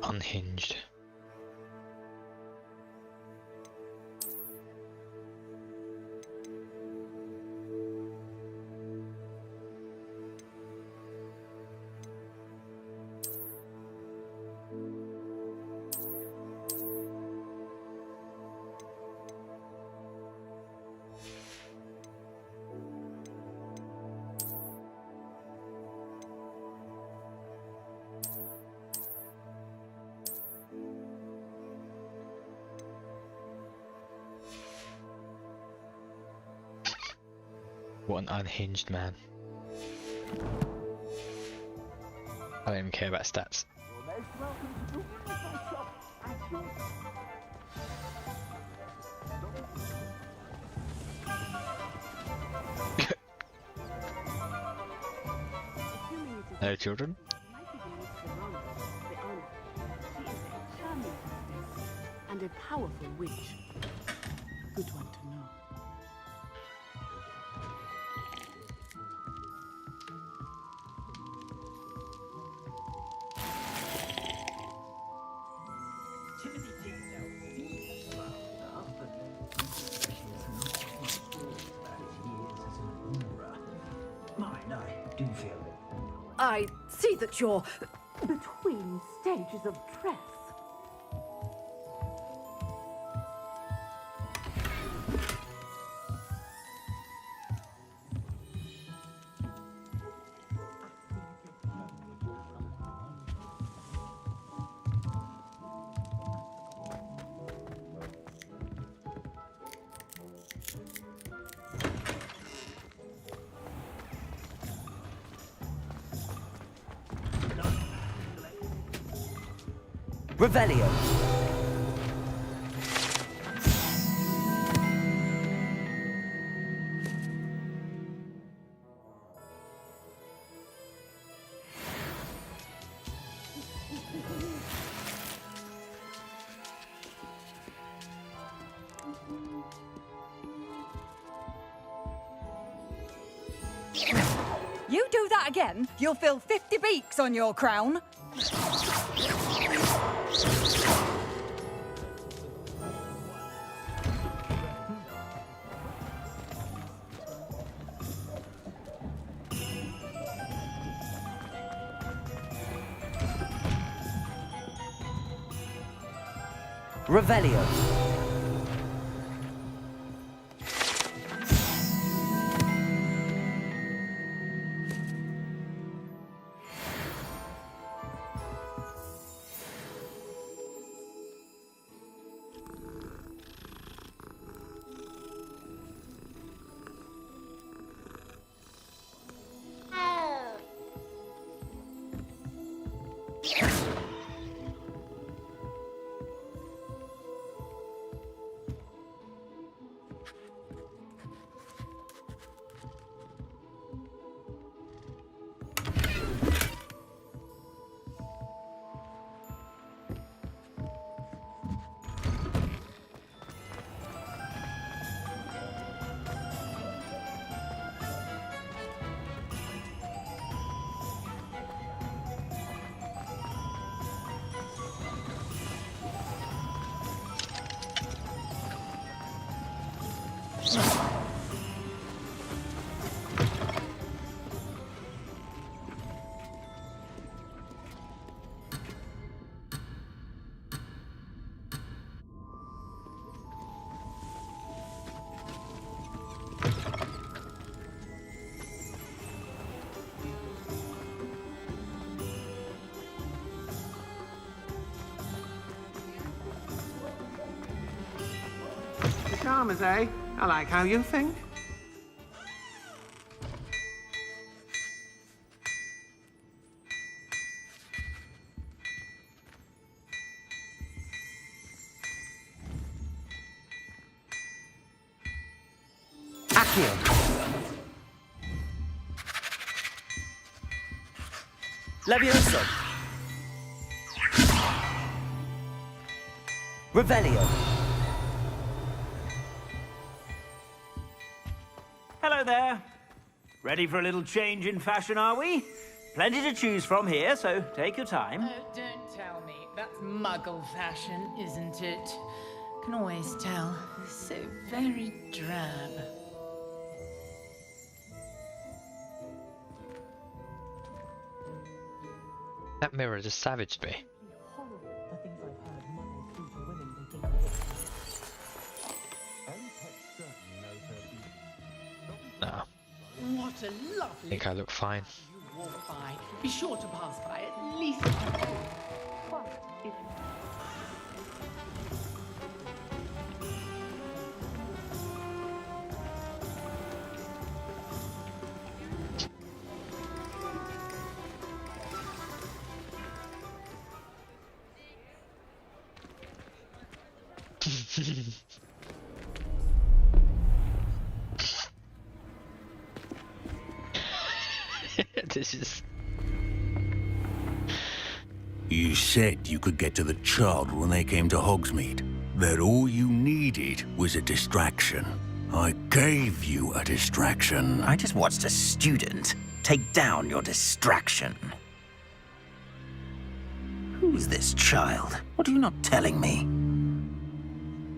unhinged. What an unhinged man. I don't even care about stats. No children? And a powerful witch. Good one to know. I see that you're between stages of dress. Revelio. You do that again, you'll fill 50 beaks on your crown. Revelio. Charmers, eh? I like how you think. Accio. Levioso. Revelio. Hello there. Ready for a little change in fashion, are we? Plenty to choose from here, so take your time. Don't tell me. That's Muggle fashion, isn't it? Can always tell. So very drab. That mirror just savaged me. No, What a I lovely think I look fine. you walk by. Be sure to pass by at least. This is... You said you could get to the child when they came to Hogsmeade. That all you needed was a distraction. I gave you a distraction. I just watched a student take down your distraction. Who's this child? What are you not telling me?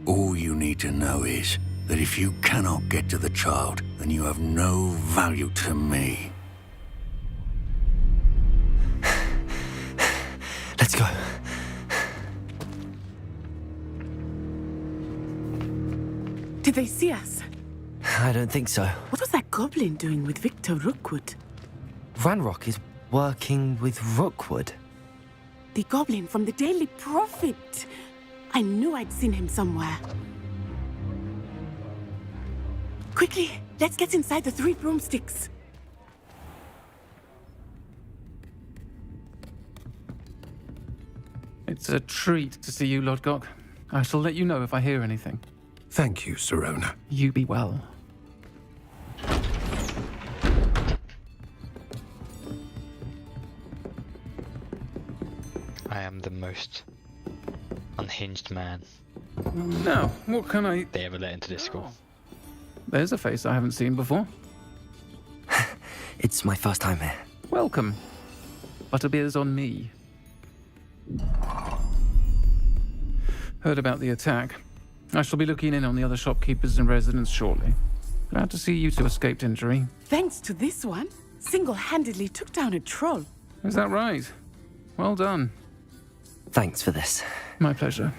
All you need to know is that if you cannot get to the child, then you have no value to me. Let's go. Did they see us? I don't think so. What was that goblin doing with Victor Rookwood? Ranrock is working with Rookwood. The goblin from the Daily Prophet. I knew I'd seen him somewhere. Quickly, let's get inside the Three Broomsticks. It's a treat to see you, Lodgok. I shall let you know if I hear anything. Thank you, Sirona. You be well. I am the most unhinged man Now, what can I... they ever let into this school. There's a face I haven't seen before. It's my first time here. Welcome. Butterbeer's on me. Heard about the attack. I shall be looking in on the other shopkeepers and residents shortly. Glad to see you two escaped injury. Thanks to this one, single-handedly took down a troll. Is that right? Well done. Thanks for this. My pleasure.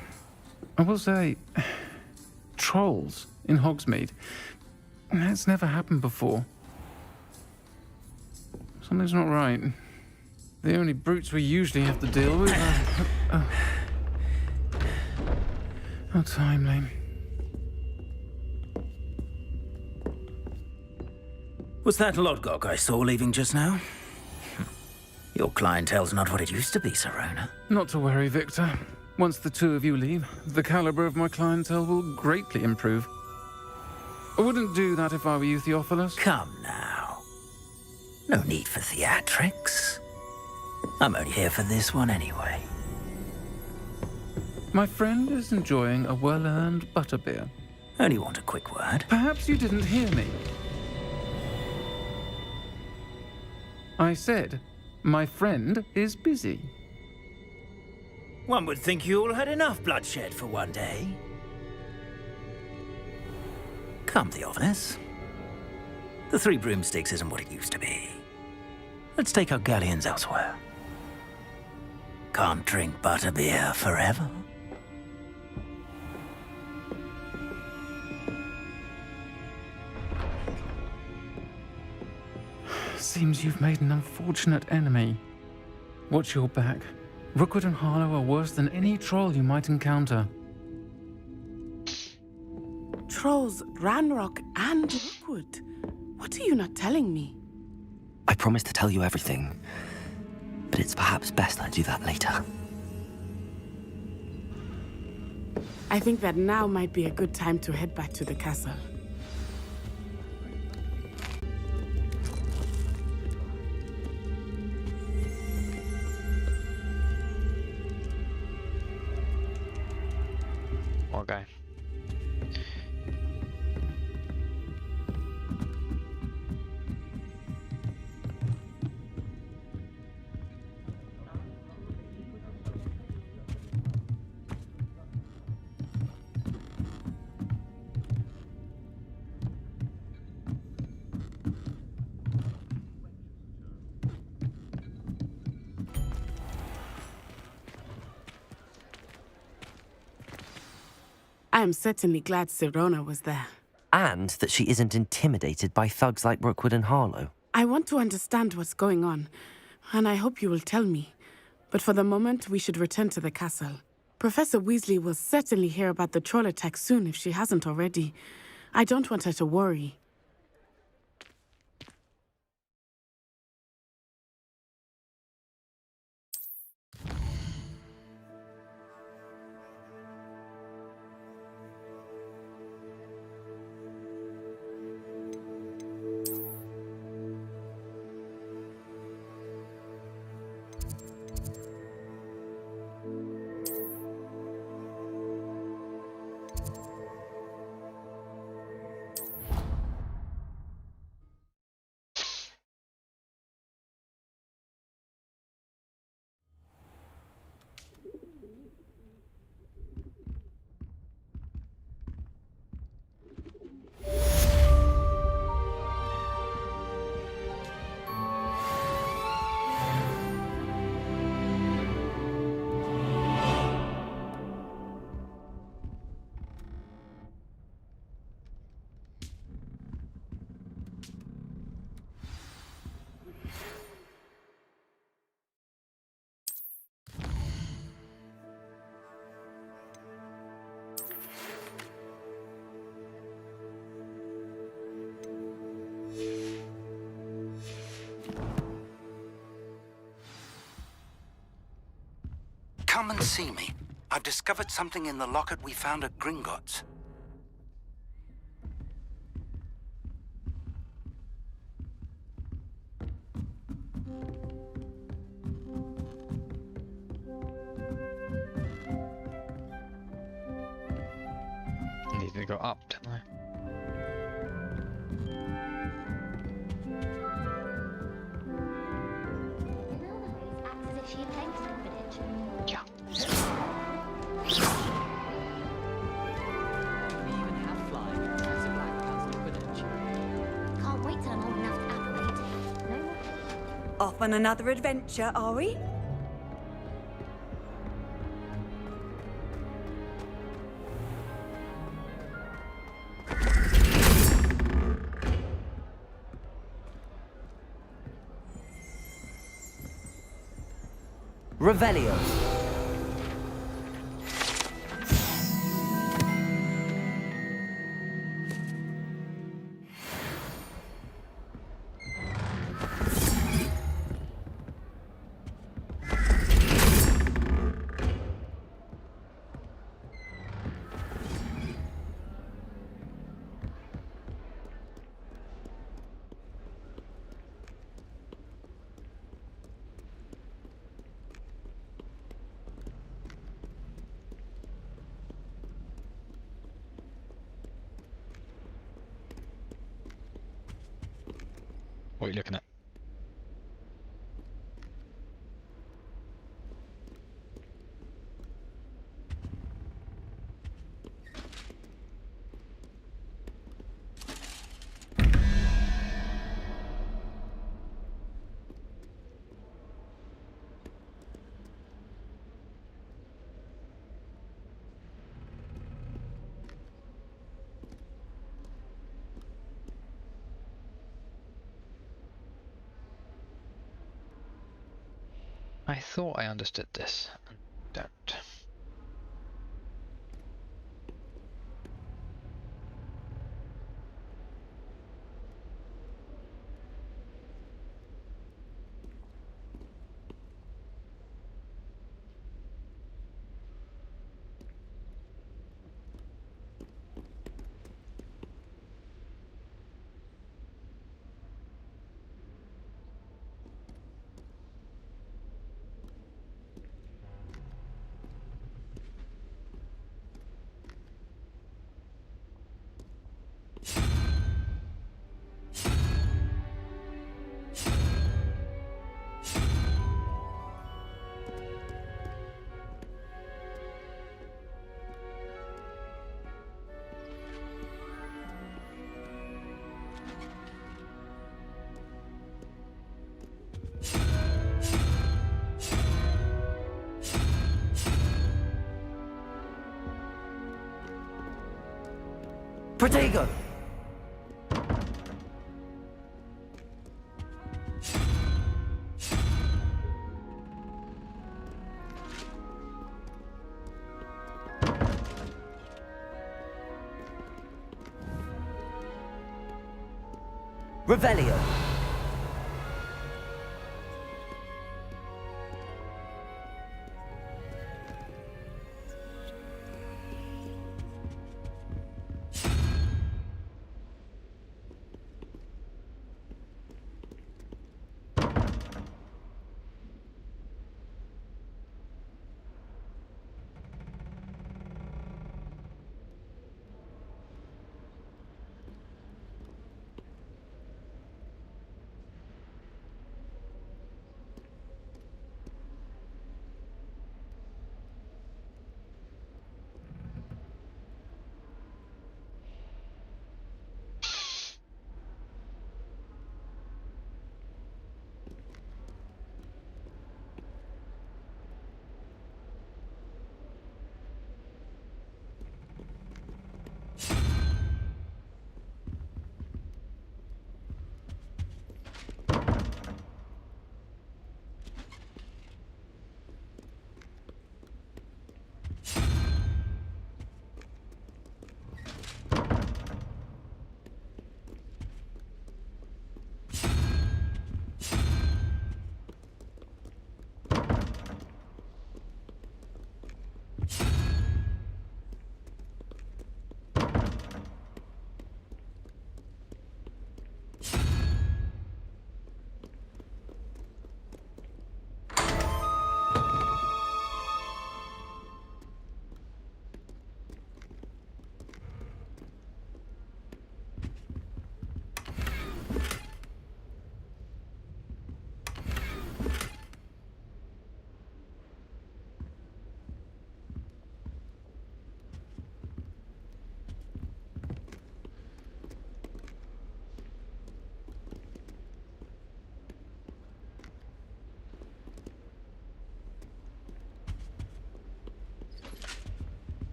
I will say, trolls in Hogsmeade. That's never happened before. Something's not right. The only brutes we usually have to deal with are... How timely. Was that Lodgok I saw leaving just now? Your clientele's not what it used to be, Sirona. Not to worry, Victor. Once the two of you leave, the caliber of my clientele will greatly improve. I wouldn't do that if I were you, Theophilus. Come now. No need for theatrics. I'm only here for this one anyway. My friend is enjoying a well-earned butterbeer. Only want a quick word. Perhaps you didn't hear me. I said, my friend is busy. One would think you all had enough bloodshed for one day. Come, Theophilus. The Three Broomsticks isn't what it used to be. Let's take our galleons elsewhere. Can't drink butterbeer forever. Seems you've made an unfortunate enemy. Watch your back. Rookwood and Harlow are worse than any troll you might encounter. Trolls, Ranrock, and Rookwood. What are you not telling me? I promised to tell you everything, but it's perhaps best I do that later. I think that now might be a good time to head back to the castle. Okay. I am certainly glad Sirona was there. And that she isn't intimidated by thugs like Rookwood and Harlow. I want to understand what's going on, and I hope you will tell me. But for the moment, we should return to the castle. Professor Weasley will certainly hear about the troll attack soon if she hasn't already. I don't want her to worry. Come and see me. I've discovered something in the locket we found at Gringotts. I needed to go up, didn't I? Yeah. Can't wait till I'm old enough to apparate. No more. Off on another adventure, are we? Revelio. What are you looking at? I thought I understood this, and don't. Protego! Revelio.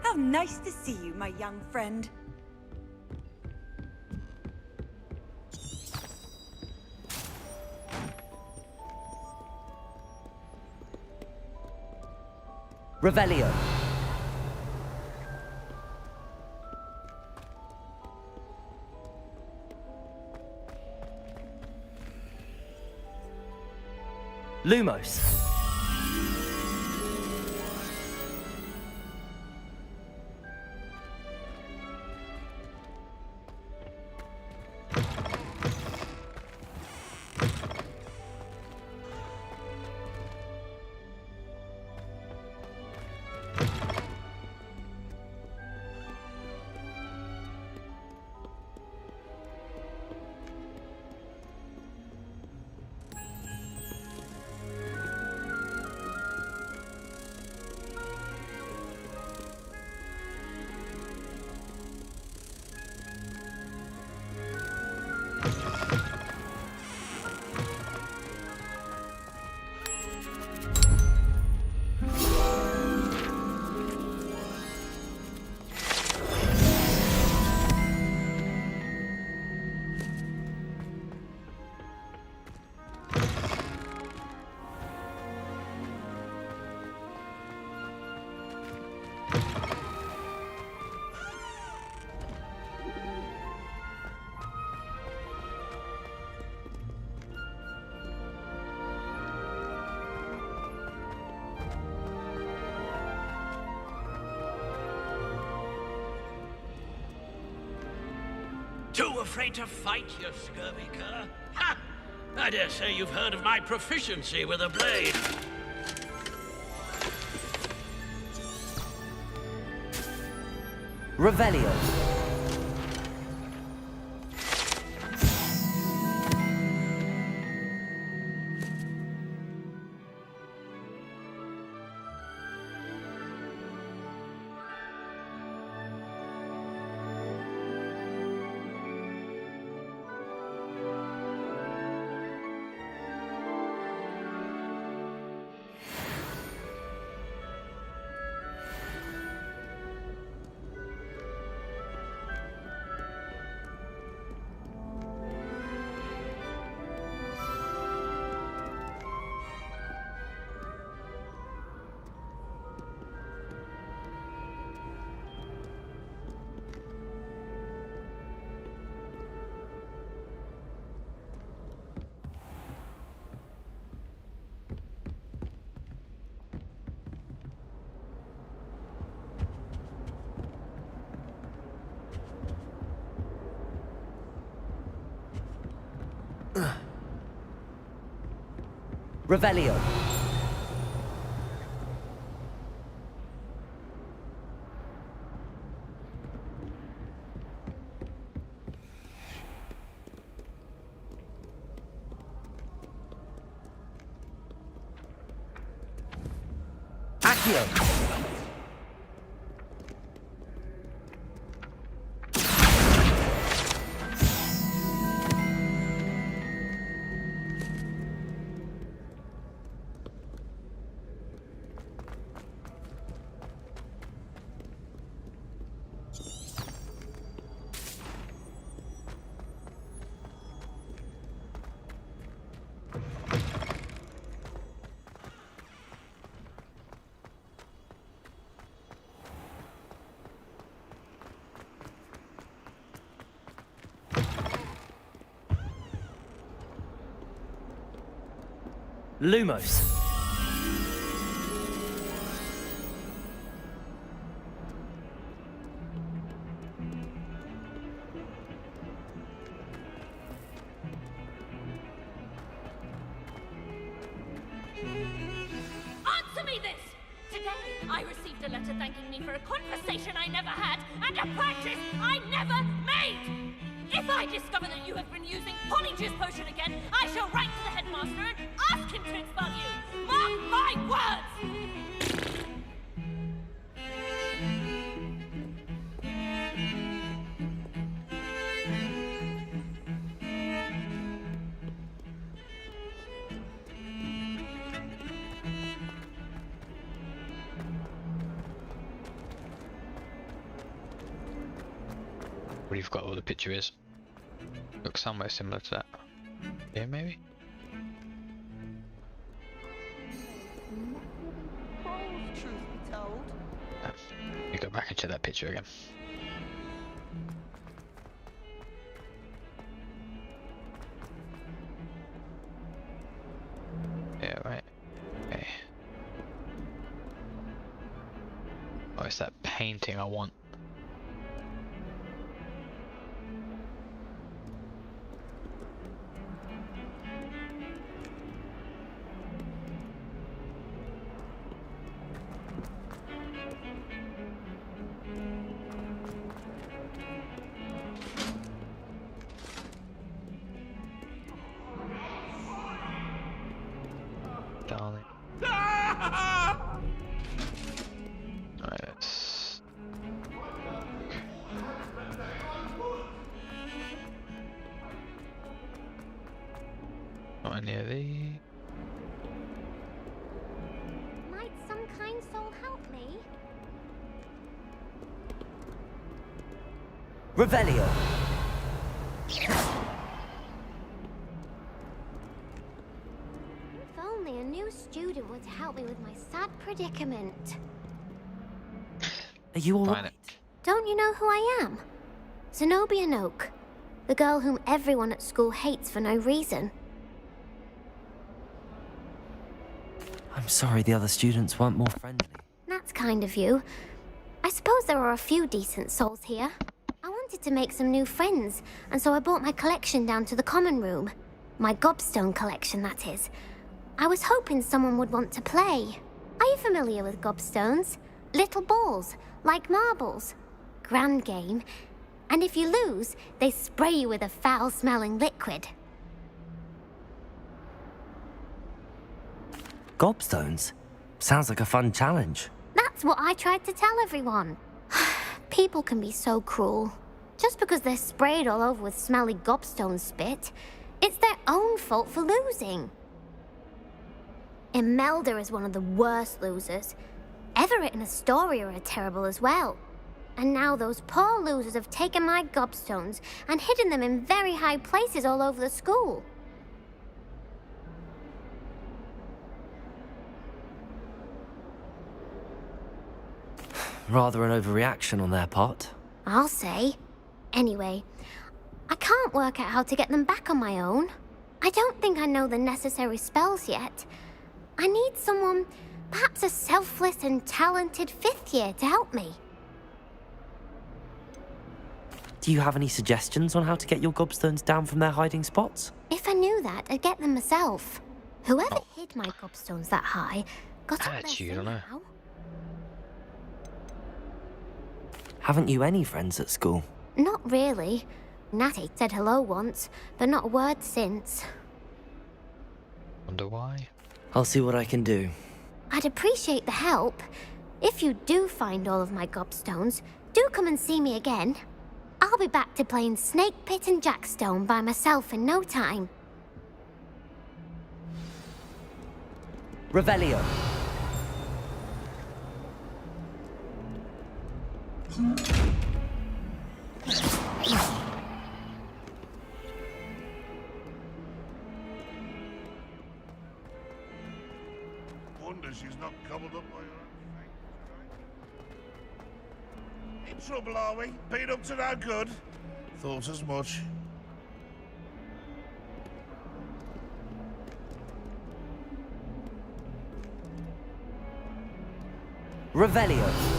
How nice to see you, my young friend. Revelio. Lumos. Too afraid to fight, you scurvy cur? Ha! I dare say you've heard of my proficiency with a blade. Revelio. Revelio. Accio. Lumos. Answer me this! Today, I received a letter thanking me for a conversation I never had and a practice I never made! If I discover that you have been using Polyjuice Potion again, I shall write to the headmaster and ask him to expel you! Mark my words! What you've got, what the picture is. Looks somewhere similar to that. Yeah, maybe? Truth be told. You go back and check that picture again. Yeah, right. Okay. Oh, it's that painting I want. Darling. Alright, let's... Not any of these. Might some kind soul help me? Revelio. If only a new student were to help me with my sad predicament. Are you alright? Don't you know who I am? Zenobia Noak, the girl whom everyone at school hates for no reason. I'm sorry the other students weren't more friendly. That's kind of you. I suppose there are a few decent souls here. I wanted to make some new friends, and so I brought my collection down to the common room. My gobstone collection, that is. I was hoping someone would want to play. Are you familiar with gobstones? Little balls, like marbles. Grand game. And if you lose, they spray you with a foul-smelling liquid. Gobstones? Sounds like a fun challenge. That's what I tried to tell everyone. People can be so cruel. Just because they're sprayed all over with smelly gobstone spit, it's their own fault for losing. Imelda is one of the worst losers. Everett and Astoria are terrible as well. And now those poor losers have taken my gobstones and hidden them in very high places all over the school. Rather an overreaction on their part. I'll say. Anyway, I can't work out how to get them back on my own. I don't think I know the necessary spells yet. I need someone, perhaps a selfless and talented fifth year to help me. Do you have any suggestions on how to get your gobstones down from their hiding spots? If I knew that, I'd get them myself. Whoever hid my gobstones that high got up there That's you, don't know. somehow. Haven't you any friends at school? Not really. Natty said hello once, but not a word since. Wonder why? I'll see what I can do. I'd appreciate the help. If you do find all of my gobstones, do come and see me again. I'll be back to playing Snake Pit and Jackstone by myself in no time. Revelio. Wonder she's not gobbled up by her own. In trouble, are we? Been up to no good? Thought as much. Revelio.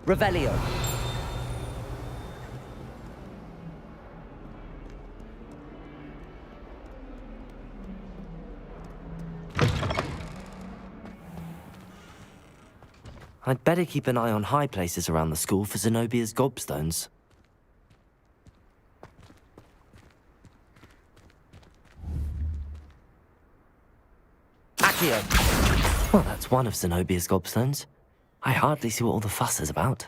Revelio. I'd better keep an eye on high places around the school for Zenobia's gobstones. Accio. Well, that's one of Zenobia's gobstones. I hardly see what all the fuss is about.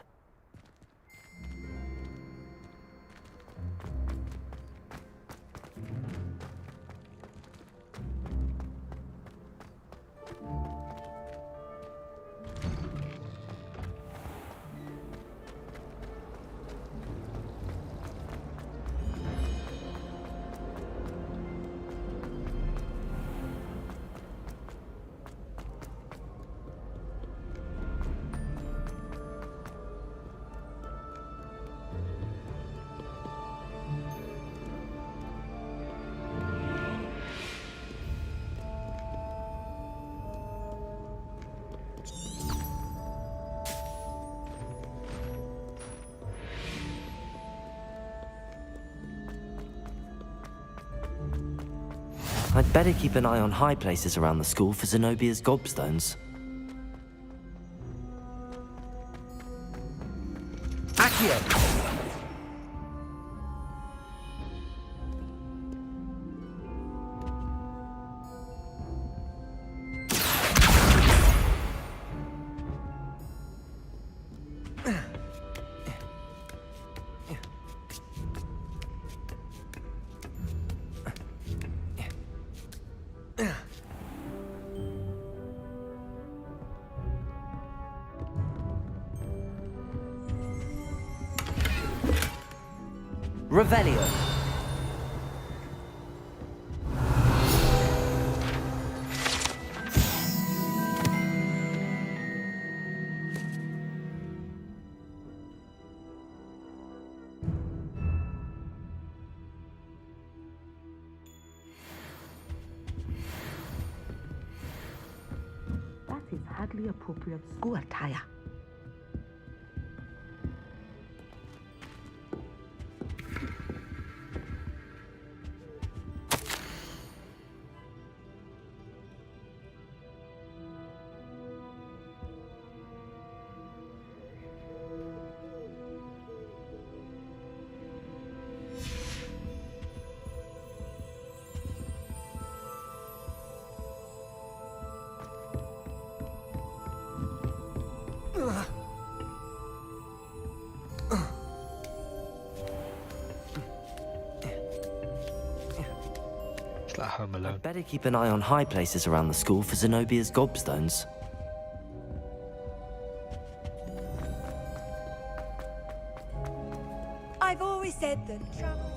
I'd better keep an eye on high places around the school for Zenobia's gobstones. Accio. Revelio. That is hardly appropriate school attire. home alone. I'd better keep an eye on high places around the school for Zenobia's gobstones. I've always said that travel...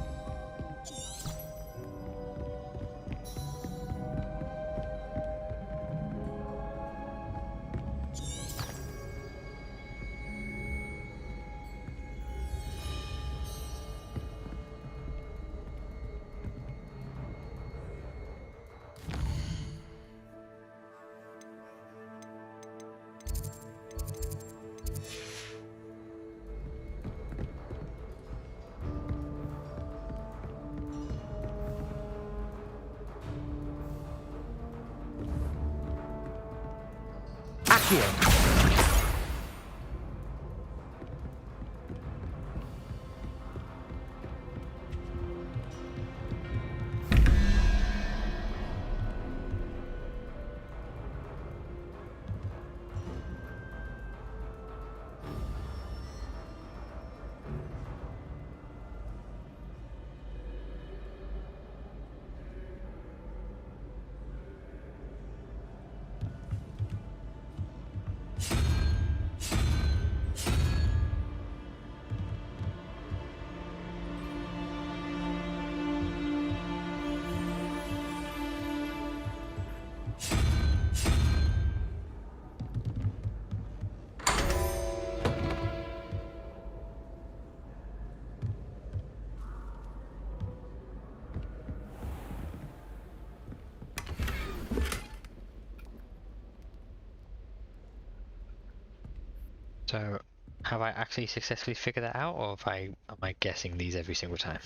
So, have I actually successfully figured that out, or am I guessing these every single time?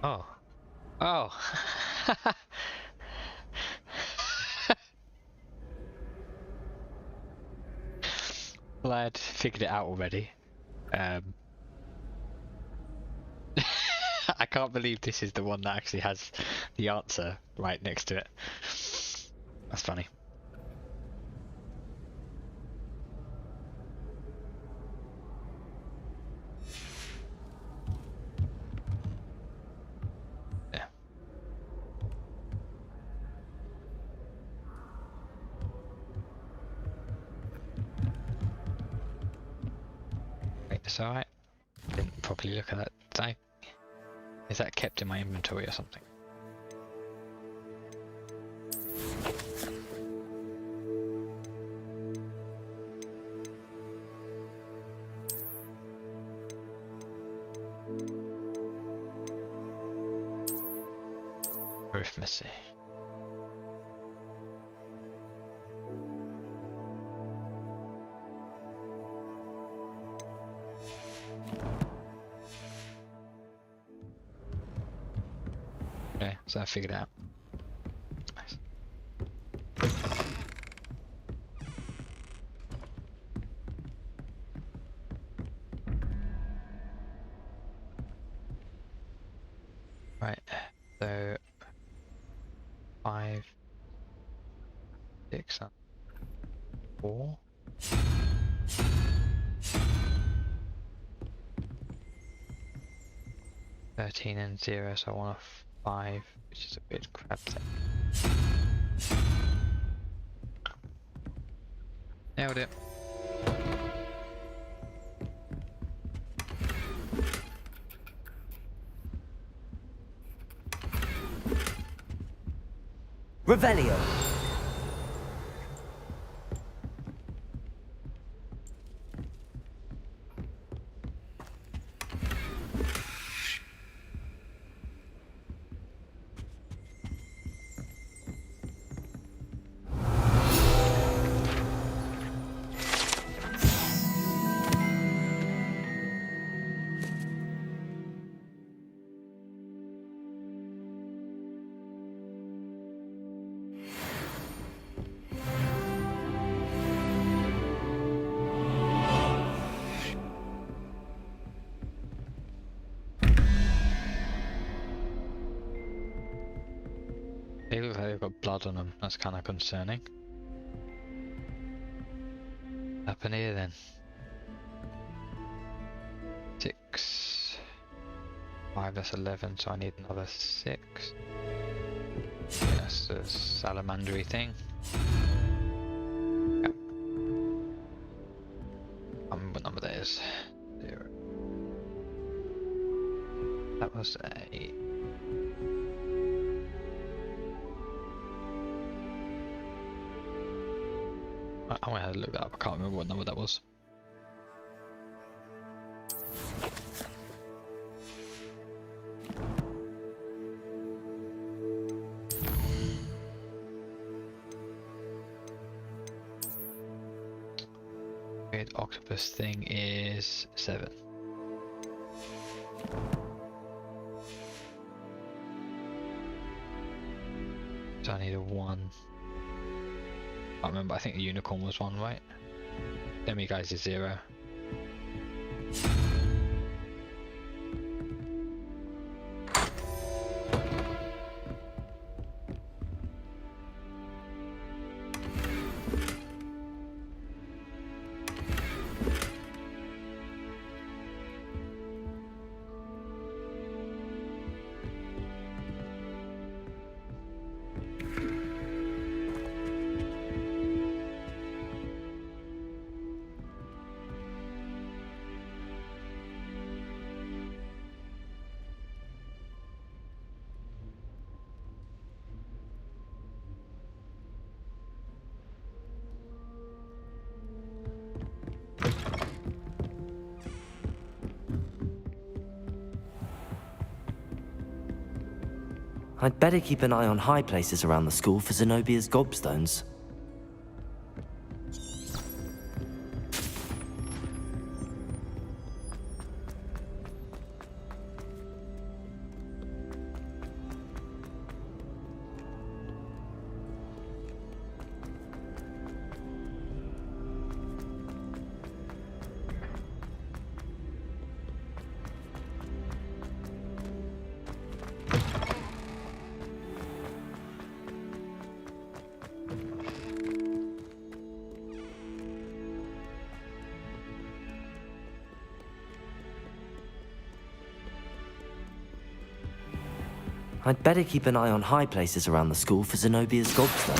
Oh. Oh! Well, I had figured it out already. I can't believe this is the one that actually has the answer right next to it. That's funny. It's alright. Didn't properly look at that. Is that kept in my inventory or something? Arithmetic. Okay, so I figured it out. Nice. Right, so 5, 6, 4. 13 and 0, so I want a 5, which is a bit crap set. Nailed it. Revelio. They look like they've got blood on them. That's kind of concerning. Up in here then. 6. 5, that's 11, so I need another 6. That's the salamandery thing. Yep. What number that is? 0. That was a... I went ahead and look that up, I can't remember what number that was. Octopus thing is 7. So I need a 1. I remember, I think the unicorn was 1, right? Demiguise is 0. I'd better keep an eye on high places around the school for Zenobia's gobstones. I'd better keep an eye on high places around the school for Zenobia's gobstones.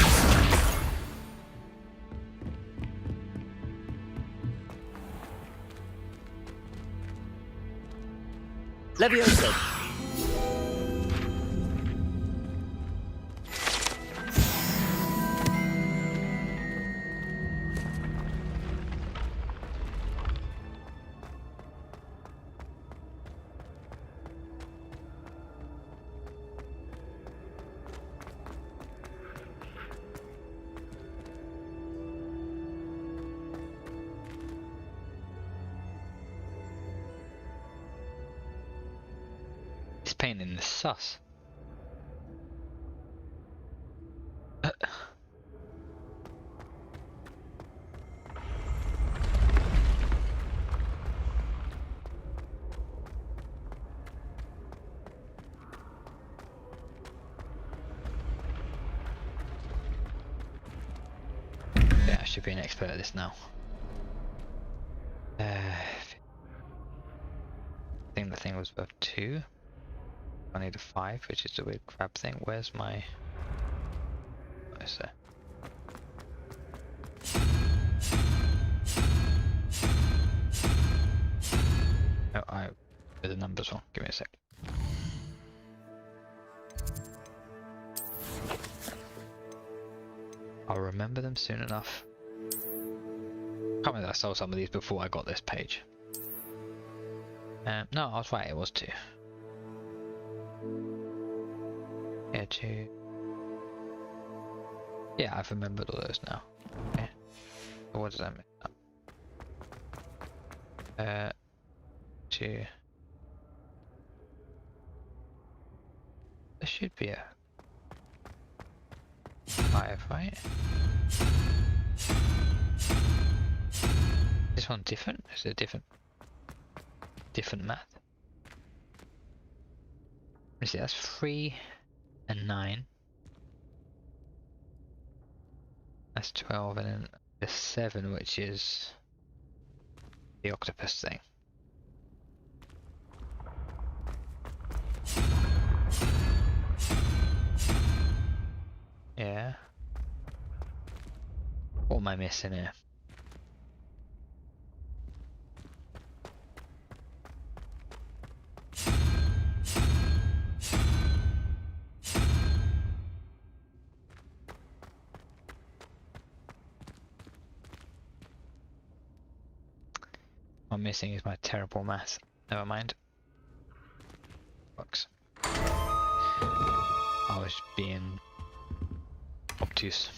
Leviosa! Pain in the sus. Yeah, I should be an expert at this now. I think the thing was worth 2. I need a 5, which is the weird crab thing. Where's my... Where's that? Oh, I... With the numbers wrong. Give me a sec. I'll remember them soon enough. Can't remember, I saw some of these before I got this page. No, I was right, it was 2. Yeah, 2. Yeah, I've remembered all those now. Okay. So what does that mean? 2. There should be a 5, right? This one different? Is it different math? Let me see, that's 3 and 9. That's 12, and then the 7, which is the octopus thing. Yeah. What am I missing here? What I'm missing is my terrible math. Never mind. Books. I was being obtuse.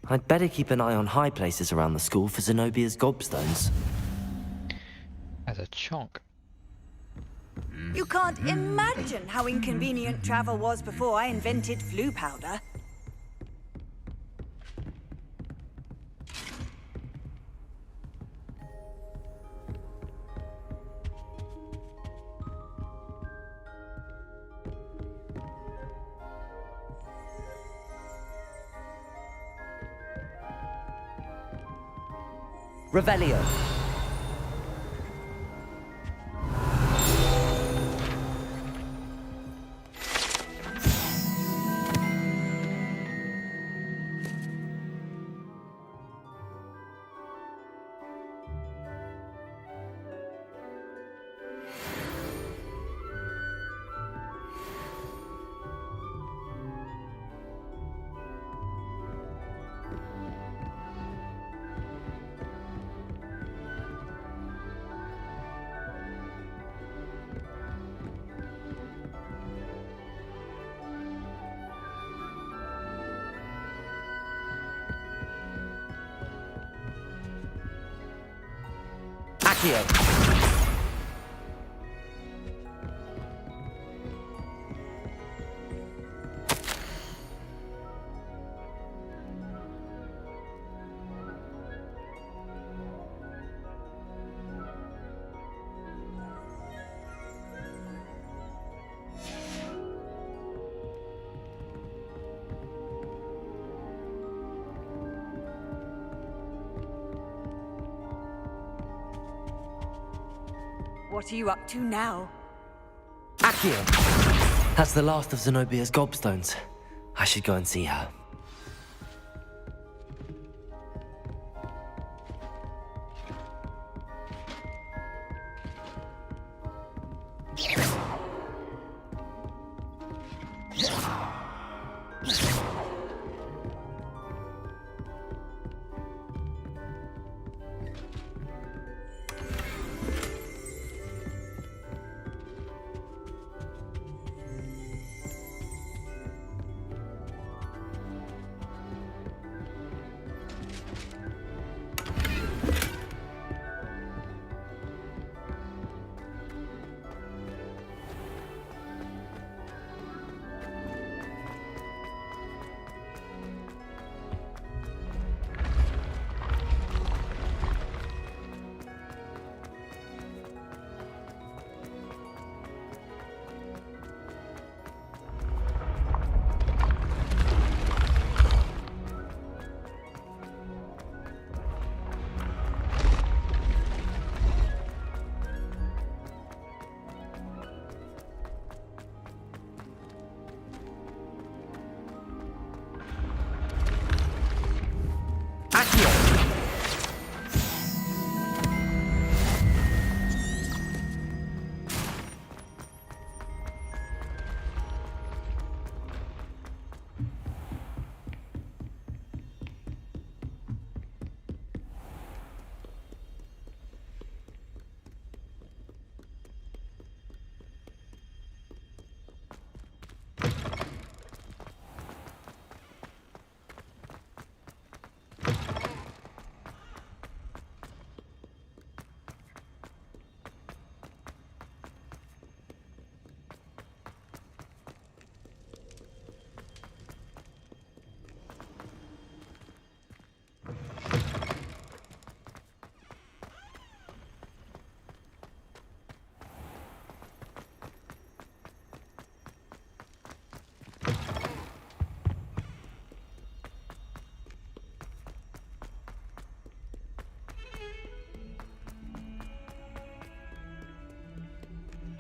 I'd better keep an eye on high places around the school for Zenobia's gobstones. As a chonk. You can't imagine how inconvenient travel was before I invented flu powder. Revelio. Accio. What are you up to now? Accio! That's the last of Zenobia's gobstones. I should go and see her.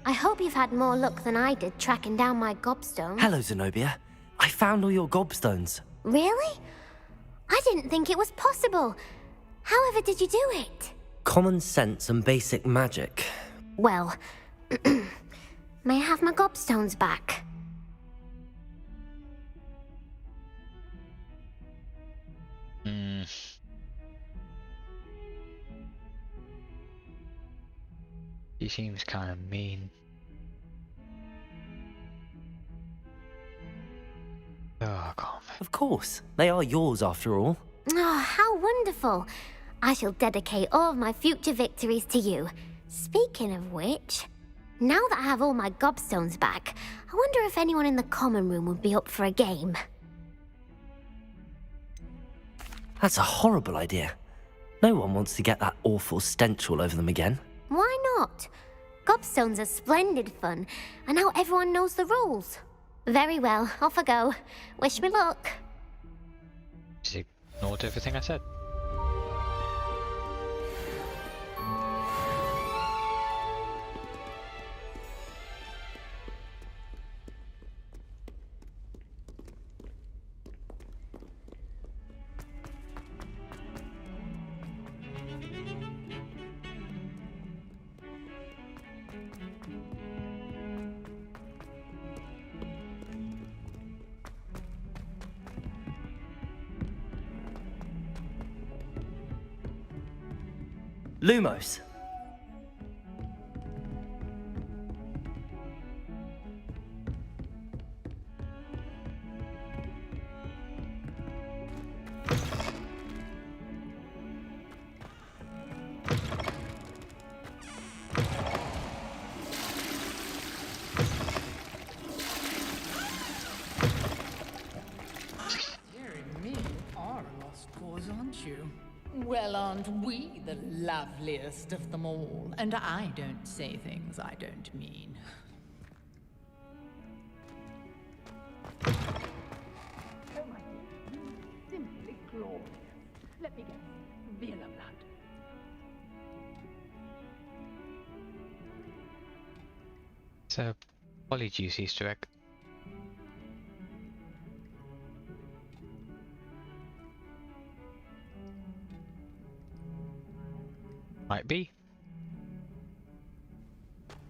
I hope you've had more luck than I did tracking down my gobstones. Hello, Zenobia. I found all your gobstones. Really? I didn't think it was possible. However did you do it? Common sense and basic magic. Well, may I have my gobstones back? He seems kind of mean. Oh, God. Of course. They are yours after all. Oh, how wonderful. I shall dedicate all of my future victories to you. Speaking of which, now that I have all my gobstones back, I wonder if anyone in the common room would be up for a game. That's a horrible idea. No one wants to get that awful stench all over them again. Why not? Gobstones are splendid fun, and now everyone knows the rules. Very well, off I go. Wish me luck. Just ignored everything I said. Lumos. Dearie me, you are a lost cause, aren't you? Well, aren't we the loveliest of them all? And I don't say things I don't mean. Oh my dear, you are simply glorious. Let me guess, Villa blood. It's a Polyjuice Easter egg. Might be.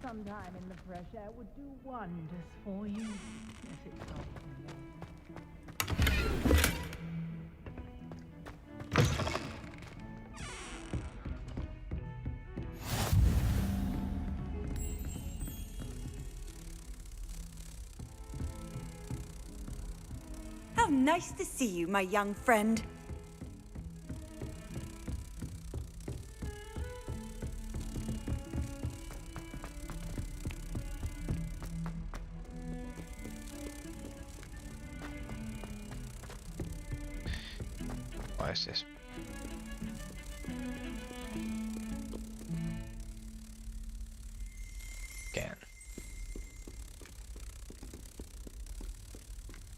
Sometime in the fresh air would do wonders for you. Yes, it's not. How nice to see you, my young friend. What is this? Again.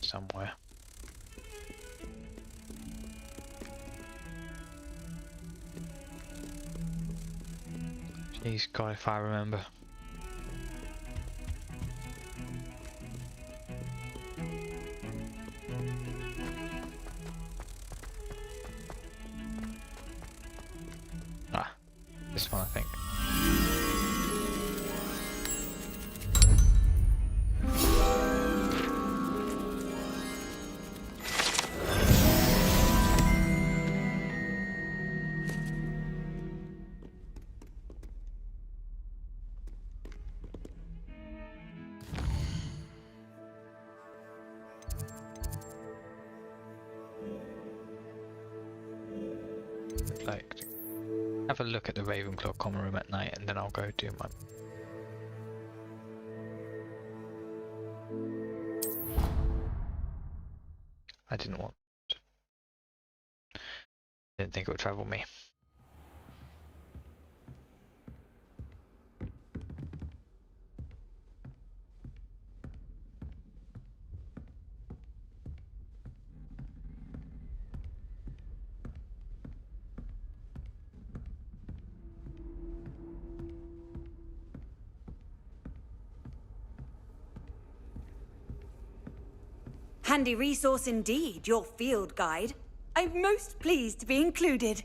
Somewhere. Jeez, God, if I remember. Ah, this one I think. Like, have a look at the Ravenclaw common room at night, and then I'll go do my. I didn't want. Didn't think it would trouble me. Handy resource indeed, your field guide. I'm most pleased to be included.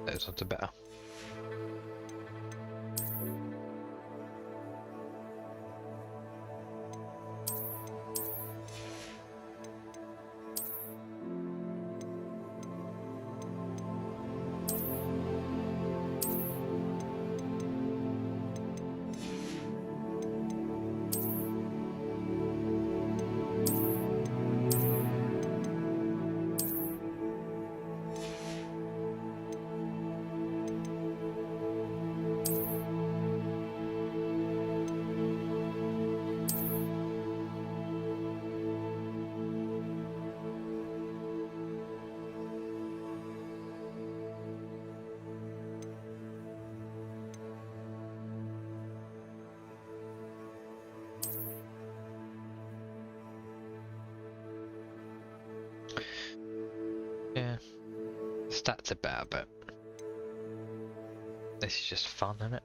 Those ones are better. Yeah, stats are better, but this is just fun, isn't it?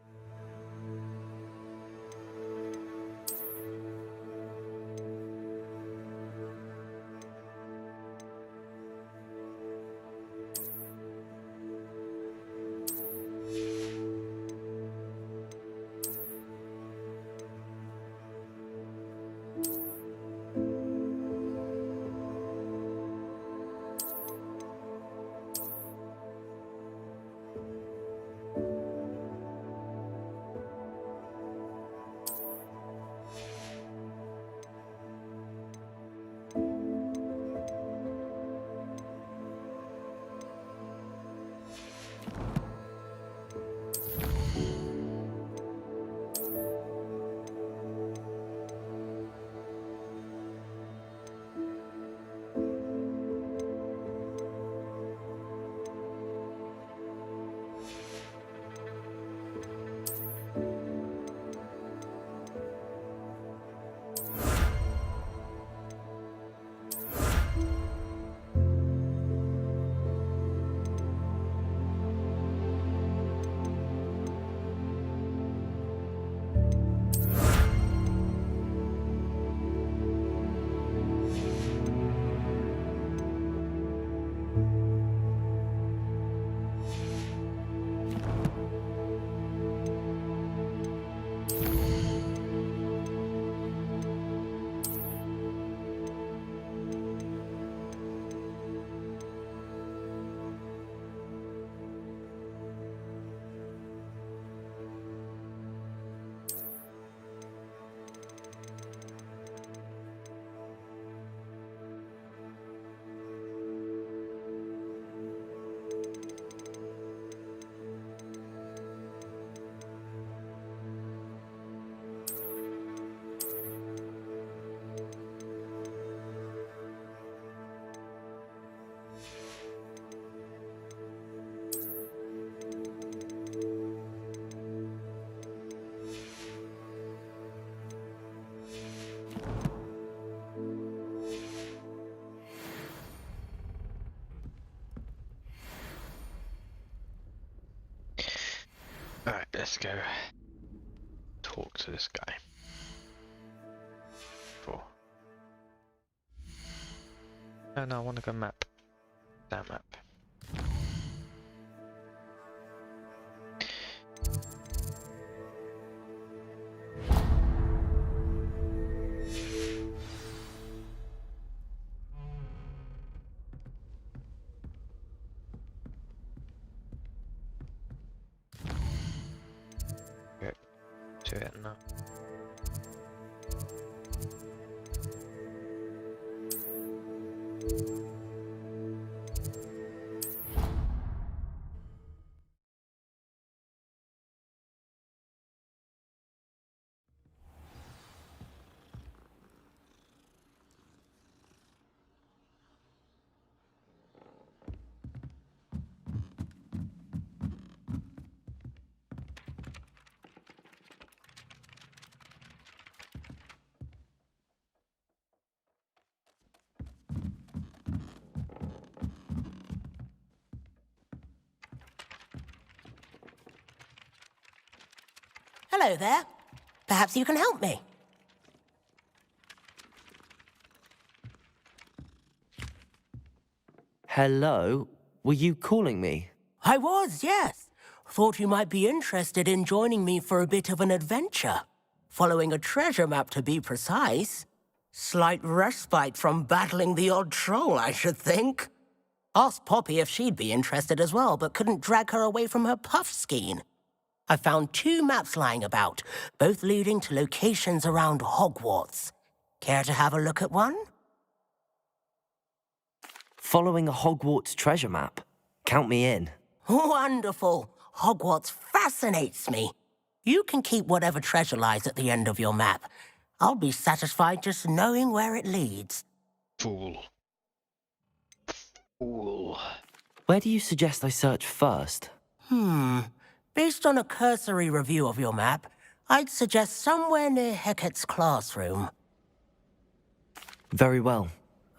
let's go talk to this guy. Cool. Oh no, I want to go map. That map. Go to it now. Hello there. Perhaps you can help me. Hello? Were you calling me? I was, yes. Thought you might be interested in joining me for a bit of an adventure. Following a treasure map, to be precise. Slight respite from battling the odd troll, I should think. Asked Poppy if she'd be interested as well, but couldn't drag her away from her puff skein. I found 2 maps lying about, both leading to locations around Hogwarts. Care to have a look at one? Following a Hogwarts treasure map? Count me in. Wonderful. Hogwarts fascinates me. You can keep whatever treasure lies at the end of your map. I'll be satisfied just knowing where it leads. Fool. Fool. Where do you suggest I search first? Based on a cursory review of your map, I'd suggest somewhere near Hecat's classroom. Very well.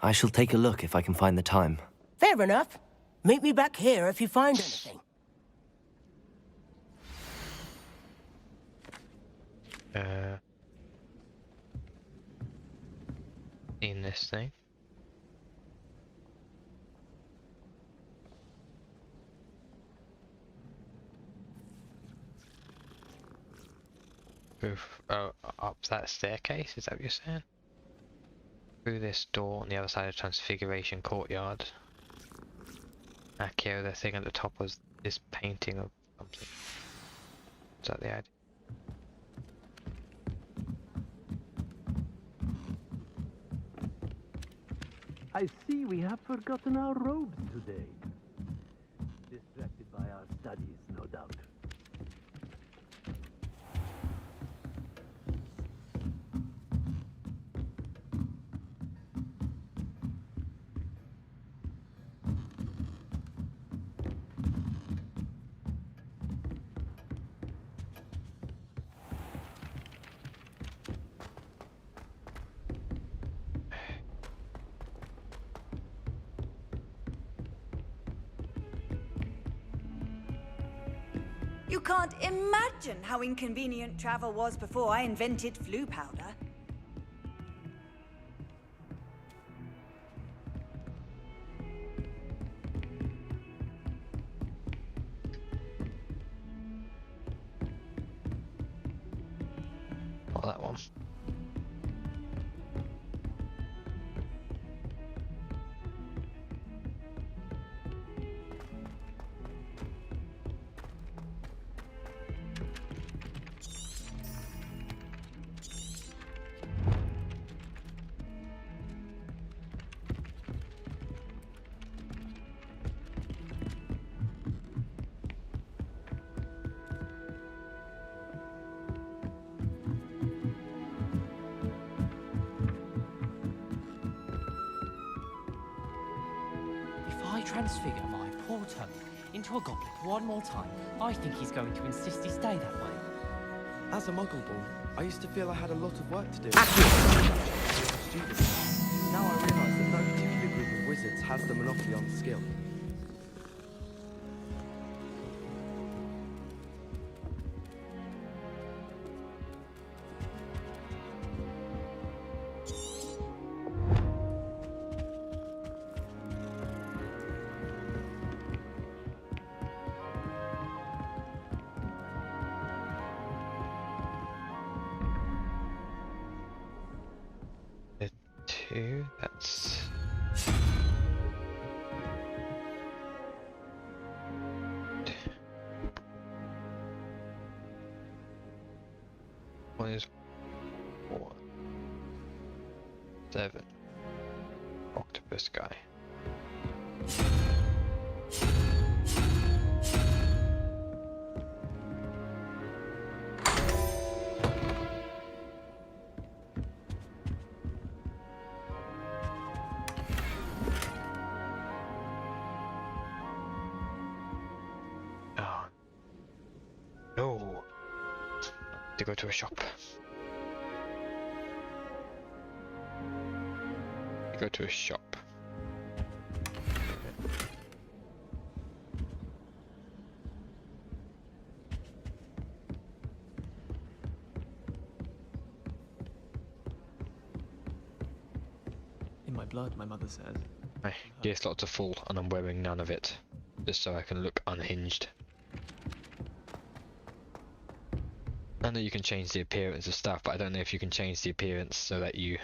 I shall take a look if I can find the time. Fair enough. Meet me back here if you find anything. In this thing. Up that staircase, is that what you're saying? Through this door on the other side of Transfiguration Courtyard. Accio, the thing at the top was this painting of something. Is that the idea? I see we have forgotten our robes today. Distracted by our studies, no doubt. You can't imagine how inconvenient travel was before I invented flu powder. Not that one. Transfigure my poor Tony into a goblet one more time, I think he's going to insist he stay that way. As a muggle ball, I used to feel I had a lot of work to do. Student. Now I realise that no particular group of wizards has the monopoly on skill. 2, that's... One is 4, 7. Octopus guy. Oh. No. To go to a shop. Go to a shop. In my blood, my mother says. My gear slots are full and I'm wearing none of it, just so I can look unhinged. I know you can change the appearance of stuff, but I don't know if you can change the appearance so that you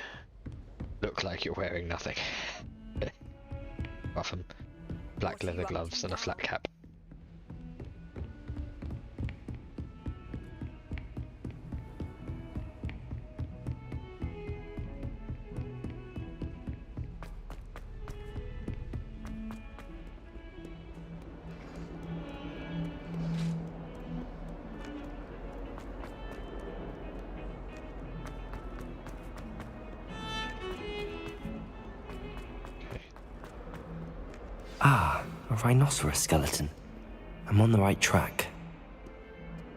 look like you're wearing nothing. Apart from black leather gloves and a flat cap. Ah, a rhinoceros skeleton. I'm on the right track.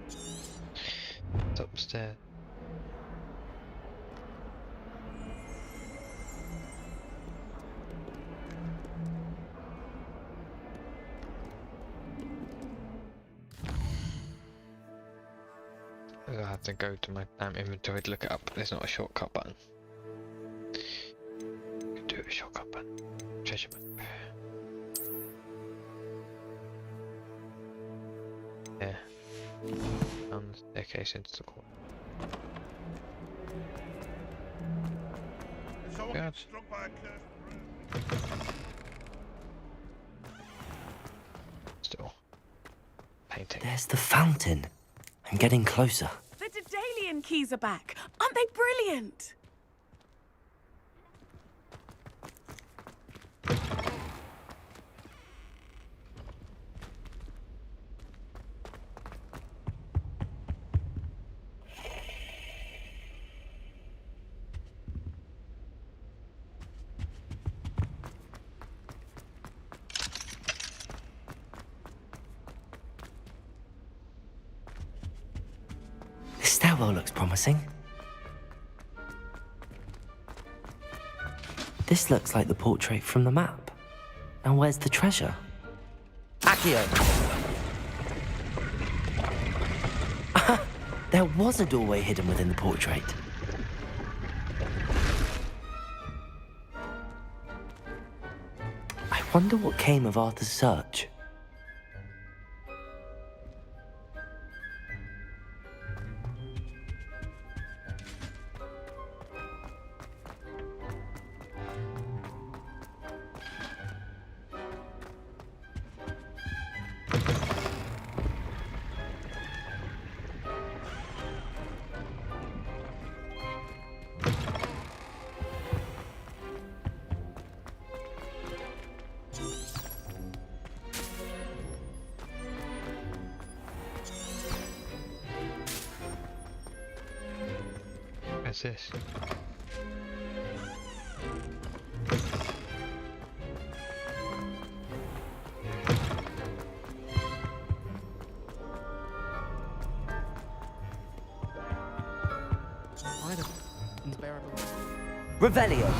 It's upstairs. I have to go to my damn inventory to look it up. There's not a shortcut button. Could do a shortcut button. Treasure map. Yeah. Down the staircase into the corner. God. Still painting. There's the fountain. I'm getting closer. The Daedalian keys are back. Aren't they brilliant? This stairwell looks promising. This looks like the portrait from the map. Now where's the treasure? Accio! There was a doorway hidden within the portrait. I wonder what came of Arthur's search. What's this? Revelio.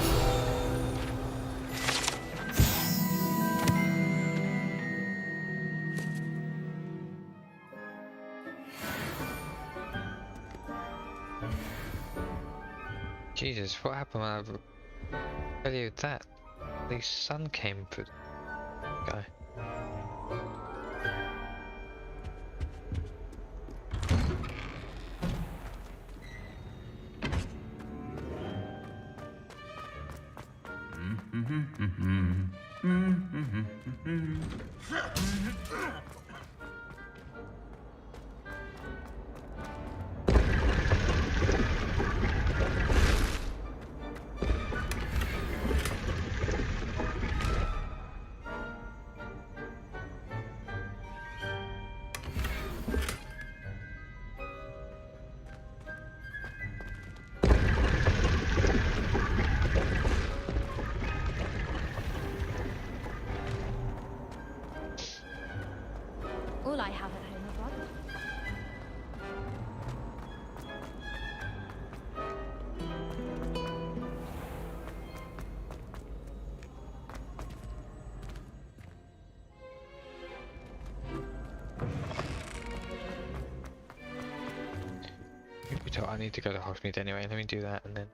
Jesus, what happened when I valued that? The sun came for the guy. all I have at home abroad. I need to go to Hogsmeade anyway. Let me do that and then.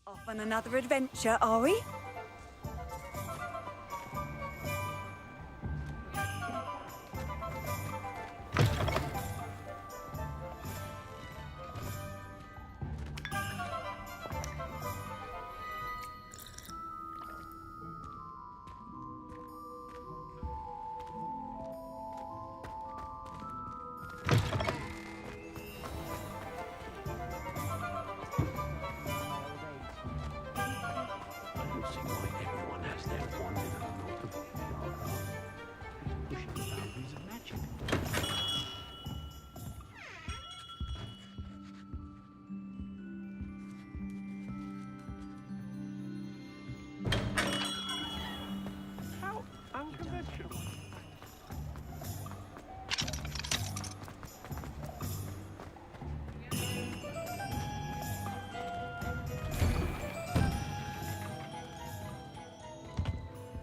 Off on another adventure, are we?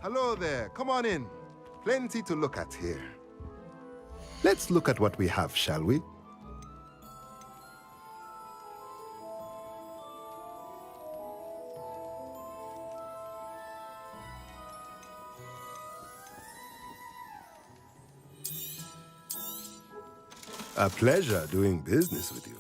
Hello there, come on in. Plenty to look at here. Let's look at what we have, shall we? A pleasure doing business with you.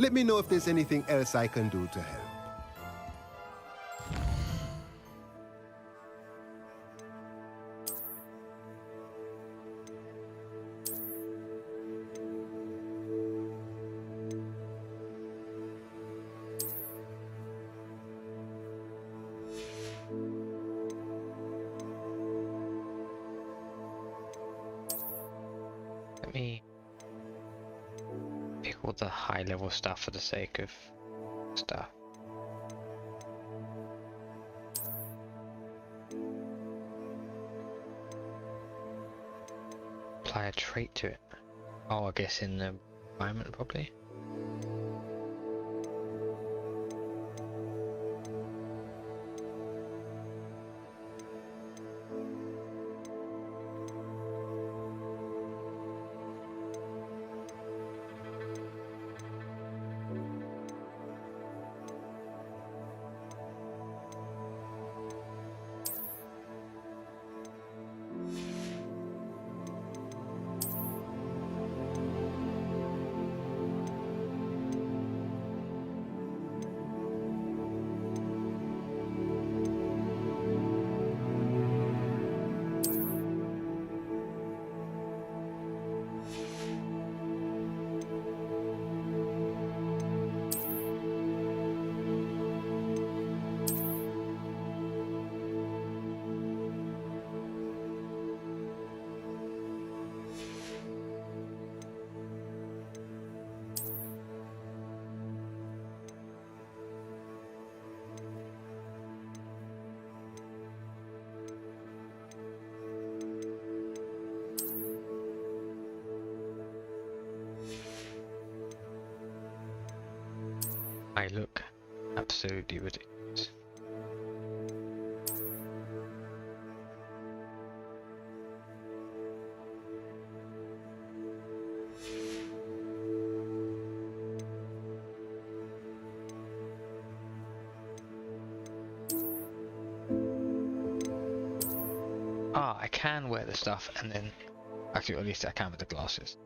Let me know if there's anything else I can do to help. Let me pick all the high level stuff for the sake of stuff. Apply a trait to it. Oh, I guess in the environment probably. I look absolutely ridiculous. I can wear the stuff and then... Actually, at least I can with the glasses.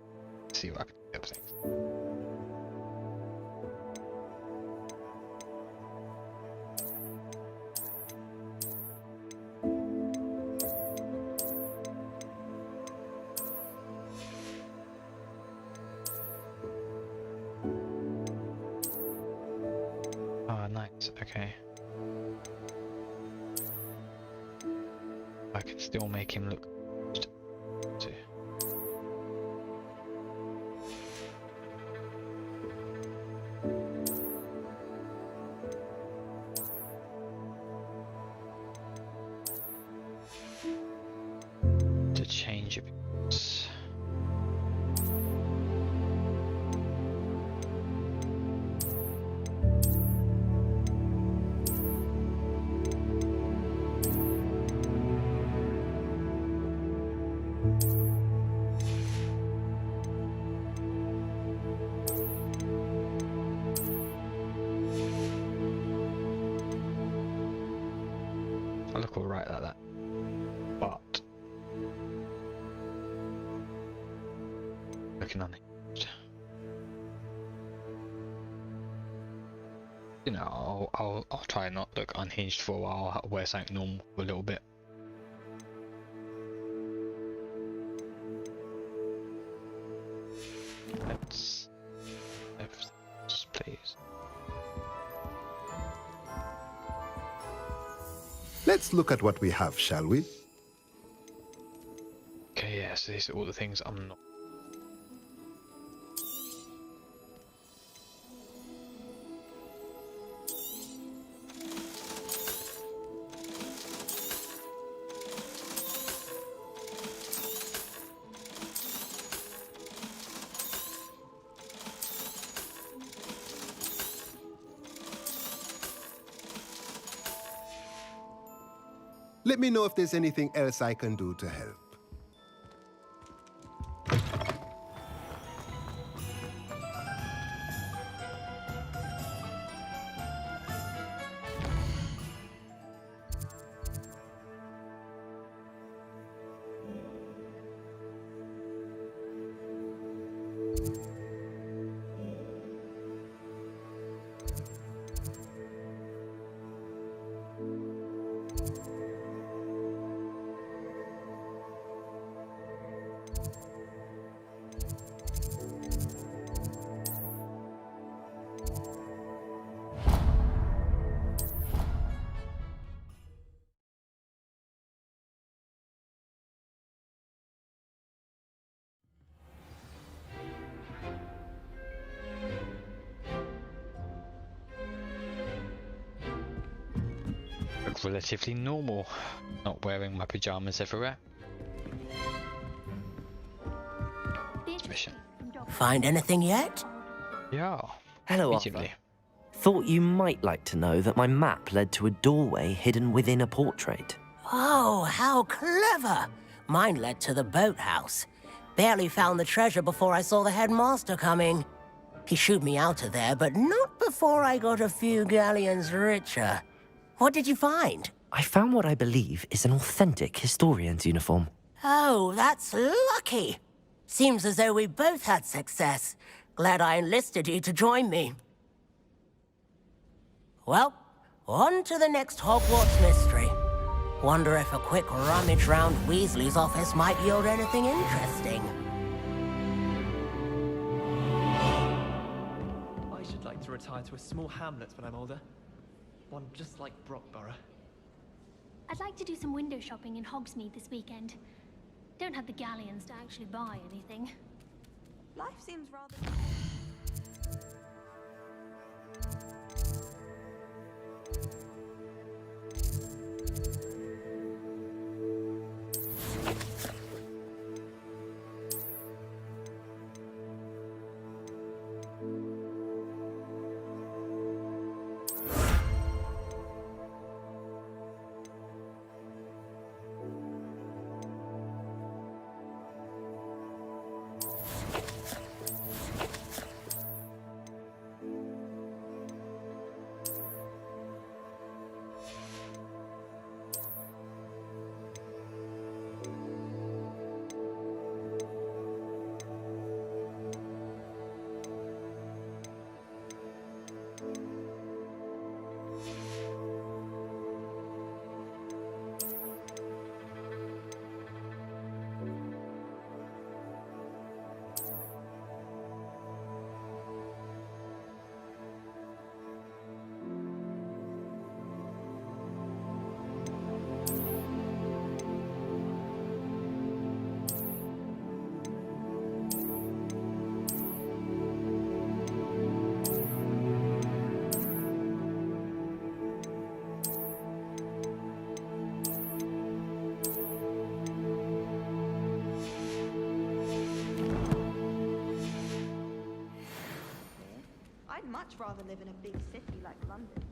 See what I can do with things. Oh, nice. Okay. I can still make him look too. To change a bit. I look alright like that, but looking unhinged. You know, I'll try and not look unhinged for a while. I'll wear something normal for a little bit. Let's please. Let's look at what we have, shall we? Okay, yeah, so these are all the things I'm not. Let me know if there's anything else I can do to help. Look relatively normal, not wearing my pajamas everywhere. Mission. Find anything yet? Yeah. Hello, immediately. Arthur. Thought you might like to know that my map led to a doorway hidden within a portrait. Oh, how clever! Mine led to the boathouse. Barely found the treasure before I saw the headmaster coming. He shooed me out of there, but not before I got a few galleons richer. What did you find? I found what I believe is an authentic historian's uniform. Oh, that's lucky. Seems as though we both had success. Glad I enlisted you to join me. Well, on to the next Hogwarts mystery. Wonder if a quick rummage round Weasley's office might yield anything interesting. I should like to retire to a small hamlet when I'm older. One just like Brockborough. I'd like to do some window shopping in Hogsmeade this weekend. Don't have the galleons to actually buy anything. Life seems rather... rather live in a big city like London.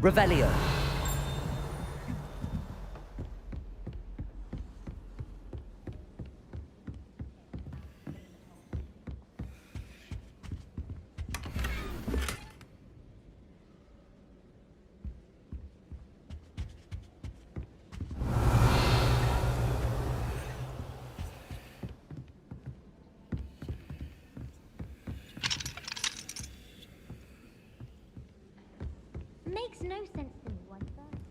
Revelio. Makes no sense to me why birds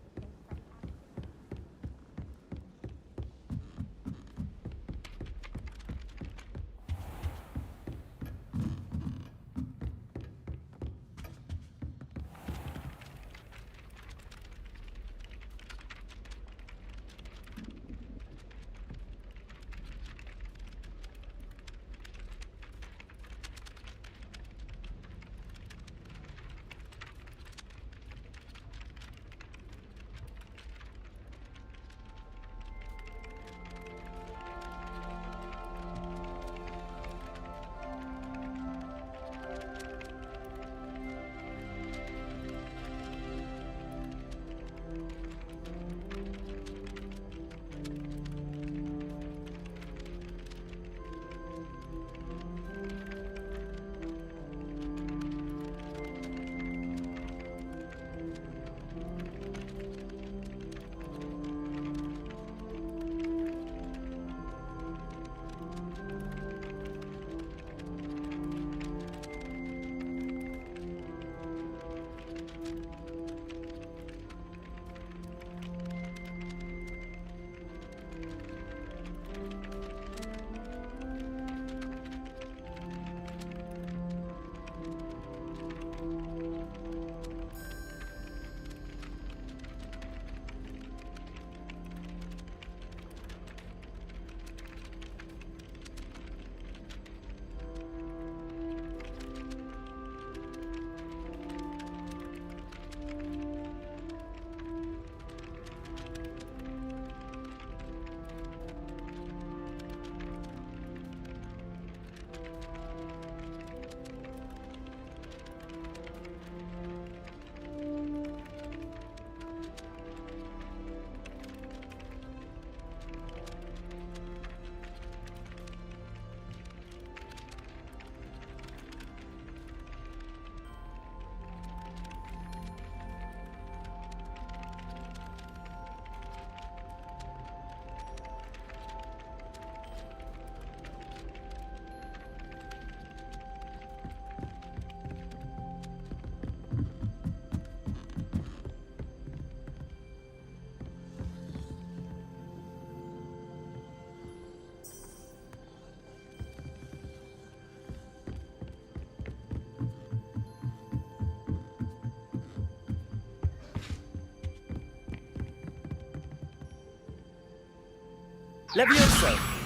Levioso.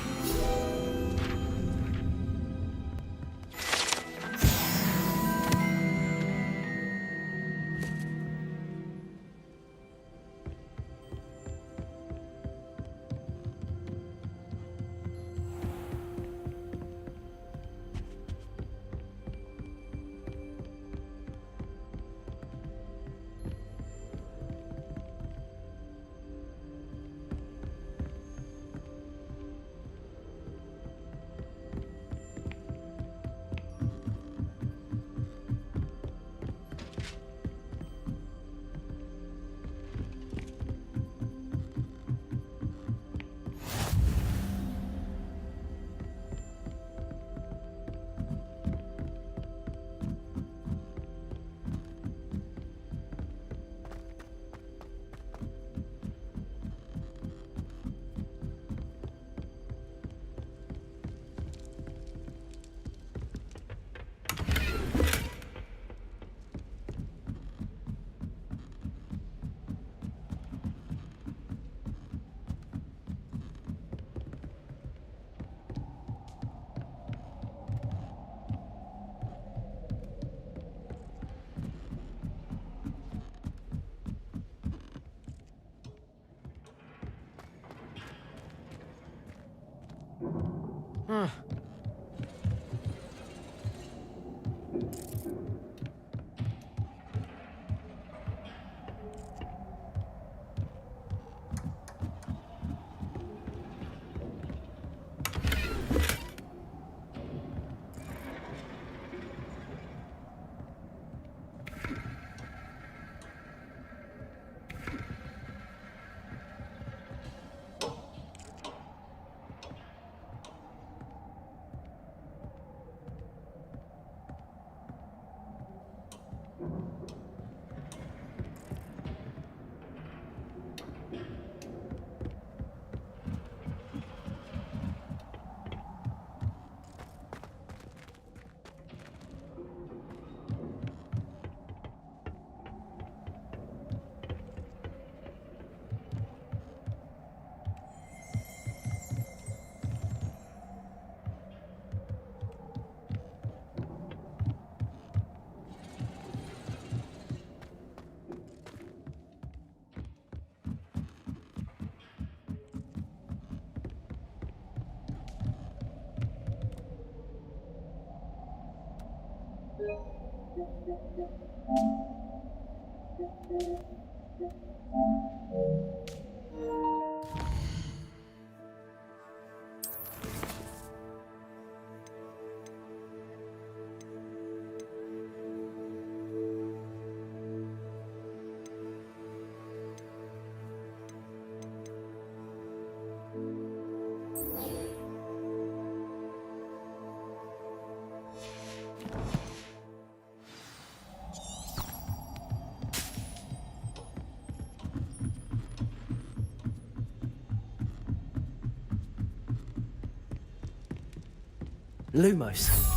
Lumos.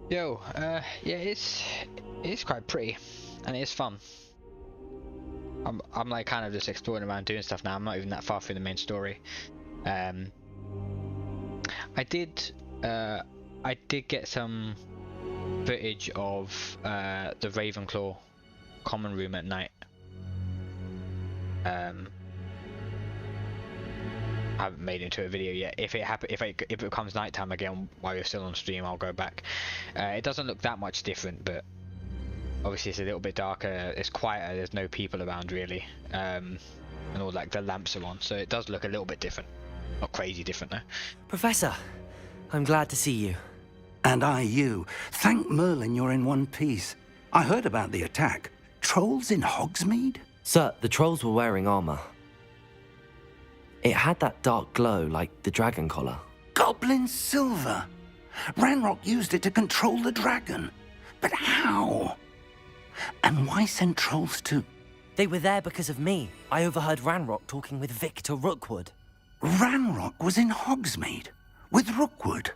Yo, yeah, it's is quite pretty, and it is fun. I'm like kind of just exploring around doing stuff now. I'm not even that far through the main story. I did get some footage of the Ravenclaw common room at night. I haven't made it into a video yet. If it becomes nighttime again while you're still on stream, I'll go back. It doesn't look that much different, but obviously it's a little bit darker. It's quieter. There's no people around really, and all like the lamps are on, so it does look a little bit different. Not crazy different though. Professor, I'm glad to see you. And I you. Thank Merlin you're in one piece. I heard about the attack. Trolls in Hogsmeade? Sir, the trolls were wearing armor. It had that dark glow like the dragon collar. Goblin silver. Ranrock used it to control the dragon. But how? And why send trolls to... They were there because of me. I overheard Ranrock talking with Victor Rookwood. Ranrock was in Hogsmeade? With Rookwood?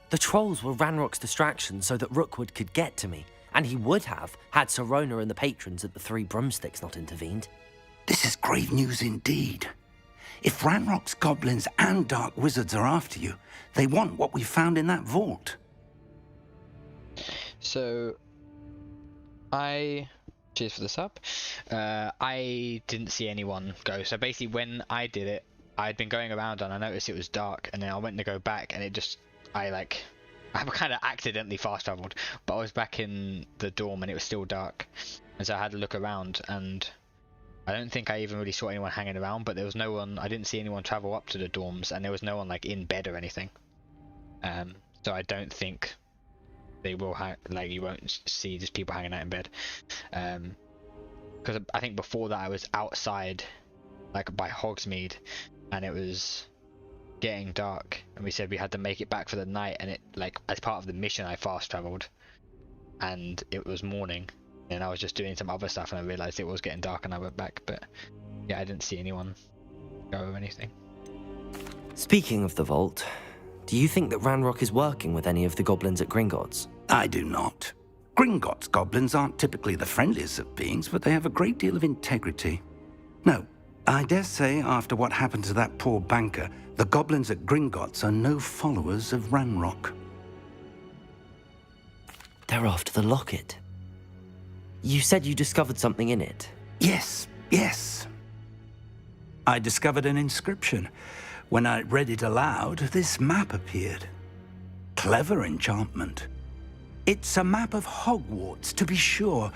The trolls were Ranrock's distraction so that Rookwood could get to me. And he would have, had Sirona and the patrons at the Three Broomsticks not intervened. This is grave news indeed. If Ranrock's goblins and dark wizards are after you, they want what we found in that vault. So, cheers for the sub. I didn't see anyone go. So basically when I did it, I'd been going around and I noticed it was dark, and then I went to go back and I kind of accidentally fast traveled, but I was back in the dorm and it was still dark. And so I had to look around, and I don't think I even really saw anyone hanging around, but there was no one, I didn't see anyone travel up to the dorms, and there was no one like in bed or anything. So I don't think they will you won't see just people hanging out in bed. Because I think before that I was outside, like by Hogsmeade, and it was getting dark, and we said we had to make it back for the night, and it like as part of the mission I fast traveled, and it was morning, and I was just doing some other stuff, and I realized it was getting dark and I went back. But yeah, I didn't see anyone go or anything. Speaking of the vault, do you think that Ranrock is working with any of the goblins at Gringotts? I do not. Gringotts goblins aren't typically the friendliest of beings, but they have a great deal of integrity. No, I dare say after what happened to that poor banker, the goblins at Gringotts are no followers of Ranrock. They're after the locket. You said you discovered something in it. Yes. I discovered an inscription. When I read it aloud, this map appeared. Clever enchantment. It's a map of Hogwarts, to be sure,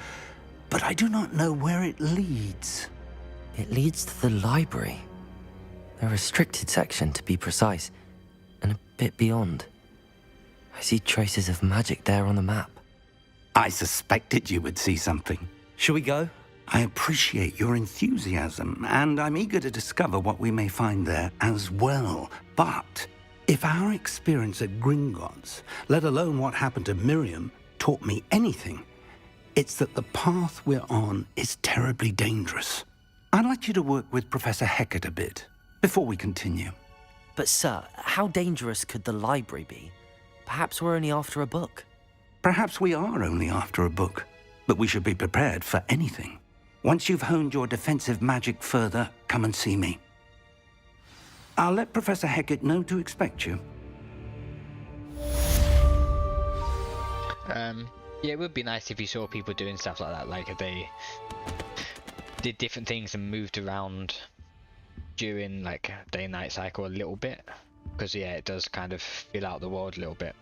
but I do not know where it leads. It leads to the library. A restricted section, to be precise, and a bit beyond. I see traces of magic there on the map. I suspected you would see something. Shall we go? I appreciate your enthusiasm, and I'm eager to discover what we may find there as well. But if our experience at Gringotts, let alone what happened to Miriam, taught me anything, it's that the path we're on is terribly dangerous. I'd like you to work with Professor Hecat a bit before we continue. But sir, how dangerous could the library be? Perhaps we're only after a book. Perhaps we are only after a book, but we should be prepared for anything. Once you've honed your defensive magic further, come and see me. I'll let Professor Hecat know to expect you. Yeah, it would be nice if you saw people doing stuff like that, like if they did different things and moved around during like day-night cycle a little bit, because yeah, it does kind of fill out the world a little bit.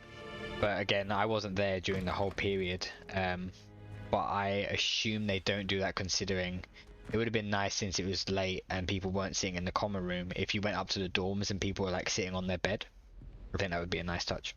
But again, I wasn't there during the whole period, but I assume they don't do that, considering it would have been nice, since it was late and people weren't sitting in the common room, if you went up to the dorms and people were like sitting on their bed. I think that would be a nice touch.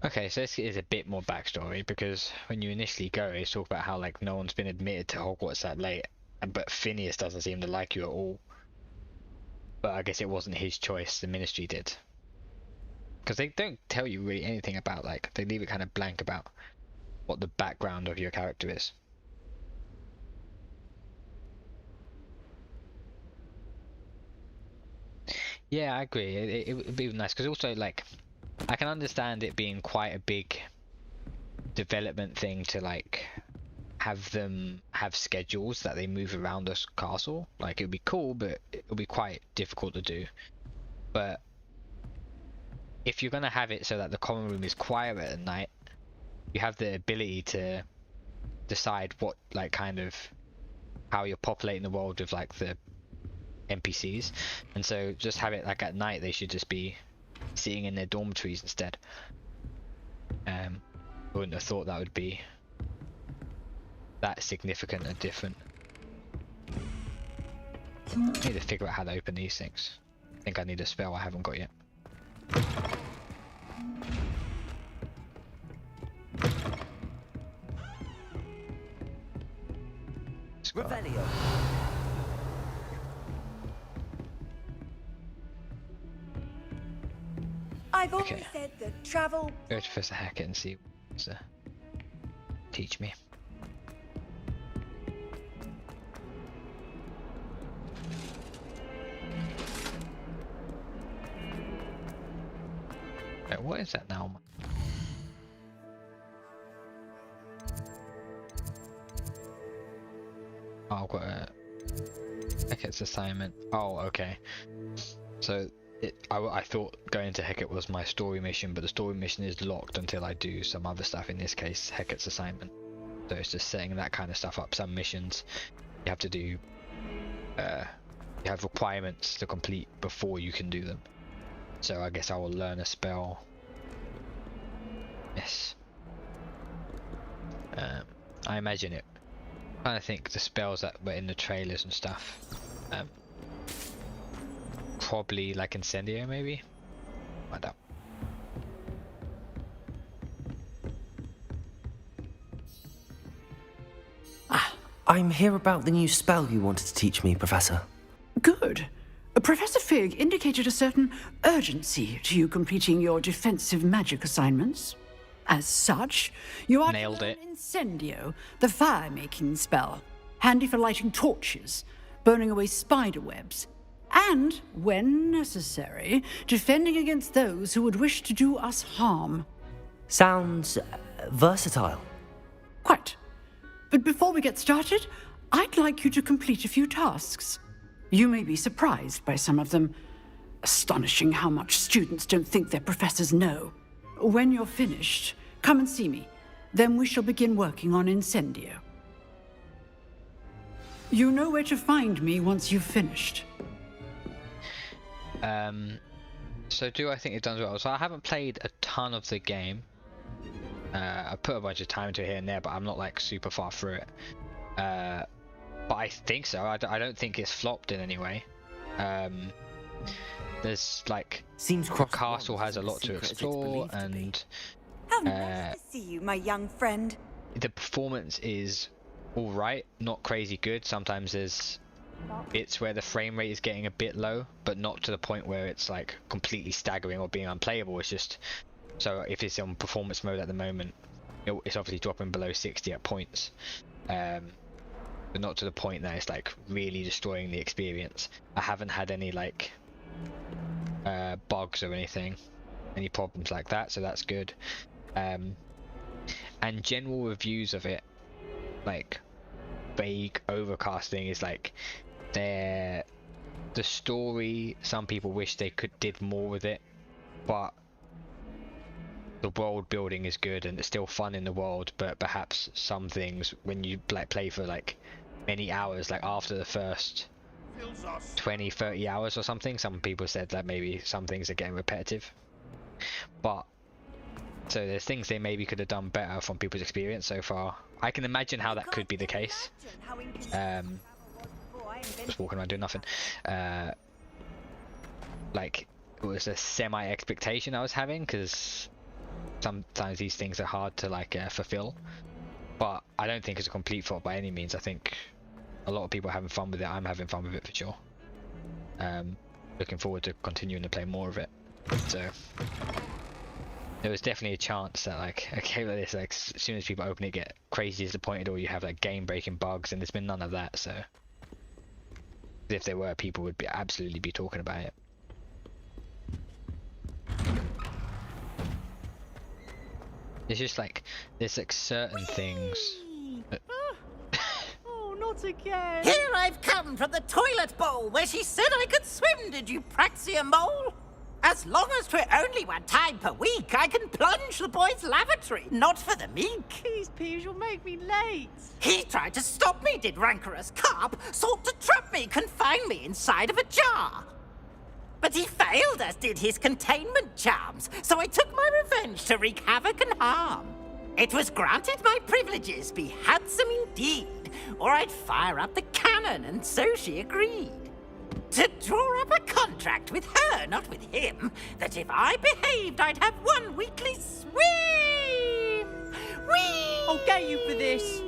Okay, so this is a bit more backstory, because when you initially go, it's talk about how like no one's been admitted to Hogwarts that late, but Phineas doesn't seem to like you at all. But I guess it wasn't his choice, the Ministry did. Because they don't tell you really anything about, like, they leave it kind of blank about what the background of your character is. Yeah, I agree. It would be nice, because also, like, I can understand it being quite a big development thing to, like, have them have schedules that they move around the castle. Like, it would be cool, but it would be quite difficult to do. But if you're going to have it so that the common room is quiet at night, you have the ability to decide what, like, kind of how you're populating the world with, like, the NPCs. And so just have it like at night, they should just be sitting in their dormitories instead. I wouldn't have thought that would be that significant and different. I need to figure out how to open these things. I think I need a spell I haven't got yet. Revelio. I've always said that travel... Go to Professor Hackett and see what to teach me. Wait, what is that now? Oh, I've got a Hackett's assignment. Oh, okay. So I thought going to Hecate was my story mission, but the story mission is locked until I do some other stuff, in this case Hecate's assignment. So it's just setting that kind of stuff up. Some missions you have to do, you have requirements to complete before you can do them. So I guess I will learn a spell. Yes. I imagine it. I'm trying to think the spells that were in the trailers and stuff. Probably like Incendio, maybe? Find out. I'm here about the new spell you wanted to teach me, Professor. Good. Professor Fig indicated a certain urgency to you completing your defensive magic assignments. As such, you are nailed to learn it. Incendio, the fire-making spell, handy for lighting torches, burning away spider webs, and, when necessary, defending against those who would wish to do us harm. Sounds versatile. Quite. But before we get started, I'd like you to complete a few tasks. You may be surprised by some of them. Astonishing how much students don't think their professors know. When you're finished, come and see me. Then we shall begin working on Incendio. You know where to find me once you've finished. So do I think it does well? So I haven't played a ton of the game. I put a bunch of time into it here and there, but I'm not like super far through it. But I think so. I don't think it's flopped in any way. There's like, seems the castle has a lot to explore, and How nice to see you, my young friend. the performance is all right, not crazy good. Sometimes there's bits where the frame rate is getting a bit low, but not to the point where it's like completely staggering or being unplayable. It's just, so if it's on performance mode at the moment, it's obviously dropping below 60 at points, but not to the point that it's like really destroying the experience. I haven't had any like bugs or anything, any problems like that, so that's good. And general reviews of it, like vague overcasting, is like the story, some people wish they did more with it, but the world building is good and it's still fun in the world, but perhaps some things when you play for like many hours, like after the first 20-30 hours or something, some people said that maybe some things are getting repetitive. But so there's things they maybe could have done better from people's experience so far. I can imagine how that could be the case. Just walking around doing nothing. Like, it was a semi expectation I was having, because sometimes these things are hard to like fulfill. But I don't think it's a complete fault by any means. I think a lot of people are having fun with it. I'm having fun with it for sure. Looking forward to continuing to play more of it. So there was definitely a chance that like a game like this, like as soon as people open it, get crazy disappointed, or you have like game-breaking bugs, and there's been none of that. So if there were, people would absolutely be talking about it. It's just like there's like certain things. Oh, not again. Here I've come from the toilet bowl where she said I could swim, did you praxia mole? As long as 'twere only one time per week, I can plunge the boy's lavatory, not for the meek. These peas will make me late. He tried to stop me, did rancorous carp, sought to trap me, confine me inside of a jar. But he failed, as did his containment charms, so I took my revenge to wreak havoc and harm. It was granted my privileges be handsome indeed, or I'd fire up the cannon, and so she agreed. To draw up a contract with her, not with him, that if I behaved, I'd have one weekly swim! Whee! I'll get you for this.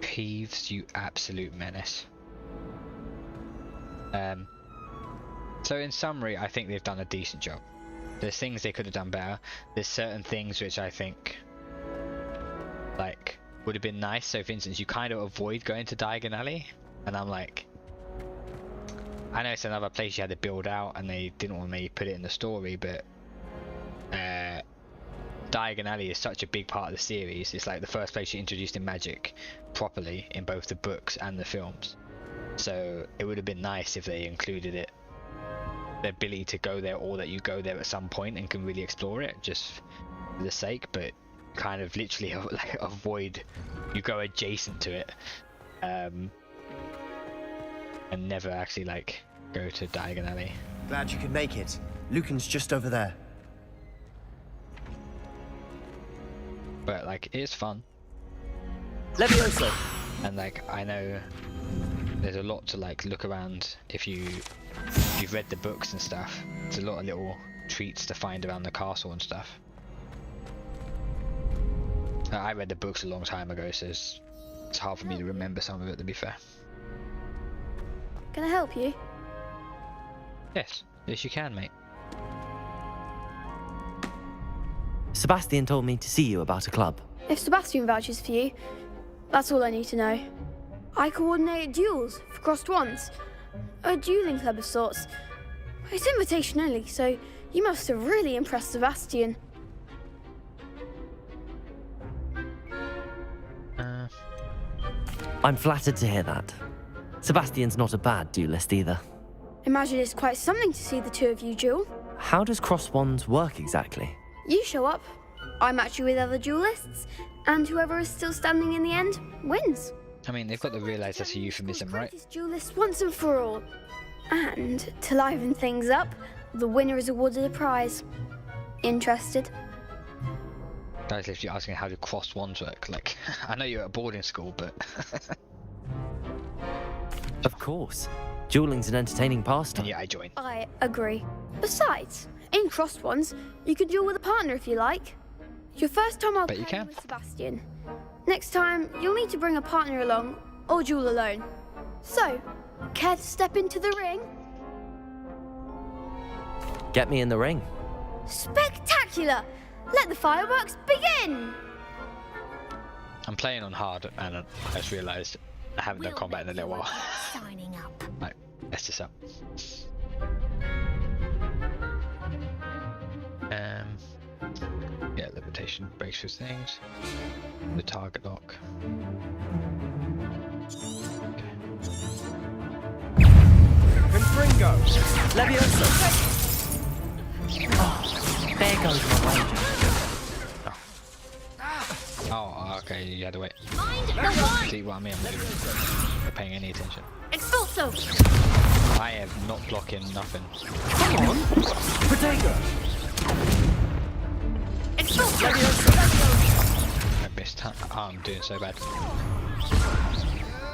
Peeves, you absolute menace. So in summary, I think they've done a decent job. There's things they could have done better. There's certain things which I think like would have been nice. So for instance, you kind of avoid going to Diagon Alley, and I'm like, I know it's another place you had to build out and they didn't want me to put it in the story, but Diagon Alley is such a big part of the series. It's like the first place you introduced in magic properly in both the books and the films. So it would have been nice if they included it, the ability to go there, or that you go there at some point and can really explore it just for the sake, but kind of literally like avoid, you go adjacent to it. And never actually like go to Diagon Alley. Glad you could make it. Lucan's just over there. But like, it's fun. Levioso. And like, I know there's a lot to like look around if you've read the books and stuff. There's a lot of little treats to find around the castle and stuff. I read the books a long time ago, so it's hard for me to remember some of it, to be fair. Can I help you? Yes, yes you can, mate. Sebastian told me to see you about a club. If Sebastian vouches for you, that's all I need to know. I coordinate duels for crossed wands. A dueling club of sorts. It's invitation only, so you must have really impressed Sebastian. I'm flattered to hear that. Sebastian's not a bad duelist either. Imagine it's quite something to see the two of you duel. How does cross wands work exactly? You show up, I match you with other duelists, and whoever is still standing in the end wins. I mean, they've got to realise that's a euphemism, right? Duelist once and for all. And to liven things up, the winner is awarded a prize. Interested? Guys, literally asking how do cross wands work. Like, I know you're at a boarding school, but of course. Dueling's an entertaining pastime. Yeah, I join. I agree. Besides, in crossed ones, you can duel with a partner if you like. Your first time I'll play with Sebastian. Next time, you'll need to bring a partner along, or duel alone. So, care to step into the ring? Get me in the ring. Spectacular! Let the fireworks begin! I'm playing on hard, and I just realised I haven't done combat in a little while. Signing up. Right, let's this up. Yeah, levitation breaks through things. The target lock. Confringo! Levioso! Oh, there goes my wager. Oh, okay, you had to wait. Mind the one! See what I mean? I'm not paying any attention. Expulso! I am not blocking nothing. Come on! Potato! Expulso! I missed. Oh, I'm doing so bad.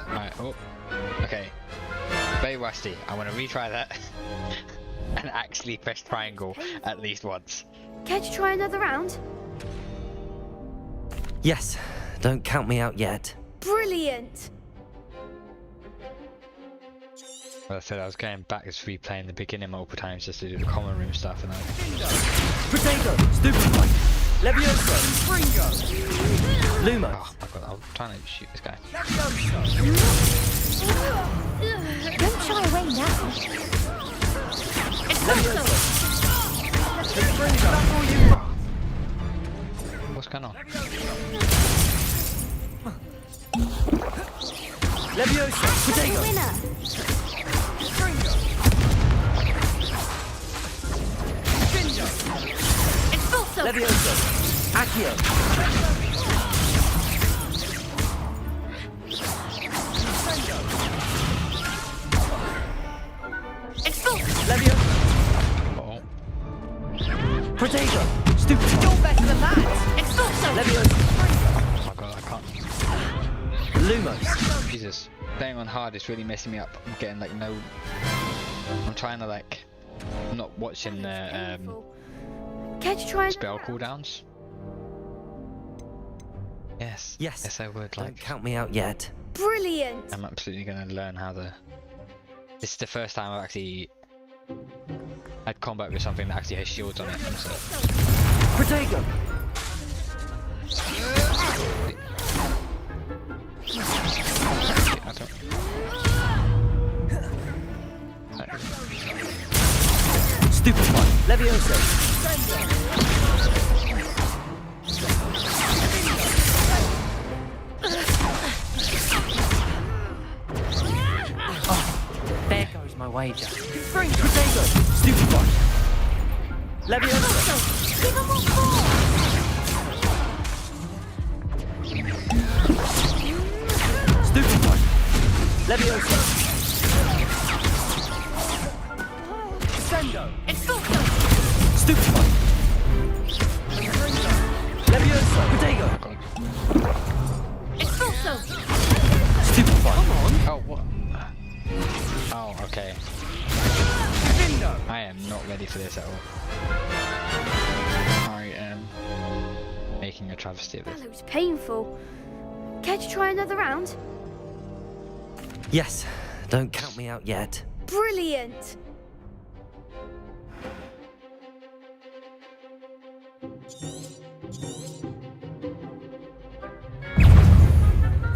Alright, oh. Okay. Very rusty. I want to retry that. and actually press triangle at least once. Care to try another round? Yes, don't count me out yet. Brilliant! Well, I said I was going back, just replaying the beginning multiple times just to do the common room stuff, and Potato! Stupefy! Levioso! Fringo! Lumos! Oh my god, I'm trying to shoot this guy. Don't shy away now. Levioso! What's going on? Levioso! Potato! Winner! Levioso! Accio! Levioso! Oh. Protego! Stupid! You're better than that! Expulso! Levioso! Oh my god, I can't. Lumos! Jesus. Playing on hard is really messing me up. I'm getting like no... I'm trying to like... I'm not watching the Care to try spell cooldowns. Yes. Yes, I would. Don't count me out yet. Brilliant! I'm absolutely going to learn how to... This is the first time I've actually had combat with something that actually has shields on it. So. Protego! Stupefy! Levioso! There goes my wager. Spring Protego! Stupefy! Levioso! Give him what for! Stupefy! Levioso! Sendo! Expulso! Stupefy! Levioso! Protego! Expulso! Stupefy! Come on! Oh, what? Oh, okay. I am not ready for this at all. I am making a travesty of That this. looks painful. Care to try another round? Yes, don't count me out yet. Brilliant!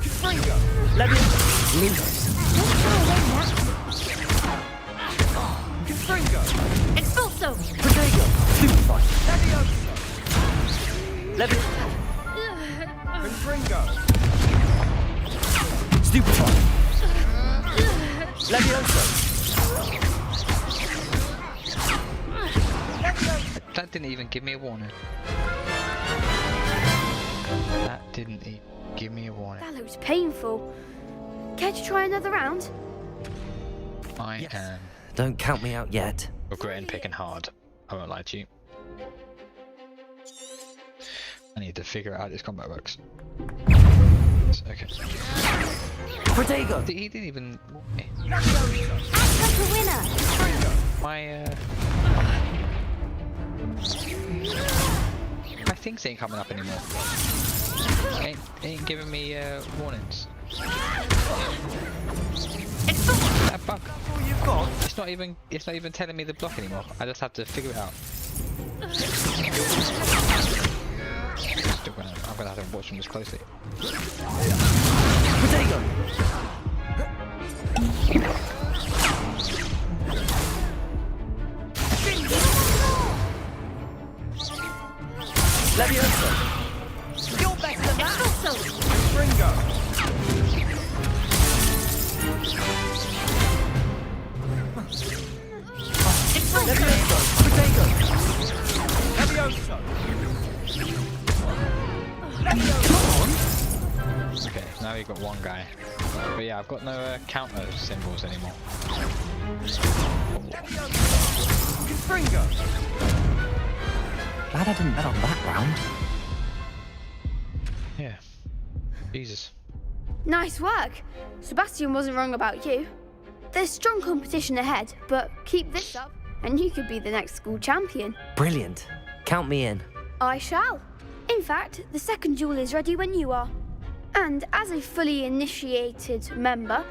Fringo! Levioso! Lumos! Fringo! Expulso! Protego! Stupefy! Levioso! Levioso! Fringo! Stupefy! Levioso! That didn't even give me a warning. That didn't even give me a warning. That looks painful. Care to try another round? I am Don't count me out yet. regretting picking hard. I won't lie to you. I need to figure out how this combat works. Okay. Protego! He didn't even... That's the winner! My things ain't coming up anymore. Ain't giving me warnings. That bug. It's not even telling me the block anymore. I just have to figure it out. I'm gonna have to watch them this closely. Protego! Levioso! You're better than that! Fringo! Levioso! Protego! Levioso! Okay, now we've got one guy. But yeah, I've got no counter symbols anymore. Fringo! Glad I didn't bet on that round. Yeah. Jesus. Nice work. Sebastian wasn't wrong about you. There's strong competition ahead, but keep this up and you could be the next school champion. Brilliant. Count me in. I shall. In fact, the second duel is ready when you are. And as a fully initiated member,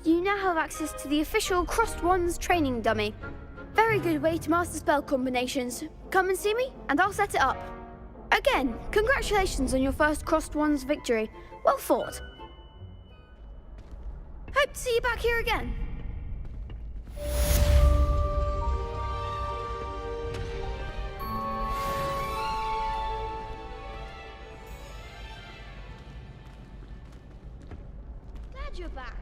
you now have access to the official Crossed Wands training dummy. Very good way to master spell combinations. Come and see me, and I'll set it up. Again, congratulations on your first Crossed Wands victory. Well fought. Hope to see you back here again. Glad you're back.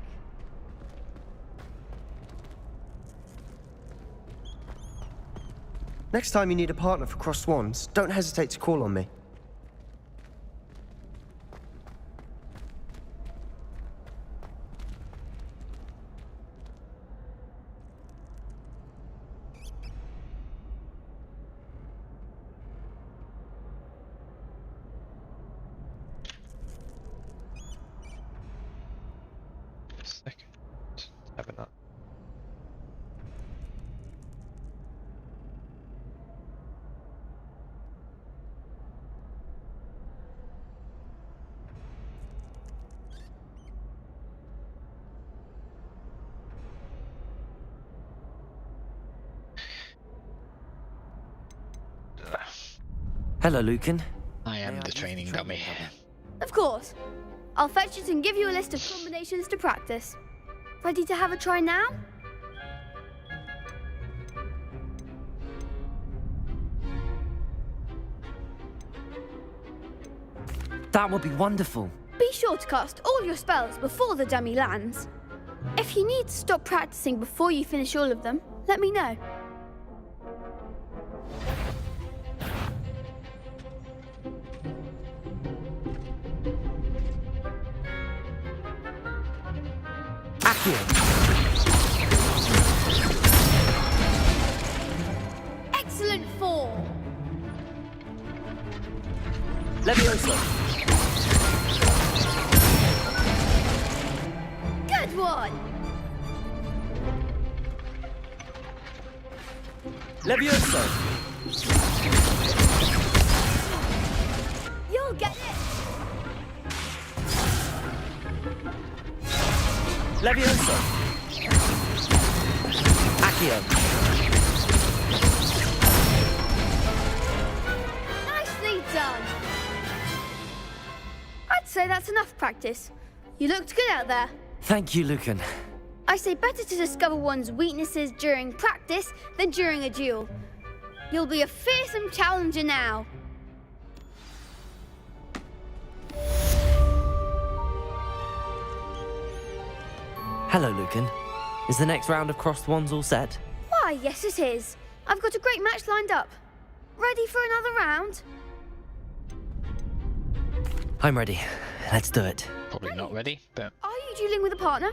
Next time you need a partner for Crossed Wands, don't hesitate to call on me. Second. Have it up. Hello, Lucan. I am the training dummy. Of course. I'll fetch it and give you a list of combinations to practice. Ready to have a try now? That would be wonderful. Be sure to cast all your spells before the dummy lands. If you need to stop practicing before you finish all of them, let me know. Excellent form. Levioso. Good one. Levioso. You'll get it. Levioso. Accio. Nicely done. I'd say that's enough practice. You looked good out there. Thank you, Lucan. I say better to discover one's weaknesses during practice than during a duel. You'll be a fearsome challenger now. Hello, Lucan. Is the next round of Crossed Wands all set? Why, yes it is. I've got a great match lined up. Ready for another round? I'm ready. Let's do it. Probably not ready, but... Are you dueling with a partner?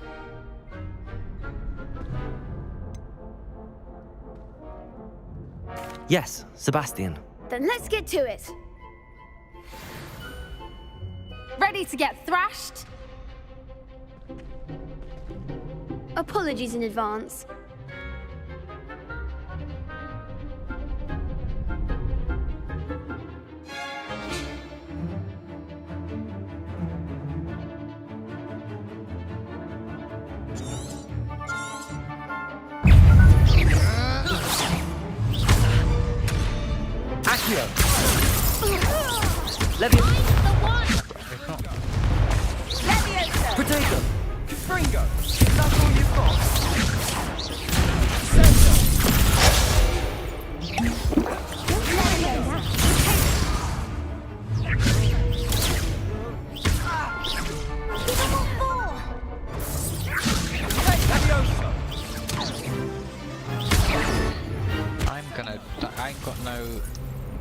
Yes, Sebastian. Then let's get to it. Ready to get thrashed? Apologies in advance. Accio. Levioso. Potato. Fringo. Is that all you've got? I ain't got no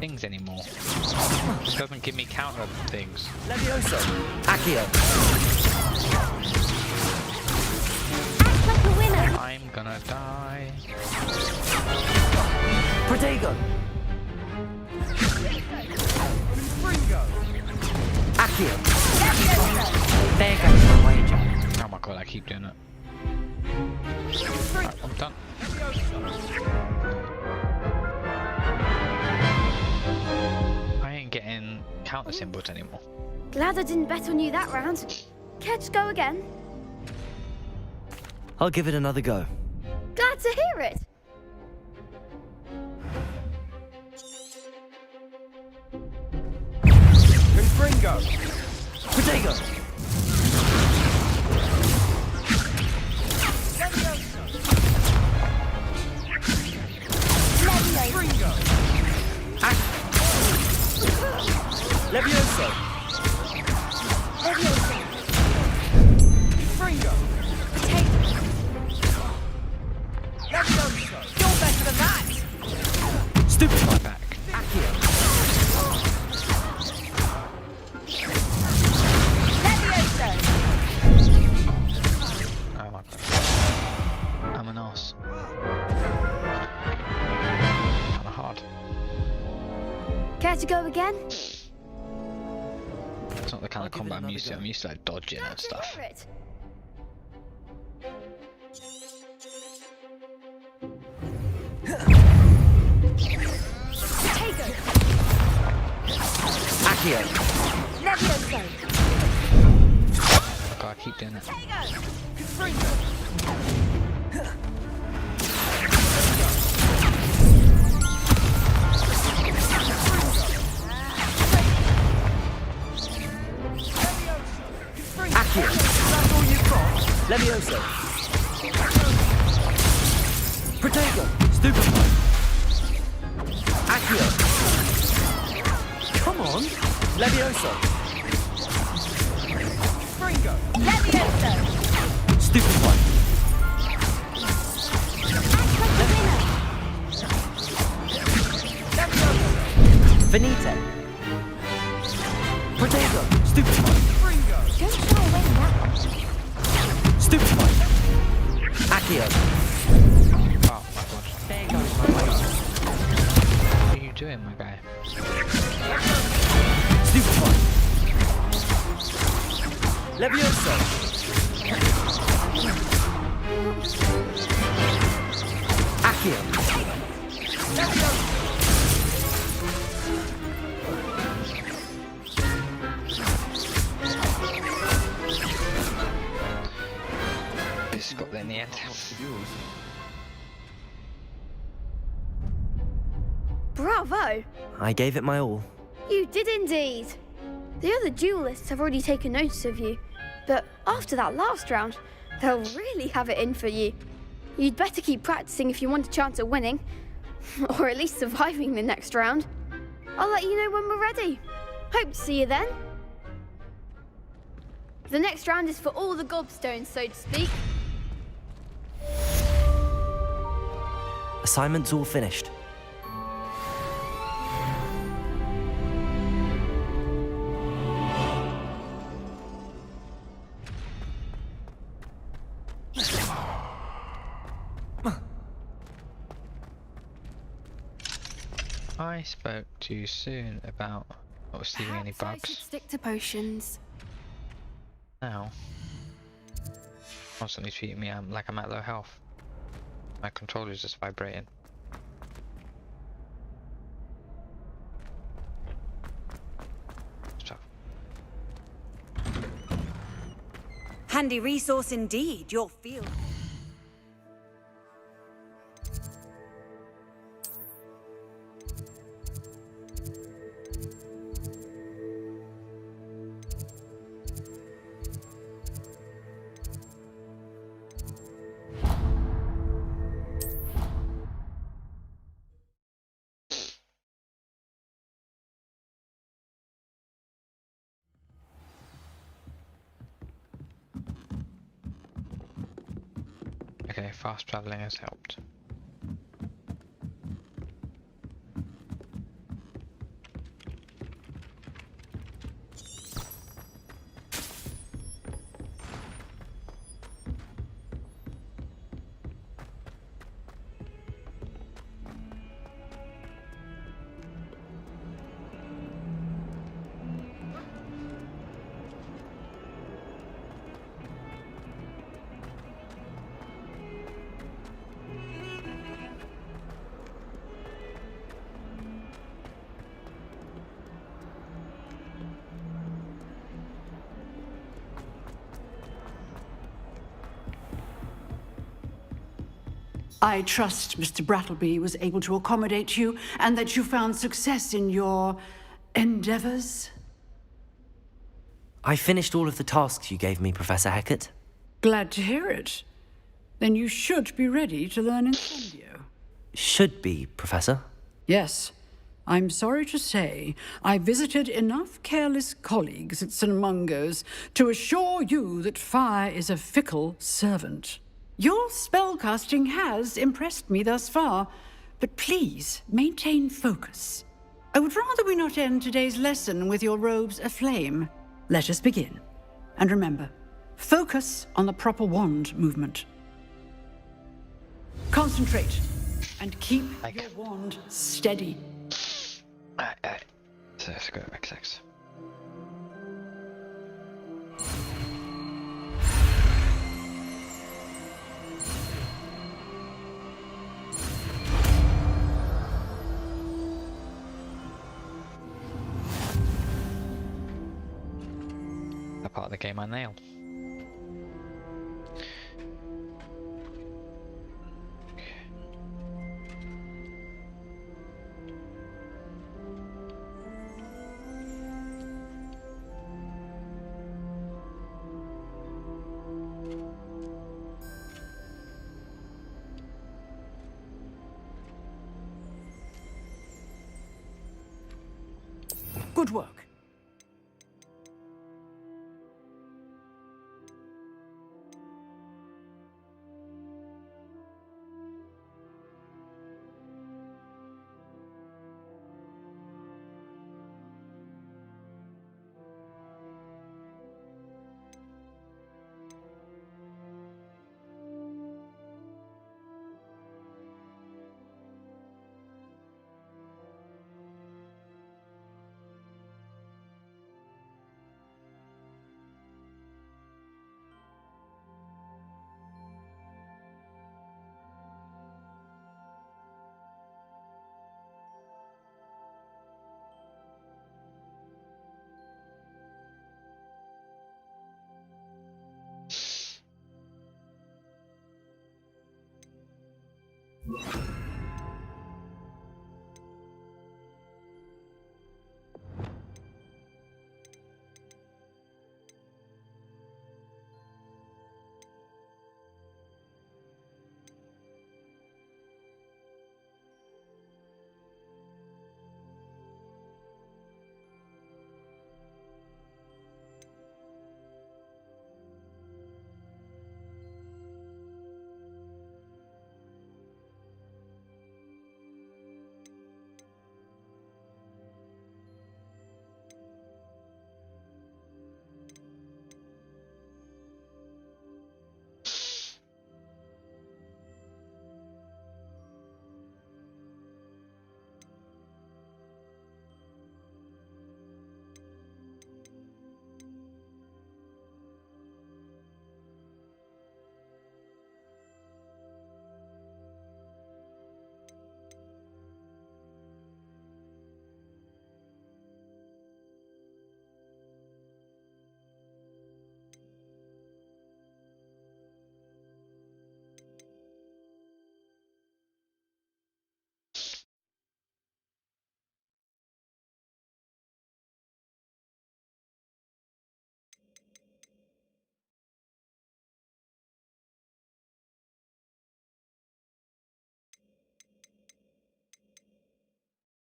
things anymore. It doesn't give me counter things. Levioso. Accio. I'm gonna die. Protego. Fringo. Accio. There goes my wager. Oh my god, I keep doing it. Right, I'm done. encounter symbols anymore. Glad I didn't bet on you that round. Care to go again? I'll give it another go. Glad to hear it. Confringo! Potato! Levioso! Levioso! Levioso! Fringo! Potato! Levioso! You're better than that! Stupefy! Back. Accio! Levioso! Oh my god. I'm an arse. Kinda hard. Care to go again? It's not the kind of combat I'm used to. I'm used to like dodging and stuff. Hear it. Potato! Accio! Levioso! I gotta keep doing it. Confringo! Accio! That's all you've got? Levioso! Potato! Stupefy! Accio! Come on! Levioso! Fringo! Levioso! Stupefy! Finite! Potato! Stupefy! Fringo! Don't shy away from that one. Stupefy! Accio! Oh my god. There goes my way. What are you doing, my guy? Stupefy! Levioso! Accio! Levioso! This got there in the end. Bravo! I gave it my all. You did indeed. The other duelists have already taken notice of you, but after that last round, they'll really have it in for you. You'd better keep practicing if you want a chance at winning, or at least surviving the next round. I'll let you know when we're ready. Hope to see you then. The next round is for all the gobstones, so to speak. Assignment's all finished. I spoke too soon about not receiving any Perhaps I bugs. should stick to potions. Now, constantly treating me like I'm at low health. My controller's just vibrating. Stuff. Handy resource indeed, your field. Okay, fast traveling has helped. I trust Mr. Brattleby was able to accommodate you and that you found success in your endeavors. I finished all of the tasks you gave me, Professor Hecat. Glad to hear it. Then you should be ready to learn Incendio. Should be, Professor? Yes. I'm sorry to say, I visited enough careless colleagues at St. Mungo's to assure you that fire is a fickle servant. Your spellcasting has impressed me thus far, but please maintain focus. I would rather we not end today's lesson with your robes aflame. Let us begin. And remember, focus on the proper wand movement. Concentrate, and keep your wand steady. So let's go XX. That part of the game I nailed. Good work.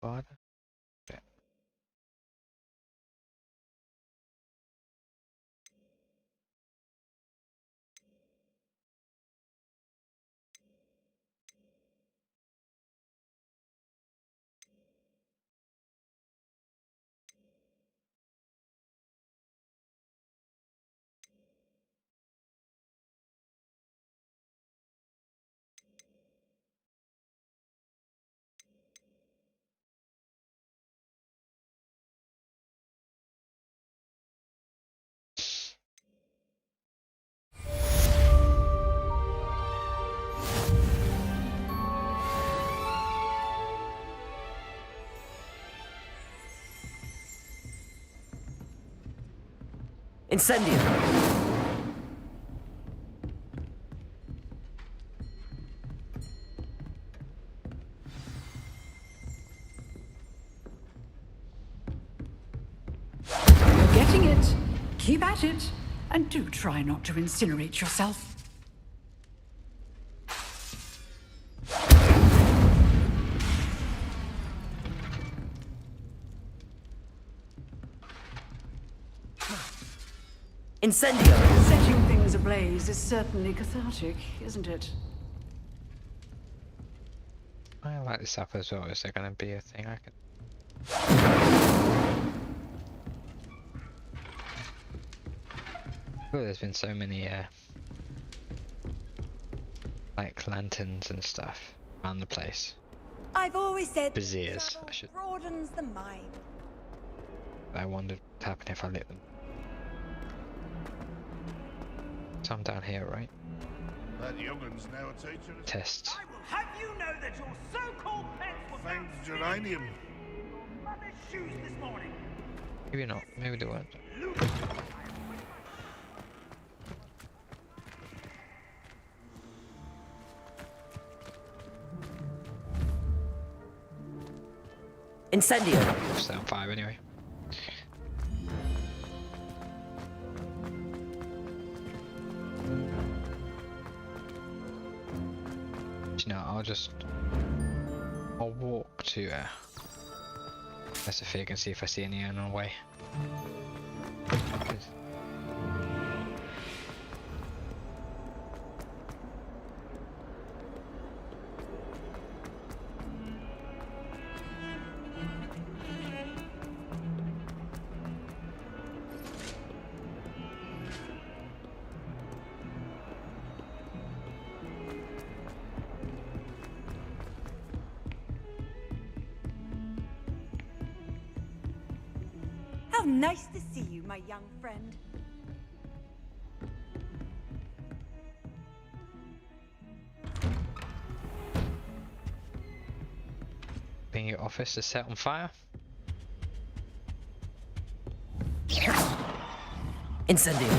God. Incendio! Keep at it, and do try not to incinerate yourself. Incendio! Setting things ablaze is certainly cathartic, isn't it? I like this up as well. Is there going to be a thing I can... Oh, there's been so many like lanterns and stuff around the place. I've always said Braziers, I should. broadens the mind. I wondered what'd happen if I lit them. Some down here, right? That youngun's now a teacher. Tests. I will have you know that your so-called pets were found geranium. Your mother's shoes this morning. Maybe not. Maybe they weren't. Incendio! Stay on fire anyway. You know, I'll walk to Sophia and see if I see any on the way. How nice to see you, my young friend. Being your office is set on fire. Incendio!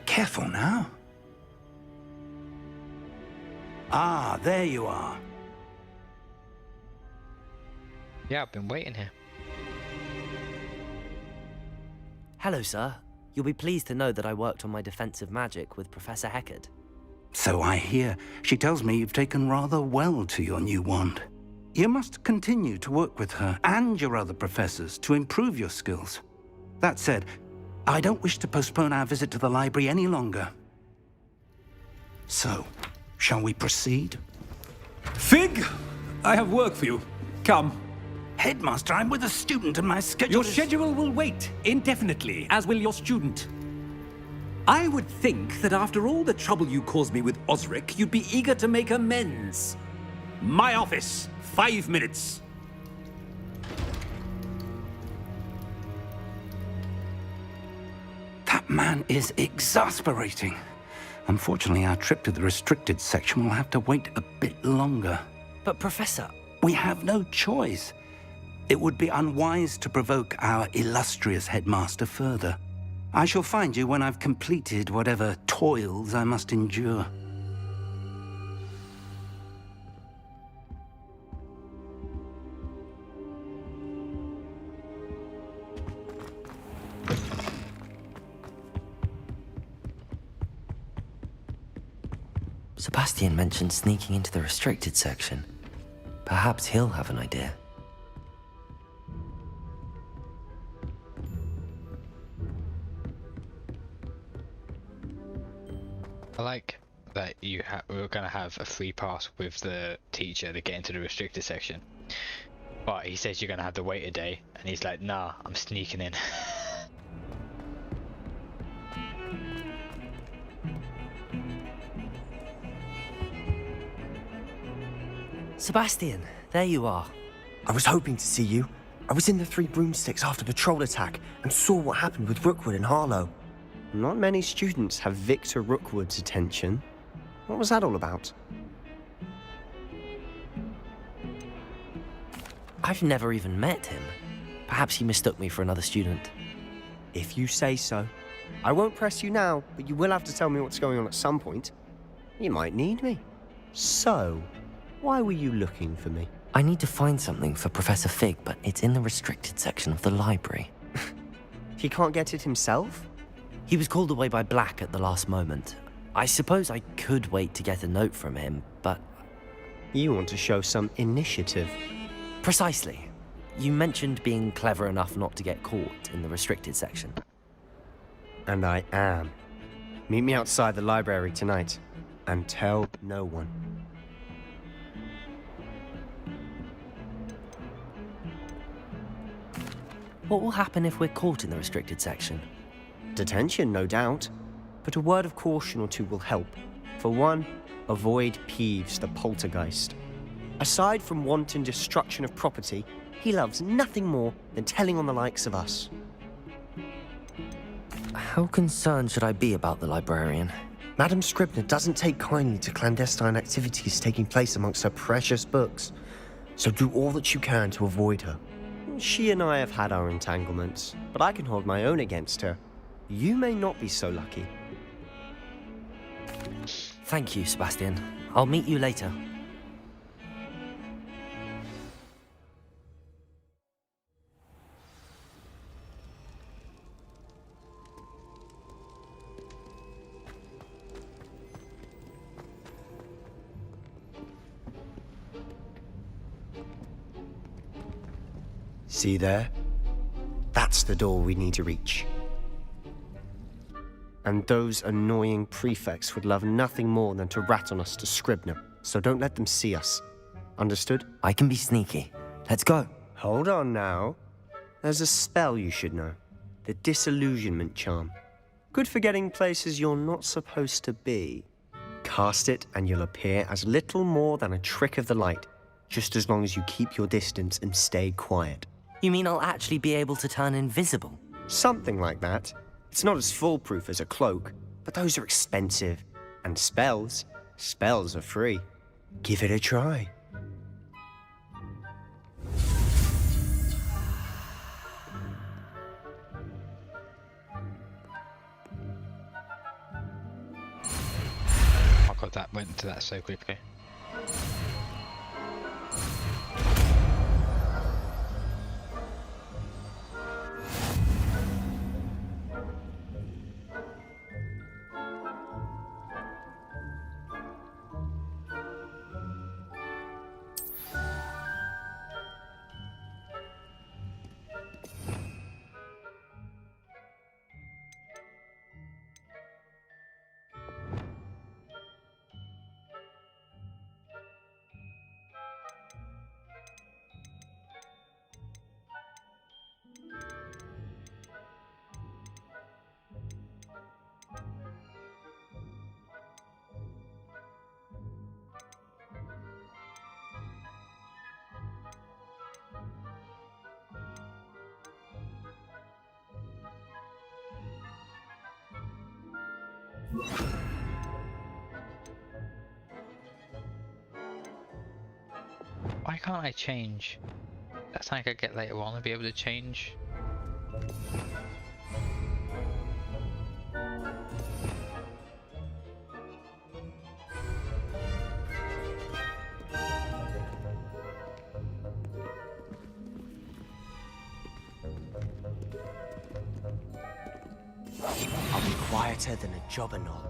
Careful now. Ah, there you are. Yeah, I've been waiting here. Hello, sir. You'll be pleased to know that I worked on my defensive magic with Professor Heckard. So I hear. She tells me you've taken rather well to your new wand. You must continue to work with her and your other professors to improve your skills. That said, I don't wish to postpone our visit to the library any longer. So, shall we proceed? Fig! I have work for you. Come. Headmaster, I'm with a student and my schedule Your schedule will wait indefinitely, as will your student. I would think that after all the trouble you caused me with Osric, you'd be eager to make amends. My office, 5 minutes. That man is exasperating. Unfortunately, our trip to the restricted section will have to wait a bit longer. But Professor... We have no choice. It would be unwise to provoke our illustrious headmaster further. I shall find you when I've completed whatever toils I must endure. Sebastian mentioned sneaking into the restricted section. Perhaps he'll have an idea. I like that we're going to have a free pass with the teacher to get into the restricted section. But he says you're going to have to wait a day, and he's like, nah, I'm sneaking in. Sebastian, there you are. I was hoping to see you. I was in the Three Broomsticks after the troll attack and saw what happened with Rookwood and Harlow. Not many students have Victor Rookwood's attention. What was that all about? I've never even met him. Perhaps he mistook me for another student. If you say so. I won't press you now, but you will have to tell me what's going on at some point. You might need me. So, Why were you looking for me? I need to find something for Professor Fig, but it's in the restricted section of the library. He can't get it himself? He was called away by Black at the last moment. I suppose I could wait to get a note from him, but... You want to show some initiative. Precisely. You mentioned being clever enough not to get caught in the restricted section. And I am. Meet me outside the library tonight, and tell no one. What will happen if we're caught in the restricted section? Detention, no doubt. But a word of caution or two will help. For one, avoid Peeves the poltergeist. Aside from wanton destruction of property, he loves nothing more than telling on the likes of us. How concerned should I be about the librarian? Madam Scribner doesn't take kindly to clandestine activities taking place amongst her precious books, so do all that you can to avoid her. She and I have had our entanglements, but I can hold my own against her. You may not be so lucky. Thank you, Sebastian. I'll meet you later. See there? That's the door we need to reach. And those annoying prefects would love nothing more than to rat on us to Scribner, so don't let them see us. Understood? I can be sneaky. Let's go. Hold on now. There's a spell you should know. The Disillusionment Charm. Good for getting places you're not supposed to be. Cast it and you'll appear as little more than a trick of the light, just as long as you keep your distance and stay quiet. You mean I'll actually be able to turn invisible? Something like that. It's not as foolproof as a cloak, but those are expensive. And spells are free. Give it a try. Oh god, that went to that so quickly. Why can't I change? That's something I get later on. I'll be able to change. I'll be quieter than a jobberknoll.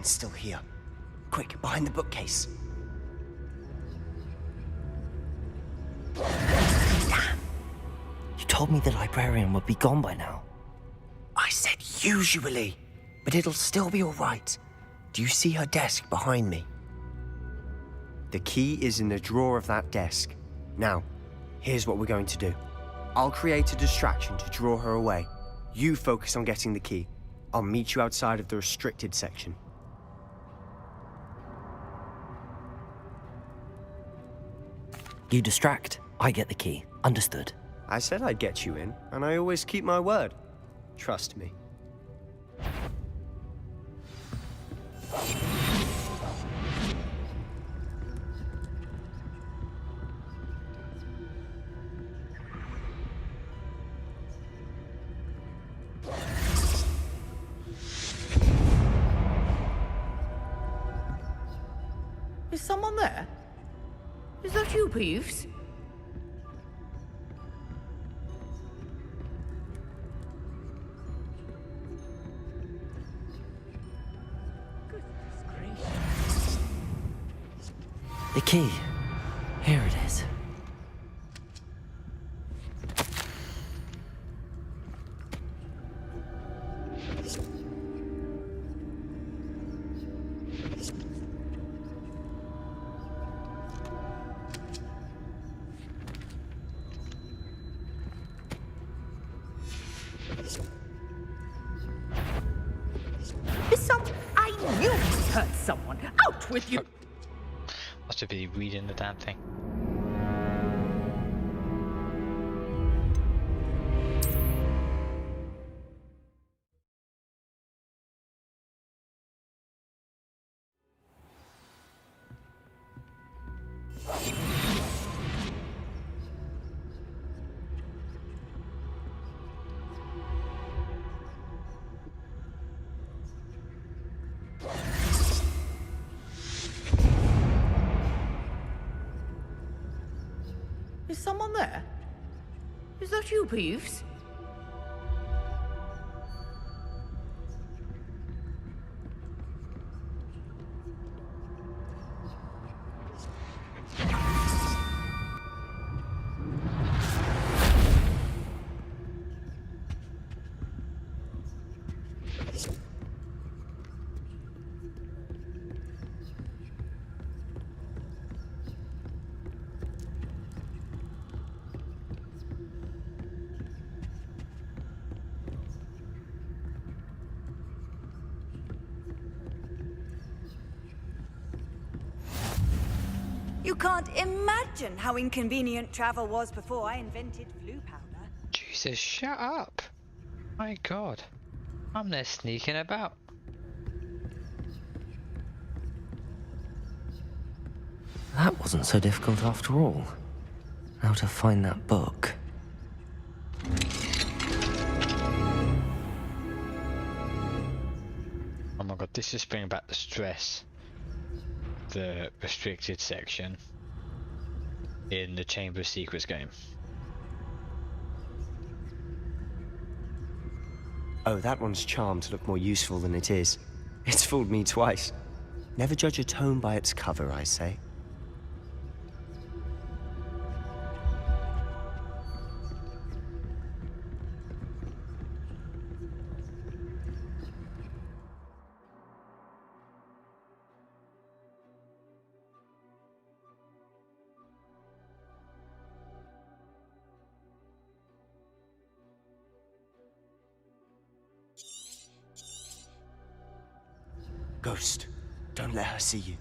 librarian's still here. Quick, behind the bookcase. Damn! You told me the librarian would be gone by now. I said usually, but it'll still be all right. Do you see her desk behind me? The key is in the drawer of that desk. Now, here's what we're going to do. I'll create a distraction to draw her away. You focus on getting the key. I'll meet you outside of the restricted section. You distract, I get the key. Understood. I said I'd get you in, and I always keep my word. Trust me. Is someone there? Is that you, Peeves? The key. Here it is. I knew you hurt someone. Out with you! Must have been reading the damn thing. Is someone there? Is that you, Peeves? You can't imagine how inconvenient travel was before I invented flu powder. Jesus, shut up. My God. I'm there sneaking about. That wasn't so difficult after all. How to find that book. Oh my God, this just brings back the stress. The restricted section in the Chamber of Secrets game. Oh, that one's charmed to look more useful than it is. It's fooled me twice. Never judge a tome by its cover, I say. Ghost, don't let her see you.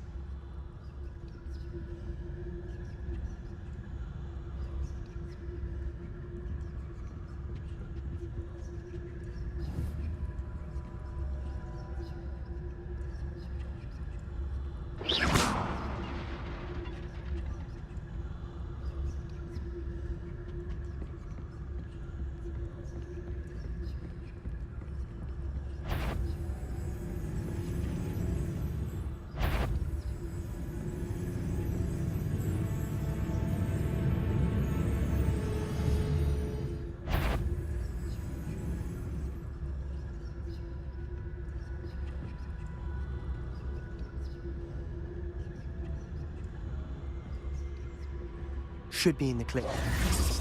should be in the clear.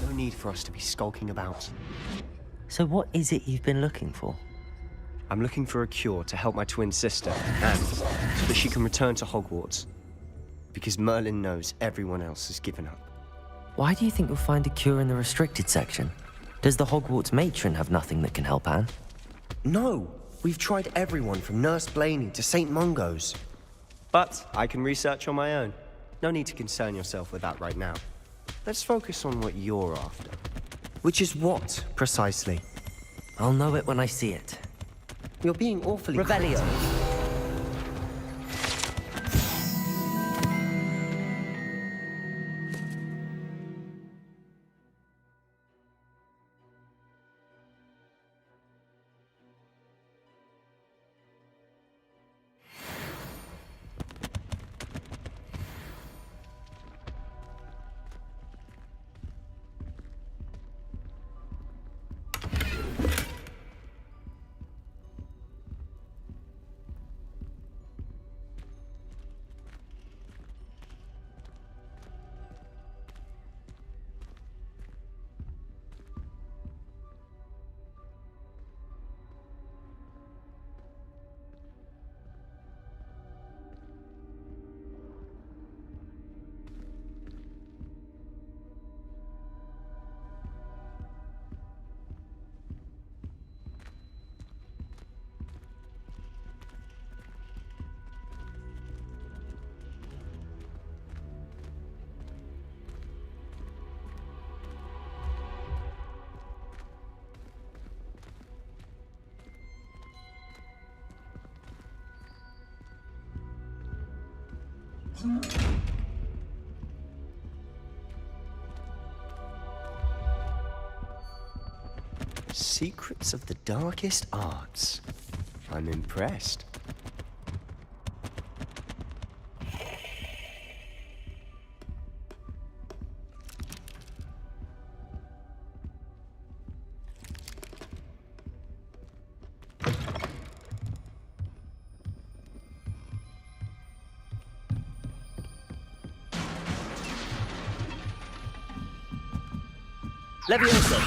No need for us to be skulking about. So what is it you've been looking for? I'm looking for a cure to help my twin sister, and so that she can return to Hogwarts. Because Merlin knows everyone else has given up. Why do you think you'll find a cure in the restricted section? Does the Hogwarts matron have nothing that can help Anne? No! We've tried everyone from Nurse Blaney to St. Mungo's. But I can research on my own. No need to concern yourself with that right now. Let's focus on what you're after. Which is what, precisely? I'll know it when I see it. You're being awfully... Revelio. Secrets of the darkest arts. I'm impressed. Leviosa.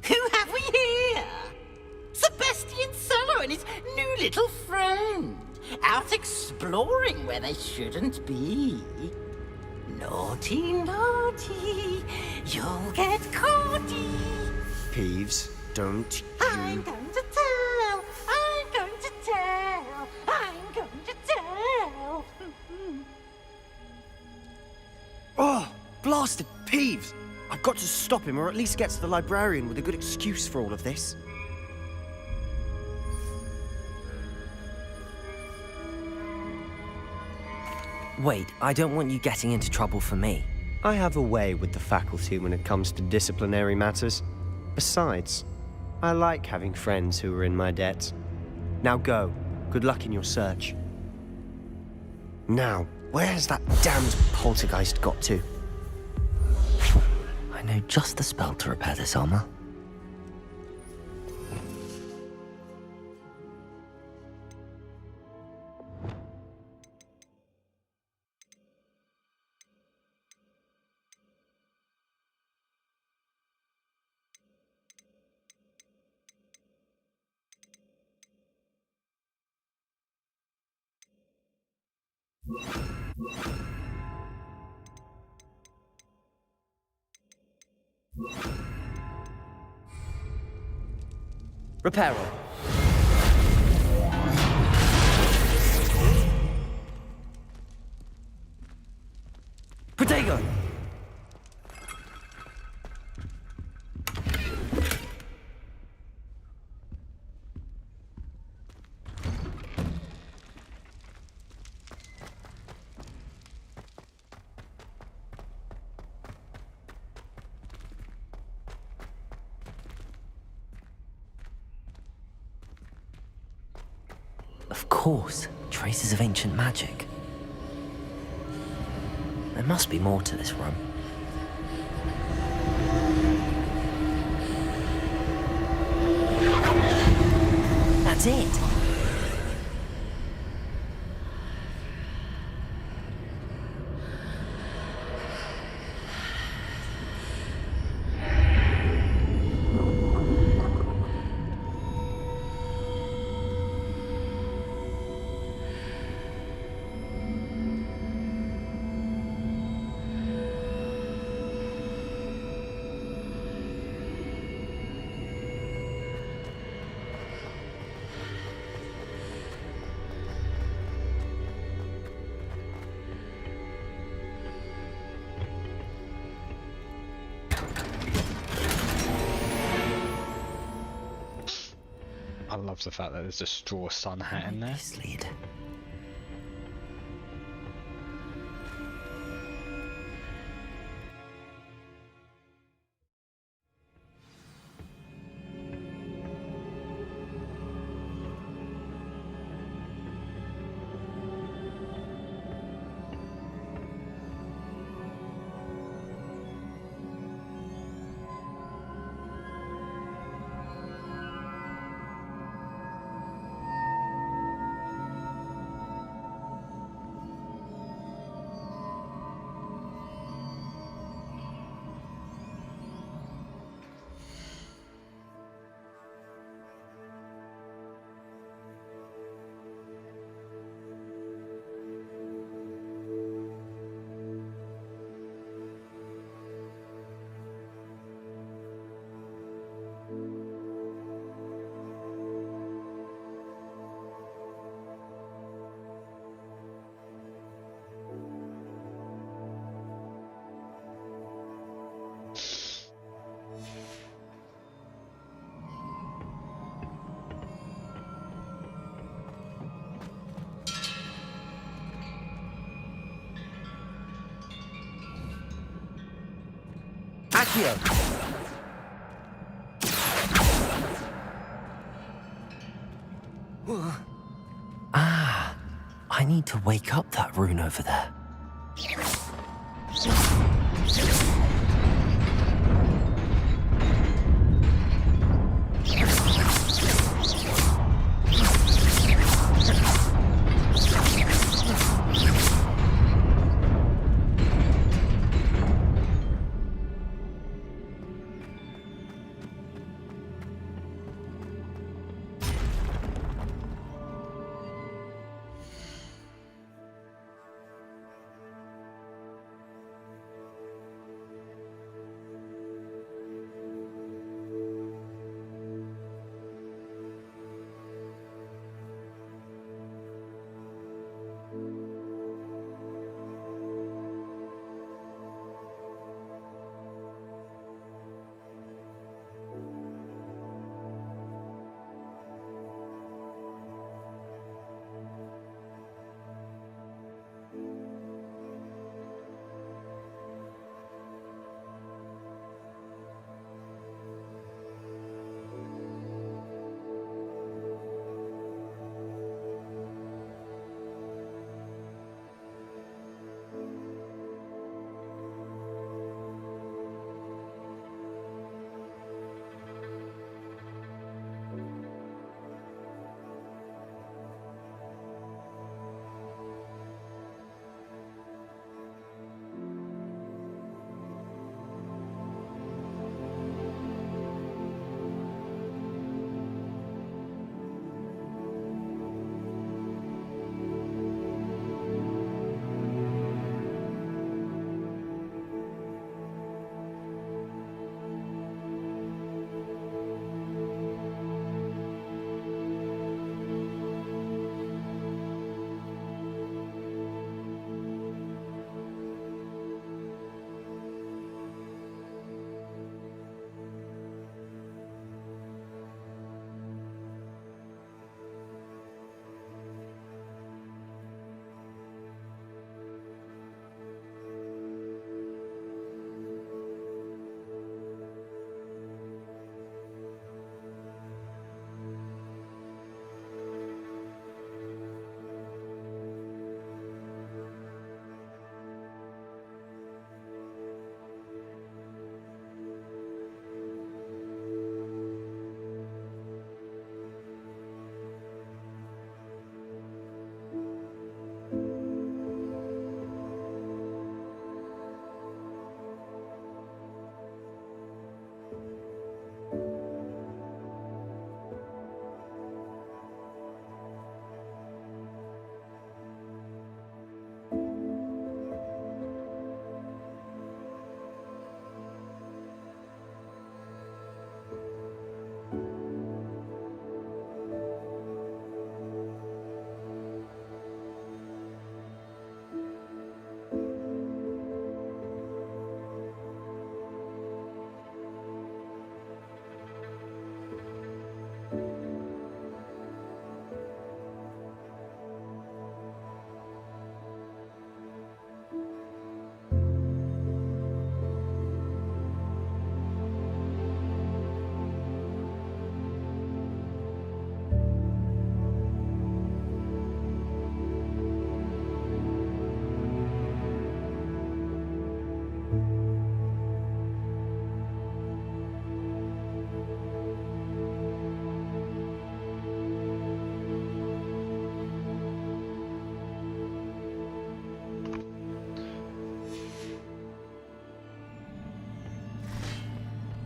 Who have we here? Sebastian Sallow and his new little friend. Out exploring where they shouldn't be. Naughty, naughty, you'll get caughty. Peeves, don't I'm going to tell, I'm going to tell, I'm going to tell. Oh, blasted Peeves! I've got to stop him, or at least get to the librarian with a good excuse for all of this. Wait, I don't want you getting into trouble for me. I have a way with the faculty when it comes to disciplinary matters. Besides, I like having friends who are in my debt. Now go. Good luck in your search. Now, where's that damned poltergeist got to? I know just the spell to repair this armor. Reparo. Protego. Of course, Traces of ancient magic. There must be more to this room. That's it! I love the fact that there's a straw sun hat in there. Ah, I need to wake up that rune over there.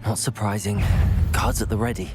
Not surprising. Guards at the ready.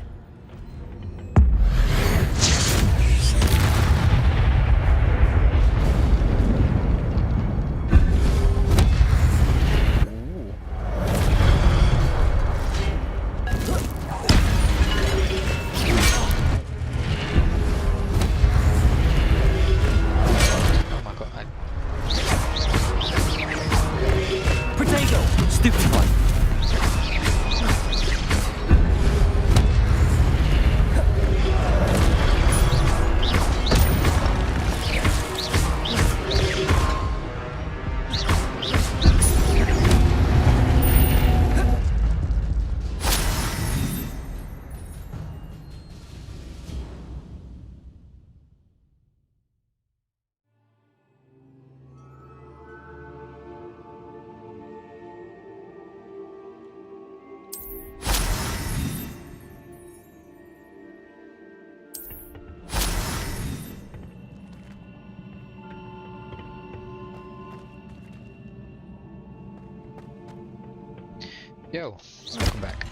Yo, welcome back.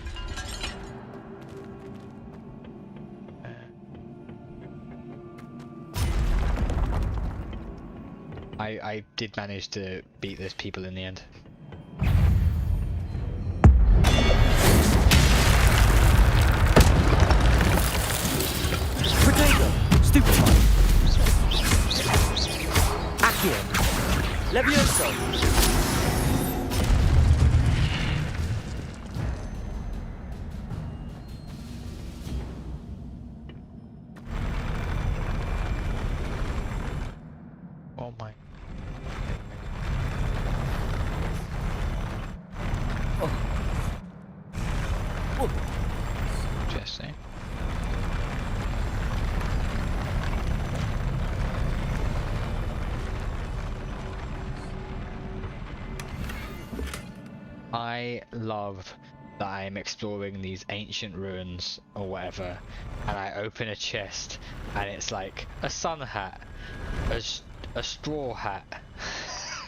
I did manage to beat those people in the end. Potato! Stupefy! Accio! Levioso! Oh my. Interesting. I love that I'm exploring these ancient ruins or whatever, and I open a chest and it's like a sun hat, a straw hat,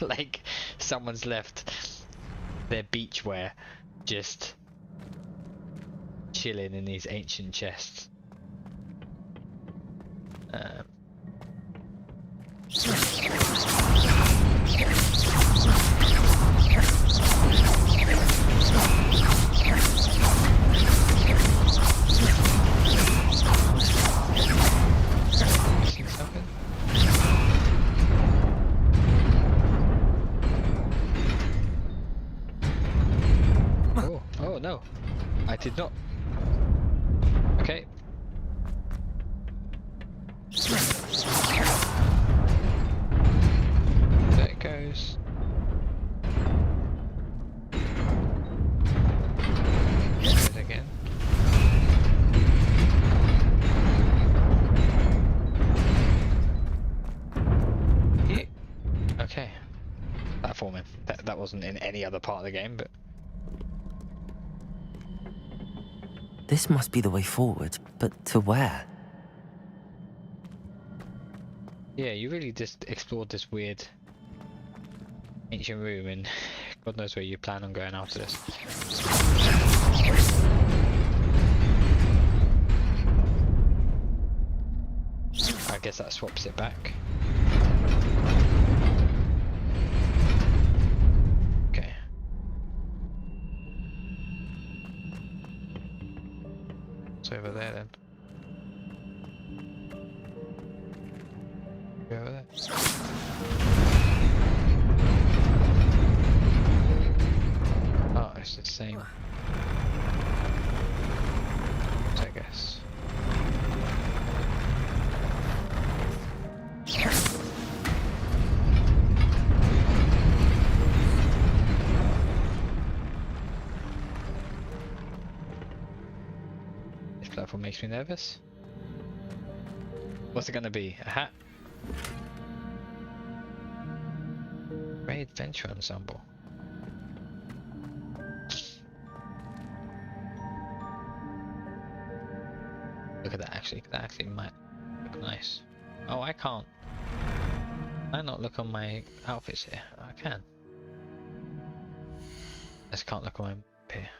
like someone's left their beachwear just chilling in these ancient chests. Oh no, I did not. Okay. There it goes. There it again. Yeah. Okay. Platforming. That wasn't in any other part of the game, but. This must be the way forward, but to where? Yeah, you really just explored this weird ancient room, and God knows where you plan on going after this. I guess that swaps it back. Okay. It's over there then. Go over there. Oh, it's the same. I guess. This platform makes me nervous. What's it gonna be? A hat? Ray Adventure Ensemble. Look at that, actually. That actually might look nice. Oh, I can't. Can I not look on my outfits here? I can. I just can't look on my map here.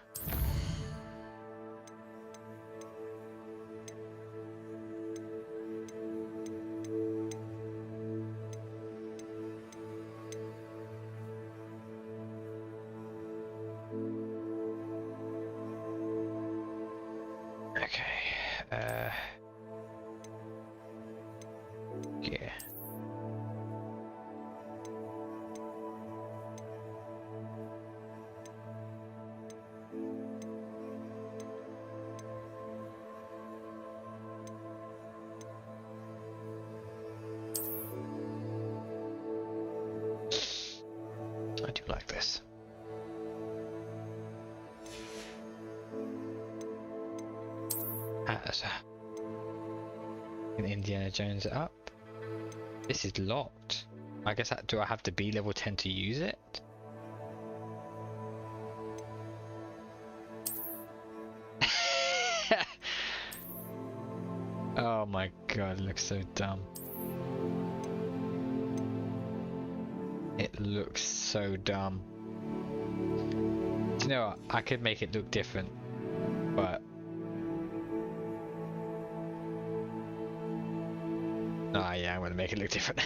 Can Indiana Jones it up? This is locked. I guess do I have to be level 10 to use it? Oh my god, it looks so dumb. It looks so dumb. Do you know what? I could make it look different, but oh yeah, I'm gonna make it look different.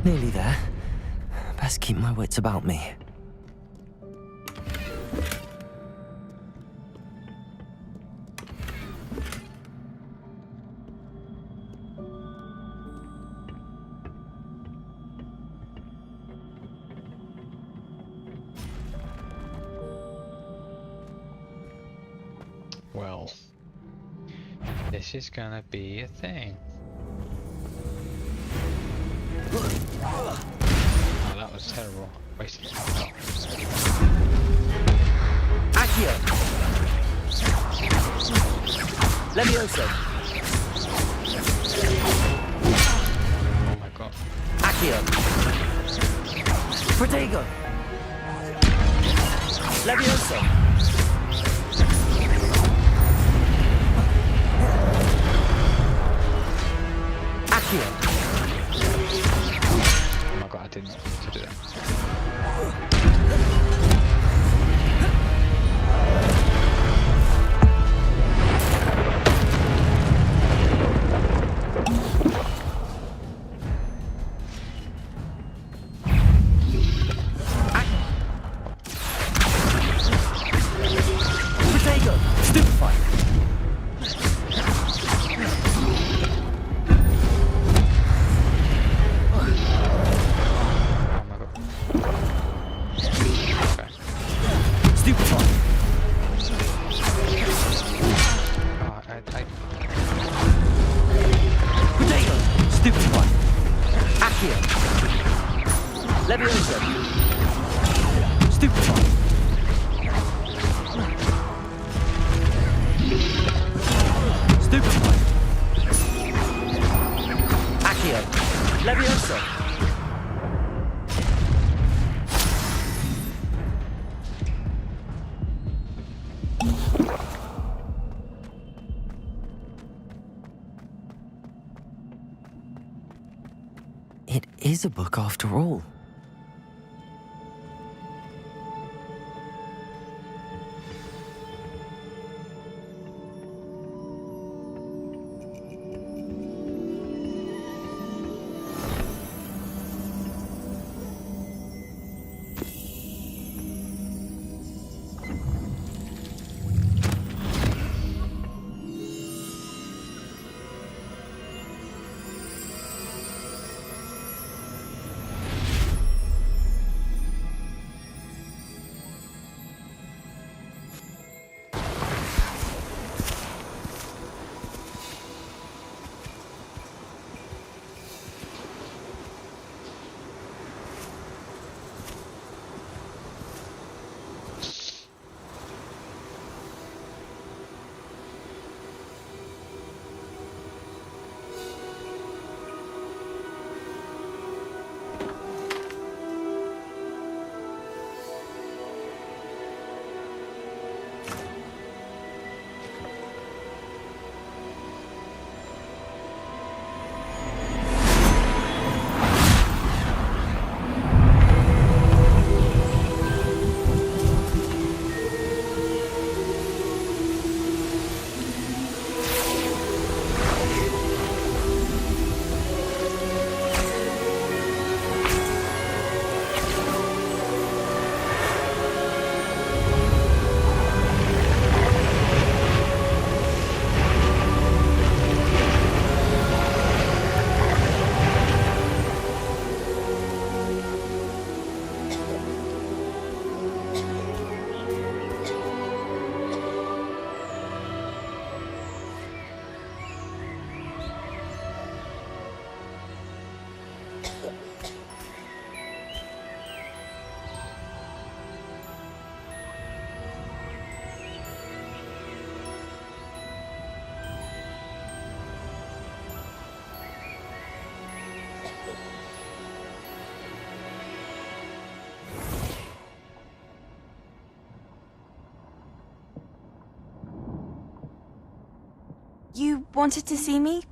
Nearly there. Best keep my wits about me. Well, this is gonna be a thing. Oh, that was terrible. Wasted. Accio! Levioso! Oh my god. Accio! Protego! Levioso! Accio! Oh my god, I didn't want to do that. Protego! Stupefy! It is a book after all. You wanted to see me?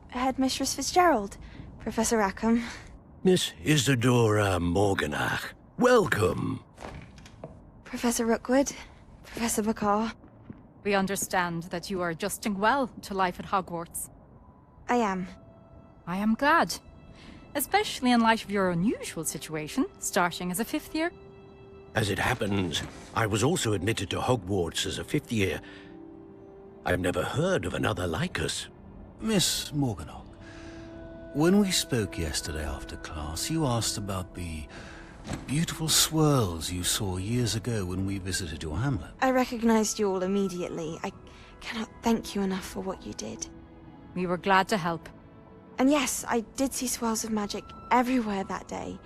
Headmistress Fitzgerald, Professor Rackham. Miss Isadora Morganach, welcome. Professor Rookwood, Professor Bakar. We understand that you are adjusting well to life at Hogwarts. I am. I am glad. Especially in light of your unusual situation, starting as a 5th year. As it happens, I was also admitted to Hogwarts as a 5th year. I've never heard of another like us. Miss Morganach, when we spoke yesterday after class, you asked about the beautiful swirls you saw years ago when we visited your hamlet. I recognized you all immediately. I cannot thank you enough for what you did. We were glad to help. And yes, I did see swirls of magic everywhere that day.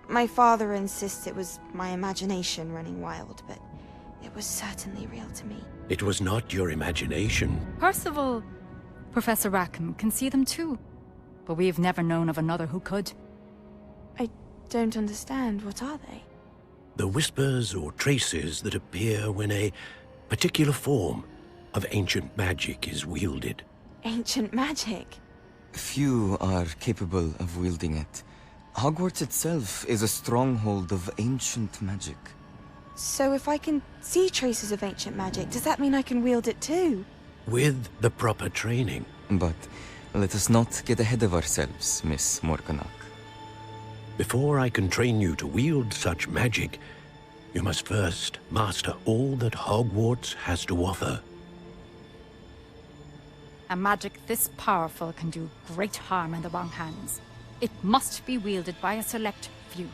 My father insists it was my imagination running wild, but it was certainly real to me. It was not your imagination. Percival, Professor Rackham can see them too. But we've never known of another who could. I don't understand. What are they? The whispers or traces that appear when a particular form of ancient magic is wielded. Ancient magic? Few are capable of wielding it. Hogwarts itself is a stronghold of ancient magic. So if I can see traces of ancient magic, does that mean I can wield it too? With the proper training. But let us not get ahead of ourselves, Miss Morganach. Before I can train you to wield such magic, you must first master all that Hogwarts has to offer. A magic this powerful can do great harm in the wrong hands. It must be wielded by a select few.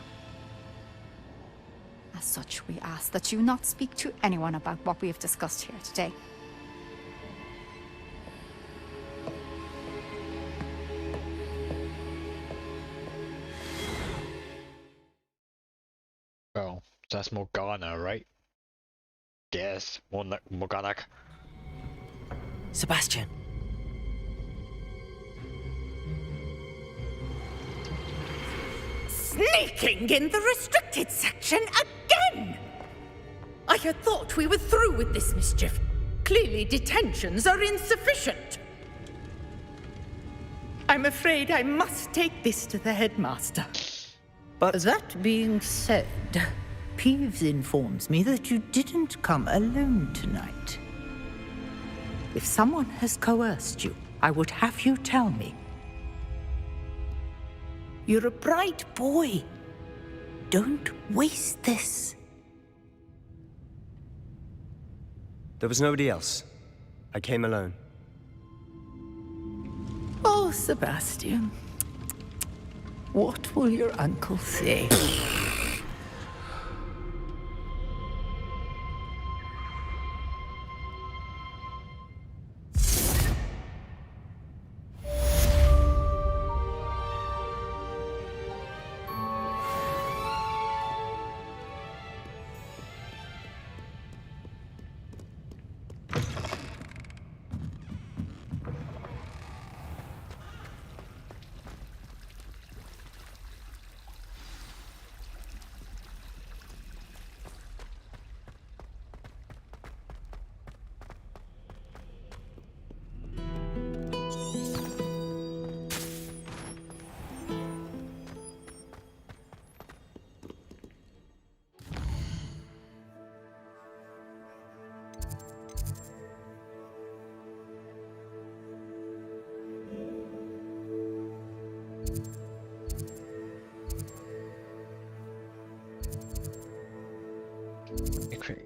As such, we ask that you not speak to anyone about what we have discussed here today. Oh, that's Morgana, right? Yes, Morgana. Sebastian. Sneaking in the restricted section again! I had thought we were through with this mischief. Clearly detentions are insufficient. I'm afraid I must take this to the headmaster. But that being said, Peeves informs me that you didn't come alone tonight. If someone has coerced you, I would have you tell me. You're a bright boy. Don't waste this. There was nobody else. I came alone. Oh, Sebastian. What will your uncle say?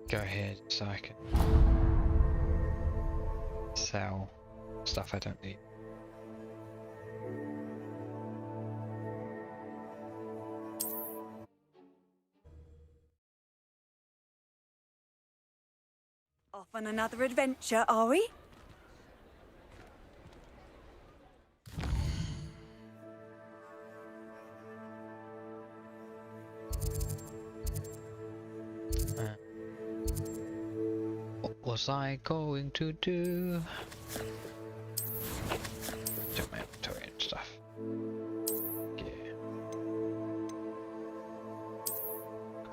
Go ahead so I can sell stuff I don't need. Off on another adventure, are we? What was I going to do? Check my inventory and stuff. Yeah.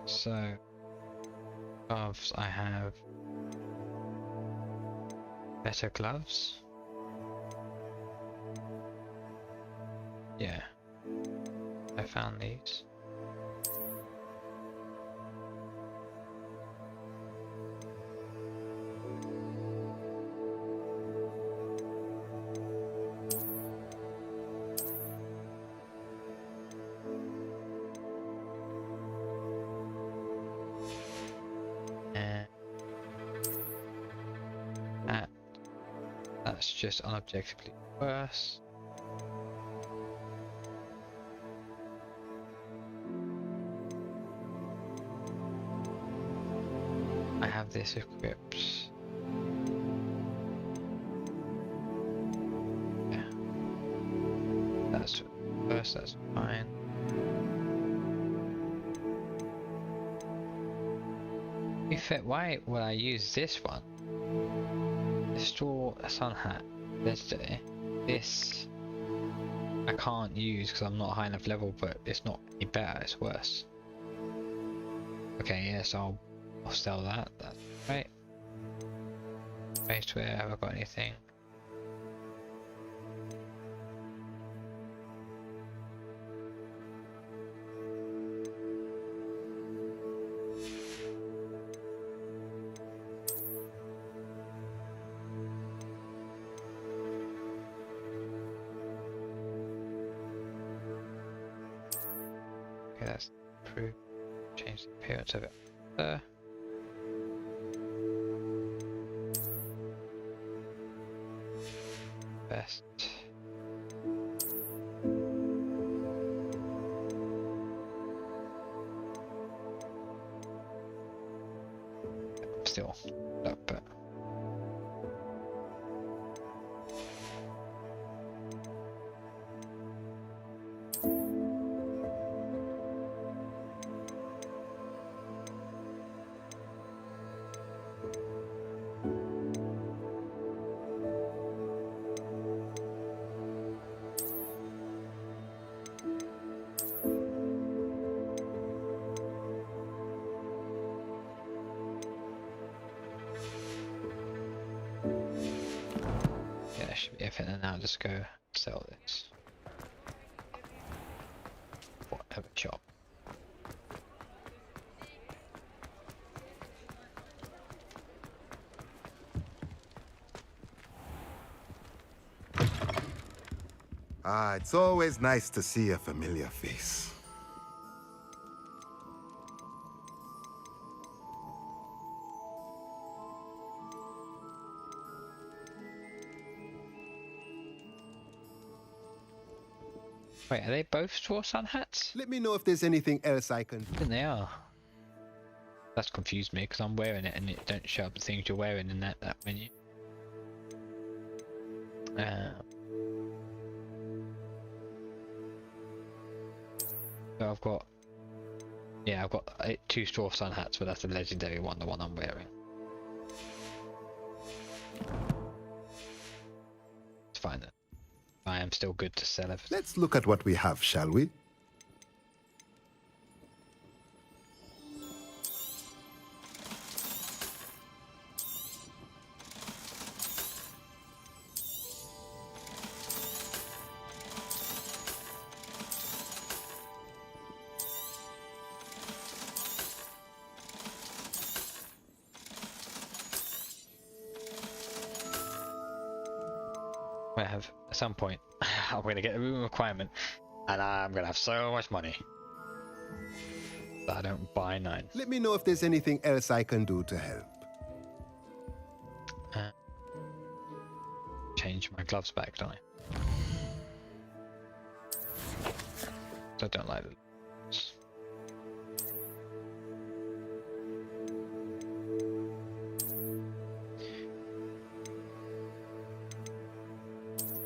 So, gloves, I have better gloves. Yeah. I found these. That's just unobjectively worse. I have this equipped. Yeah. That's worse, that's fine. Why will I use this one? The straw sun hat yesterday. This I can't use because I'm not high enough level, but it's not any better, it's worse. Okay, yes, I'll sell that. That's right. Baseware, have I got anything? That's improved. Change the appearance of it. Best. Still up, but. Should be everything, and now just go sell this. Whatever shop. Ah, it's always nice to see a familiar face. Wait, are they both straw sun hats? Let me know if there's anything else I can do. I think they are. That's confused me because I'm wearing it and it don't show up the things you're wearing in that menu. So I've got, yeah, I've got 2 straw sun hats, but that's the legendary one, the one I'm wearing. It's fine then. I am still good to sell everything. Let's look at what we have, shall we? I have at some point I'm going to get a room requirement and I'm going to have so much money that I don't buy 9. Let me know if there's anything else I can do to help. Change my gloves back, don't I? So I don't like them.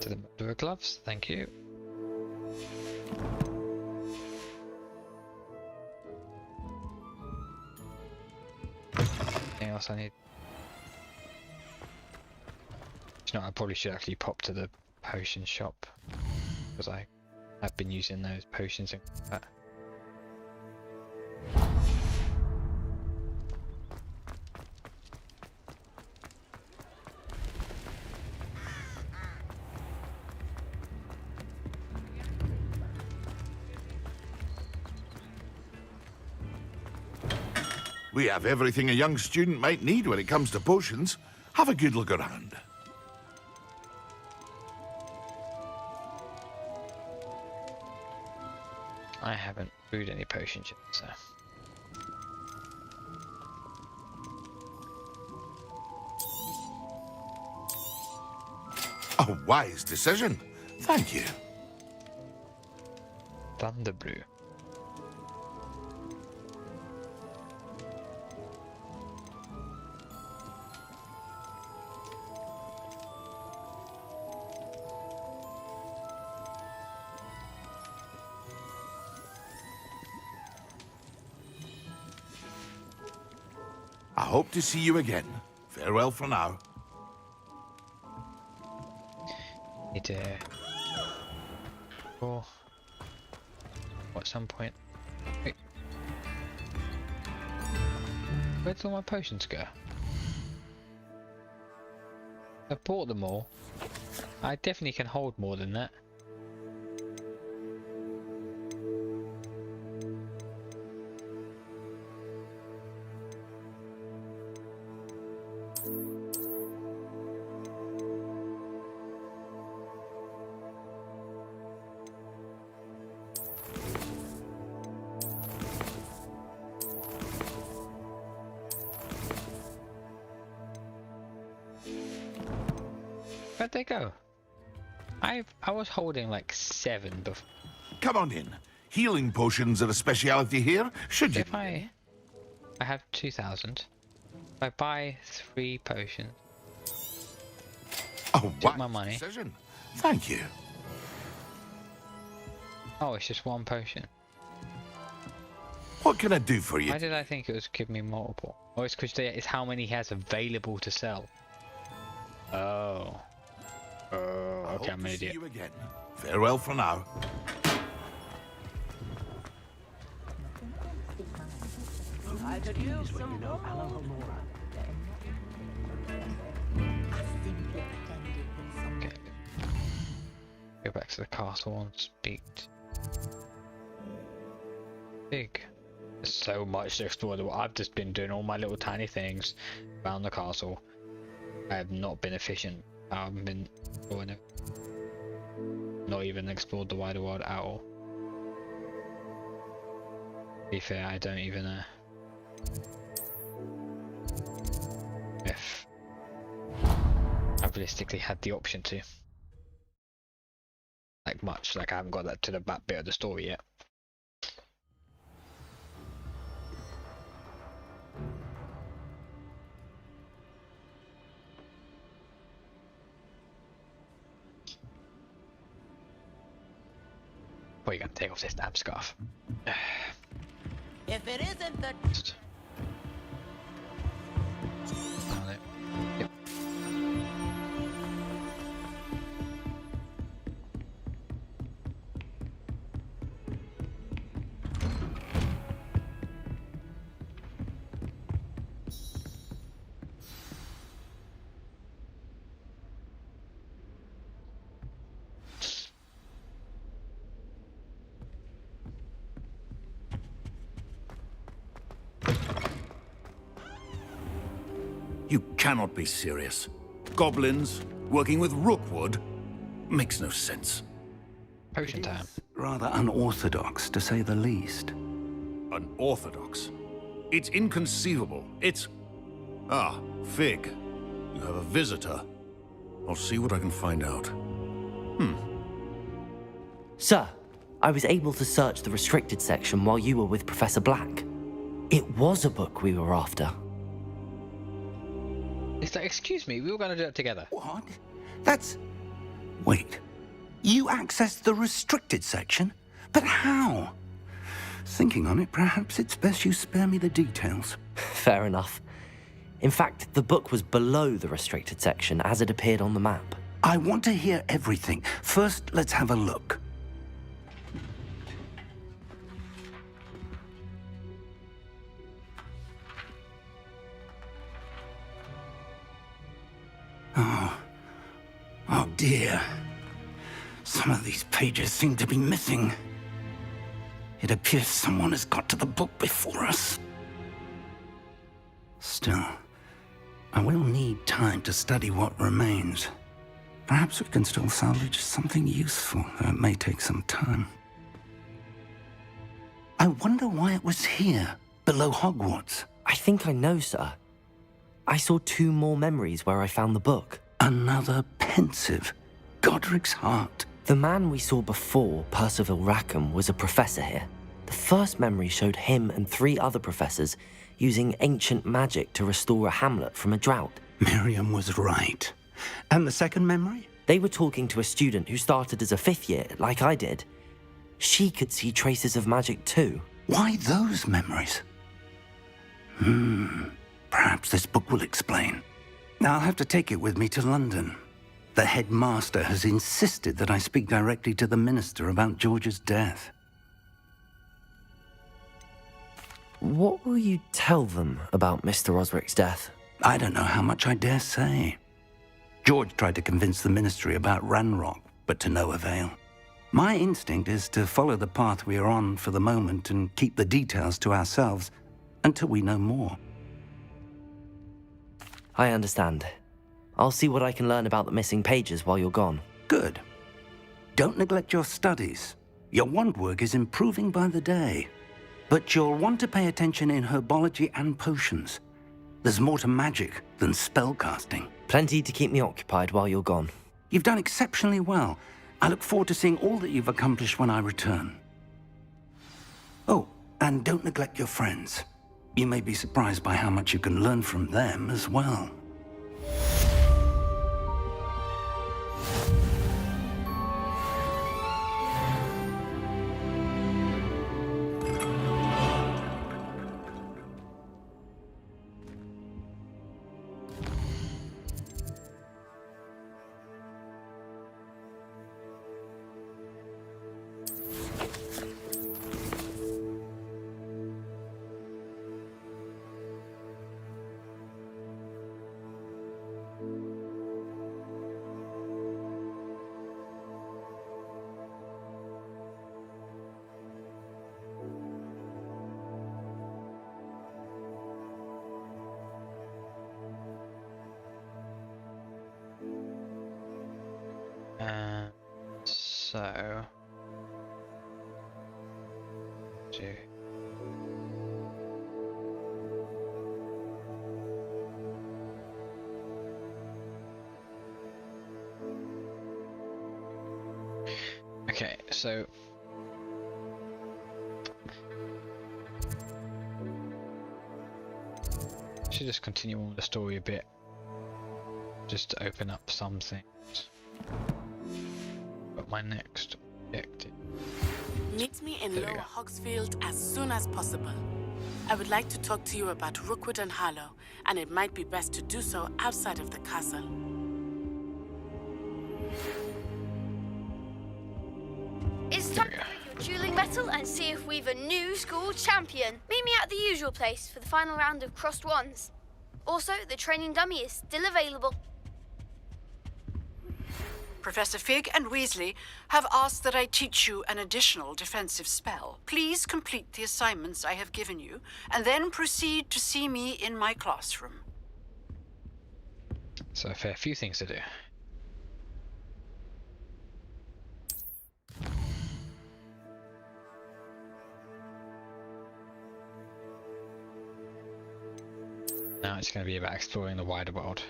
To the murderer gloves, thank you. Anything else I need? You know, I probably should actually pop to the potion shop because I have been using those potions and that. We have everything a young student might need when it comes to potions. Have a good look around. I haven't brewed any potions yet, so... A wise decision. Thank you. Thunder brew. I hope to see you again. Farewell for now. Need to go at some point. Wait. Where'd all my potions go? I bought them all. I definitely can hold more than that. Where'd they go? I was holding like 7 before. Come on in. Healing potions are a speciality here. Should you? If I have 2,000. If I buy 3 potions. Oh, take my money. Decision. Thank you. Oh, it's just 1 potion. What can I do for you? Why did I think it was giving me multiple? Oh, it's because it's how many he has available to sell. Oh. Oh, okay, I'm an idiot. See you again. Farewell for now. I could use some Okay. Go back to the castle and speak. Big. There's so much to explore. I've just been doing all my little tiny things around the castle. I have not been efficient. I haven't been exploring it. Not even explored the wider world at all. To be fair, I don't even know if I realistically had the option to. Like much, like I haven't got that to the back bit of the story yet. Well, you're gonna take off this damn scarf. If it isn't the... Yep. You cannot be serious. Goblins working with Rookwood makes no sense. Potion time. Rather unorthodox, to say the least. Unorthodox? It's inconceivable. It's... Ah, Fig. You have a visitor. I'll see what I can find out. Sir, I was able to search the restricted section while you were with Professor Black. It was a book we were after. It's like, excuse me, we were going to do it together. What? That's... Wait. You accessed the restricted section? But how? Thinking on it, perhaps it's best you spare me the details. Fair enough. In fact, the book was below the restricted section as it appeared on the map. I want to hear everything. First, let's have a look. Oh dear. Some of these pages seem to be missing. It appears someone has got to the book before us. Still, I will need time to study what remains. Perhaps we can still salvage something useful, though it may take some time. I wonder why it was here, below Hogwarts. I think I know, sir. I saw 2 more memories where I found the book. Another pensive. Godric's heart. The man we saw before, Percival Rackham, was a professor here. The first memory showed him and 3 other professors using ancient magic to restore a hamlet from a drought. Miriam was right. And the second memory? They were talking to a student who started as a 5th year, like I did. She could see traces of magic too. Why those memories? Perhaps this book will explain. I'll have to take it with me to London. The headmaster has insisted that I speak directly to the minister about George's death. What will you tell them about Mr. Osric's death? I don't know how much I dare say. George tried to convince the ministry about Ranrock, but to no avail. My instinct is to follow the path we are on for the moment and keep the details to ourselves until we know more. I understand. I'll see what I can learn about the missing pages while you're gone. Good. Don't neglect your studies. Your wand work is improving by the day. But you'll want to pay attention in herbology and potions. There's more to magic than spellcasting. Plenty to keep me occupied while you're gone. You've done exceptionally well. I look forward to seeing all that you've accomplished when I return. Oh, and don't neglect your friends. You may be surprised by how much you can learn from them as well. Okay, so should just continue on with the story a bit, just to open up some things. But my next objective. Meet me in Lower Hogsfield as soon as possible. I would like to talk to you about Rookwood and Harlow, and it might be best to do so outside of the castle. It's time to bring your dueling medal and see if we've a new school champion. Meet me at the usual place for the final round of crossed wands. Also, the training dummy is still available. Professor Fig and Weasley have asked that I teach you an additional defensive spell. Please complete the assignments I have given you, and then proceed to see me in my classroom. So a fair few things to do. Now it's going to be about exploring the wider world.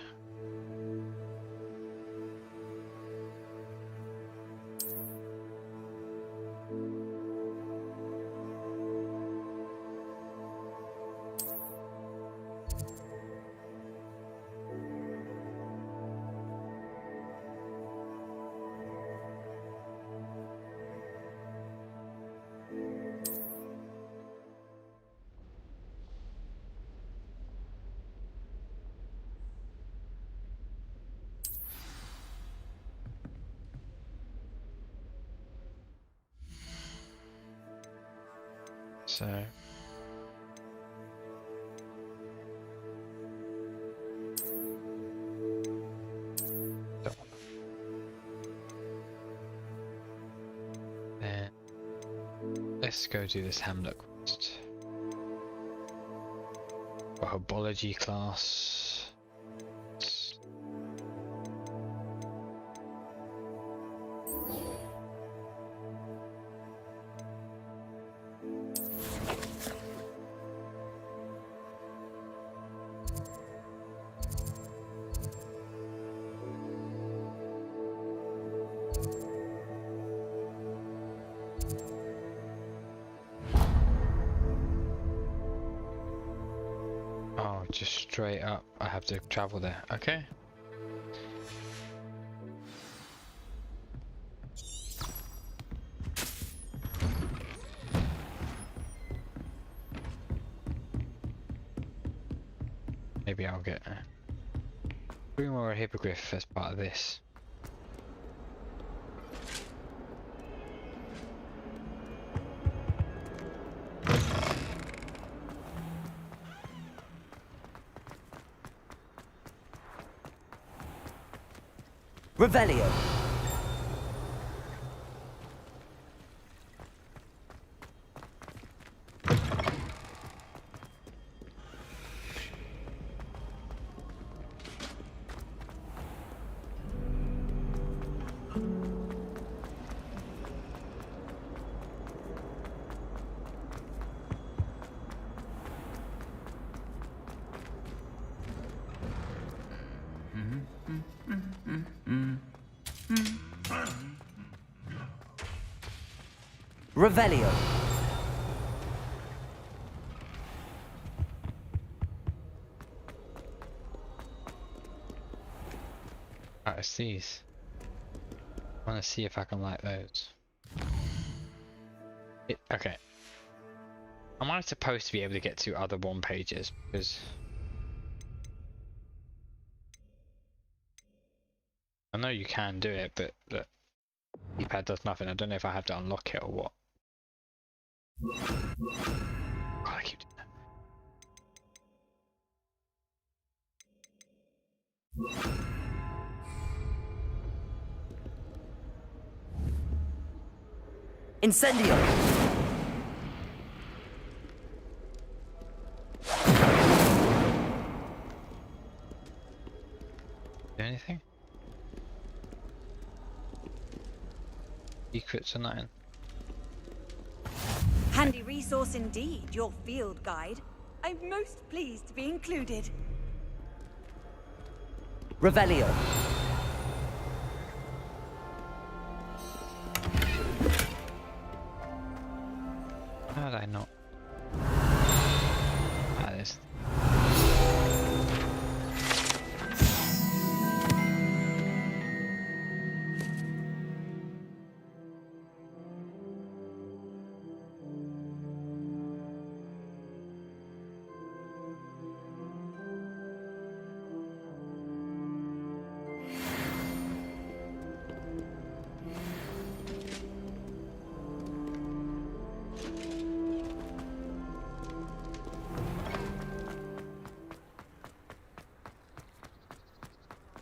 So then let's go do this Hamlet quest for Herbology class. Oh, just straight up. I have to travel there. Okay. Maybe I'll get three more hippogriff as part of this. Revelio. Revelio. Right, it's these. I want to see if I can like those. Okay. Am I supposed to be able to get to other one pages? Because I know you can do it, but the keypad does nothing. I don't know if I have to unlock it or what. God, I keep doing that. Incendio. Do anything? Secrets or nothing? Handy resource indeed, your field guide. I'm most pleased to be included. Revelio. How did I not? This.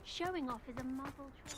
Showing off is a muzzle trick.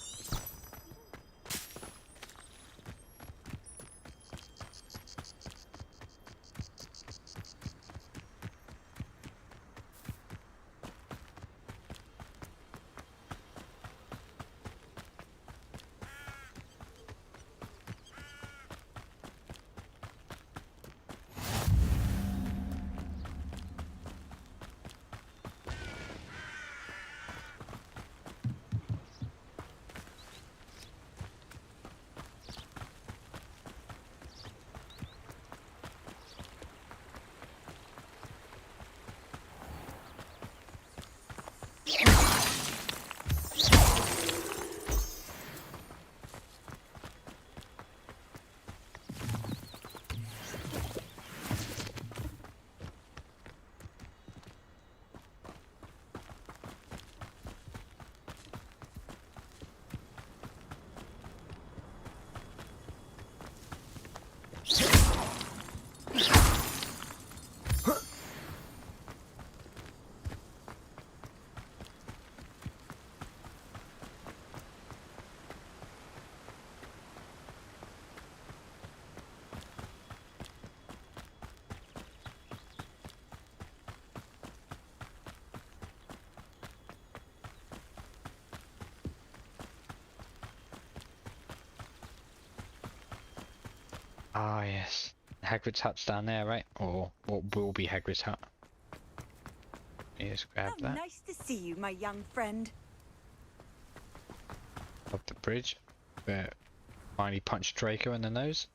Ah, yes. Hagrid's hut's down there, right? Or what will be Hagrid's hut. Just grab that. Nice to see you, my young friend. Up the bridge. Where finally punched Draco in the nose.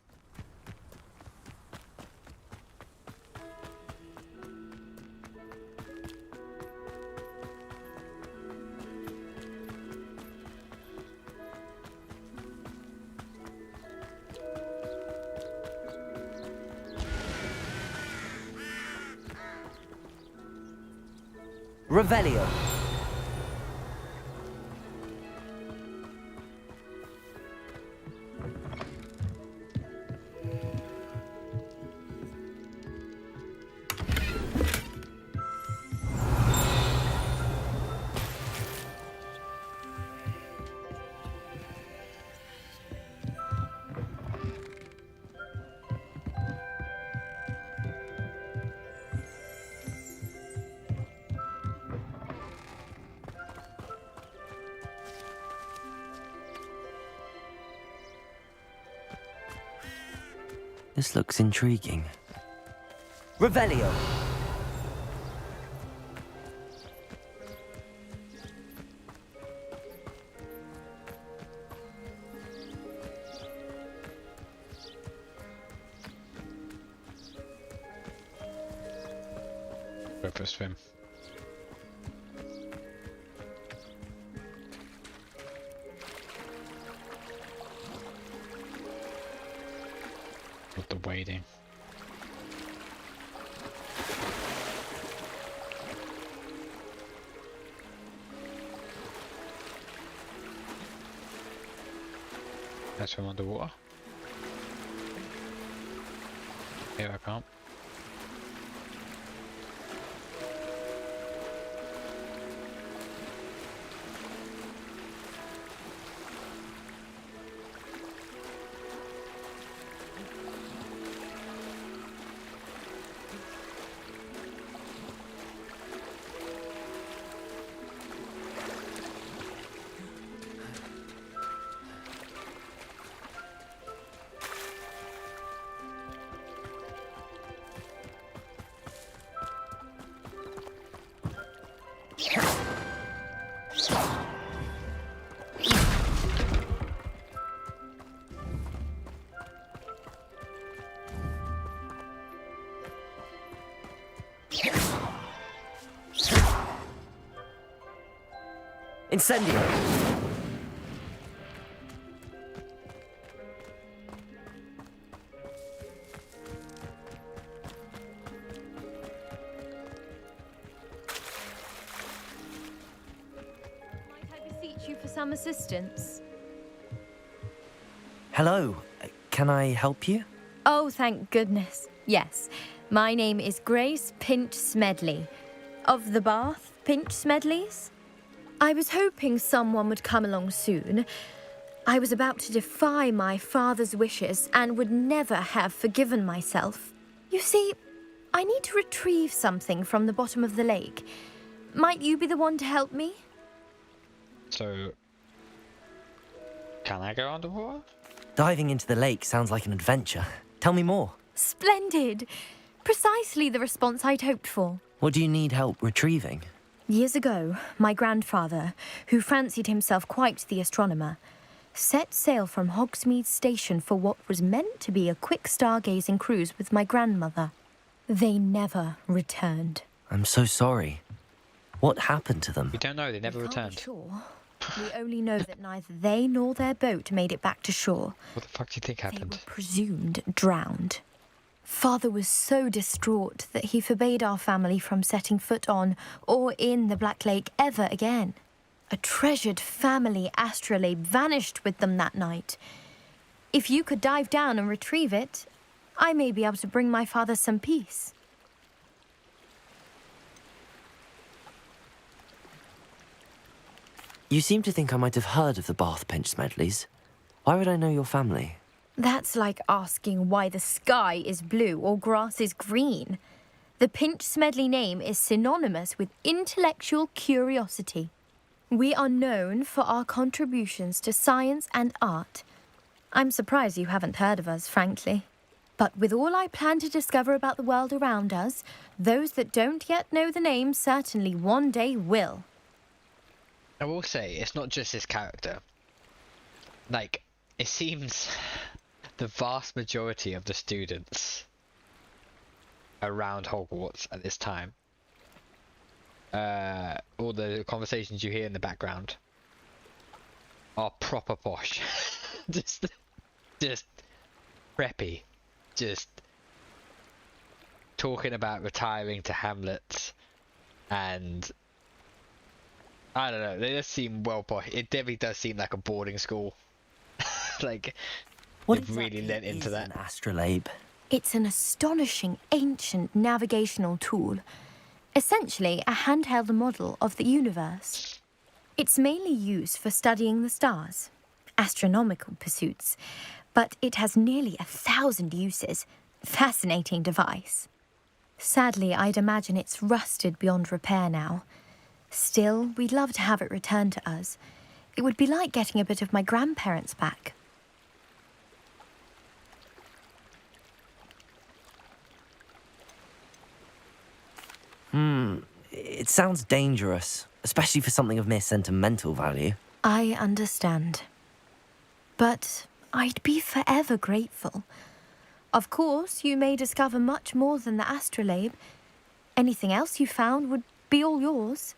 Revelio. This looks intriguing. Revelio. Go for a swim. With the wading. Let's swim underwater. Here I can't. Incendio. Might I beseech you for some assistance? Hello. Can I help you? Oh, thank goodness. Yes. My name is Grace Pinch Smedley. Of the Bath Pinch Smedleys? I was hoping someone would come along soon. I was about to defy my father's wishes and would never have forgiven myself. You see, I need to retrieve something from the bottom of the lake. Might you be the one to help me? So, can I go underwater? Diving into the lake sounds like an adventure. Tell me more. Splendid! Precisely the response I'd hoped for. What do you need help retrieving? Years ago, my grandfather, who fancied himself quite the astronomer, set sail from Hogsmeade station for what was meant to be a quick stargazing cruise with my grandmother. They never returned. I'm so sorry. What happened to them? We don't know, they never returned. Sure. We only know that neither they nor their boat made it back to shore. What the fuck do you think happened? They were presumed drowned. Father was so distraught that he forbade our family from setting foot on or in the Black Lake ever again. A treasured family astrolabe vanished with them that night. If you could dive down and retrieve it, I may be able to bring my father some peace. You seem to think I might have heard of the Bath Pinch Smedleys. Why would I know your family? That's like asking why the sky is blue or grass is green. The Pinch Smedley name is synonymous with intellectual curiosity. We are known for our contributions to science and art. I'm surprised you haven't heard of us, frankly. But with all I plan to discover about the world around us, those that don't yet know the name certainly one day will. I will say, it's not just his character. Like, it seems the vast majority of the students around Hogwarts at this time, all the conversations you hear in the background are proper posh. just preppy. Just talking about retiring to hamlets, and I don't know, they just seem well posh. It definitely does seem like a boarding school. Like, they've really lent into that. An astrolabe? It's an astonishing ancient navigational tool, essentially a handheld model of the universe. It's mainly used for studying the stars, astronomical pursuits, but it has nearly 1,000 uses. Fascinating device. Sadly, I'd imagine it's rusted beyond repair now. Still, we'd love to have it returned to us. It would be like getting a bit of my grandparents back. It sounds dangerous, especially for something of mere sentimental value. I understand. But I'd be forever grateful. Of course, you may discover much more than the astrolabe. Anything else you found would be all yours.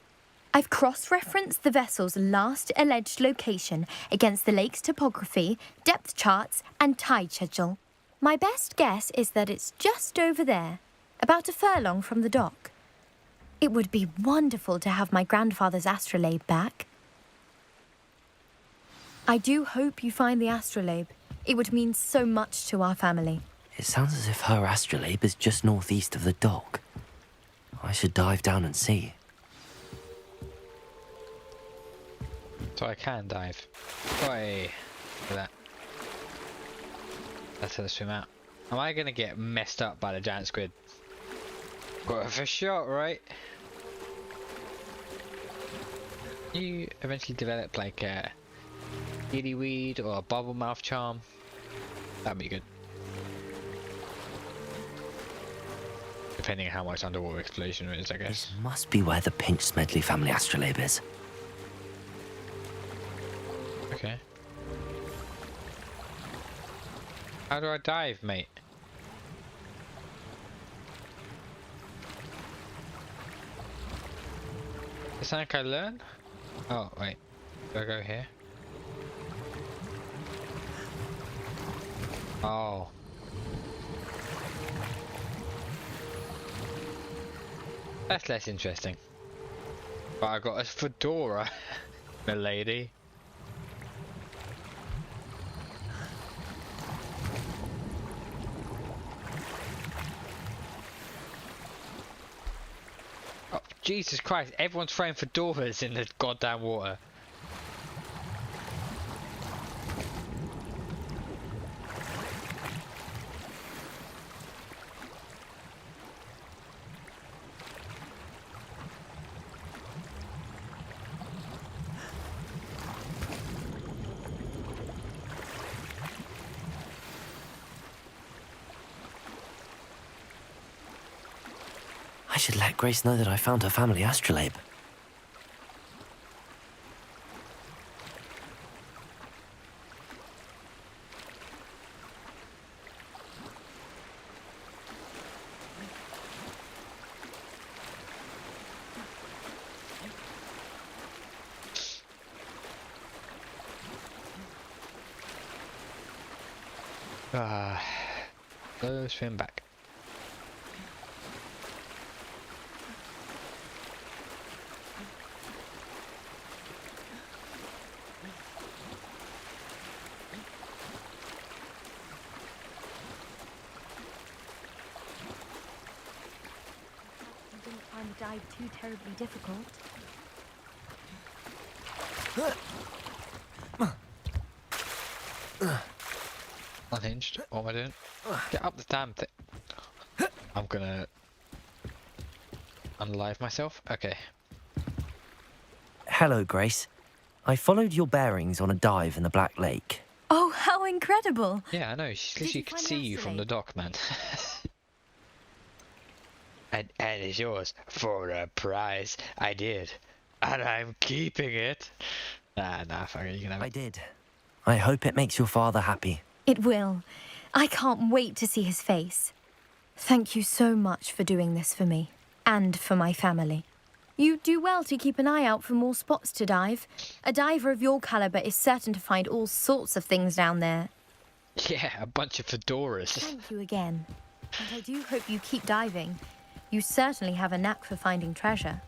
I've cross-referenced the vessel's last alleged location against the lake's topography, depth charts, and tide schedule. My best guess is that it's just over there, about a furlong from the dock. It would be wonderful to have my grandfather's astrolabe back. I do hope you find the astrolabe. It would mean so much to our family. It sounds as if her astrolabe is just northeast of the dock. I should dive down and see. So I can dive. Oi! Look at that. That's how to swim out. Am I gonna get messed up by the giant squid? Got a fish shot, right? You eventually develop like a giddyweed or a bubble mouth charm. That'd be good. Depending on how much underwater exploration there is, I guess. This must be where the Pinch Smedley family astrolabe is. Okay. How do I dive, mate? Is that something I learn? Oh, wait. Do I go here? Oh. That's less interesting. But I got a fedora, milady. Oh, Jesus Christ, everyone's throwing fedoras in the goddamn water. I should let Grace know that I found her family astrolabe. Go swim back. Didn't find the dive too terribly difficult. Unhinged. What am I doing? Get up the damn thing. I'm gonna unalive myself. Okay. Hello, Grace. I followed your bearings on a dive in the Black Lake. Oh, how incredible! Yeah, I know. She literally could see you from the dock, man. and it's yours for a prize. I did, and I'm keeping it. Nah, fuck it. You can have it. I did. I hope it makes your father happy. It will. I can't wait to see his face. Thank you so much for doing this for me, and for my family. You do well to keep an eye out for more spots to dive. A diver of your caliber is certain to find all sorts of things down there. Yeah, a bunch of fedoras. Thank you again. And I do hope you keep diving. You certainly have a knack for finding treasure.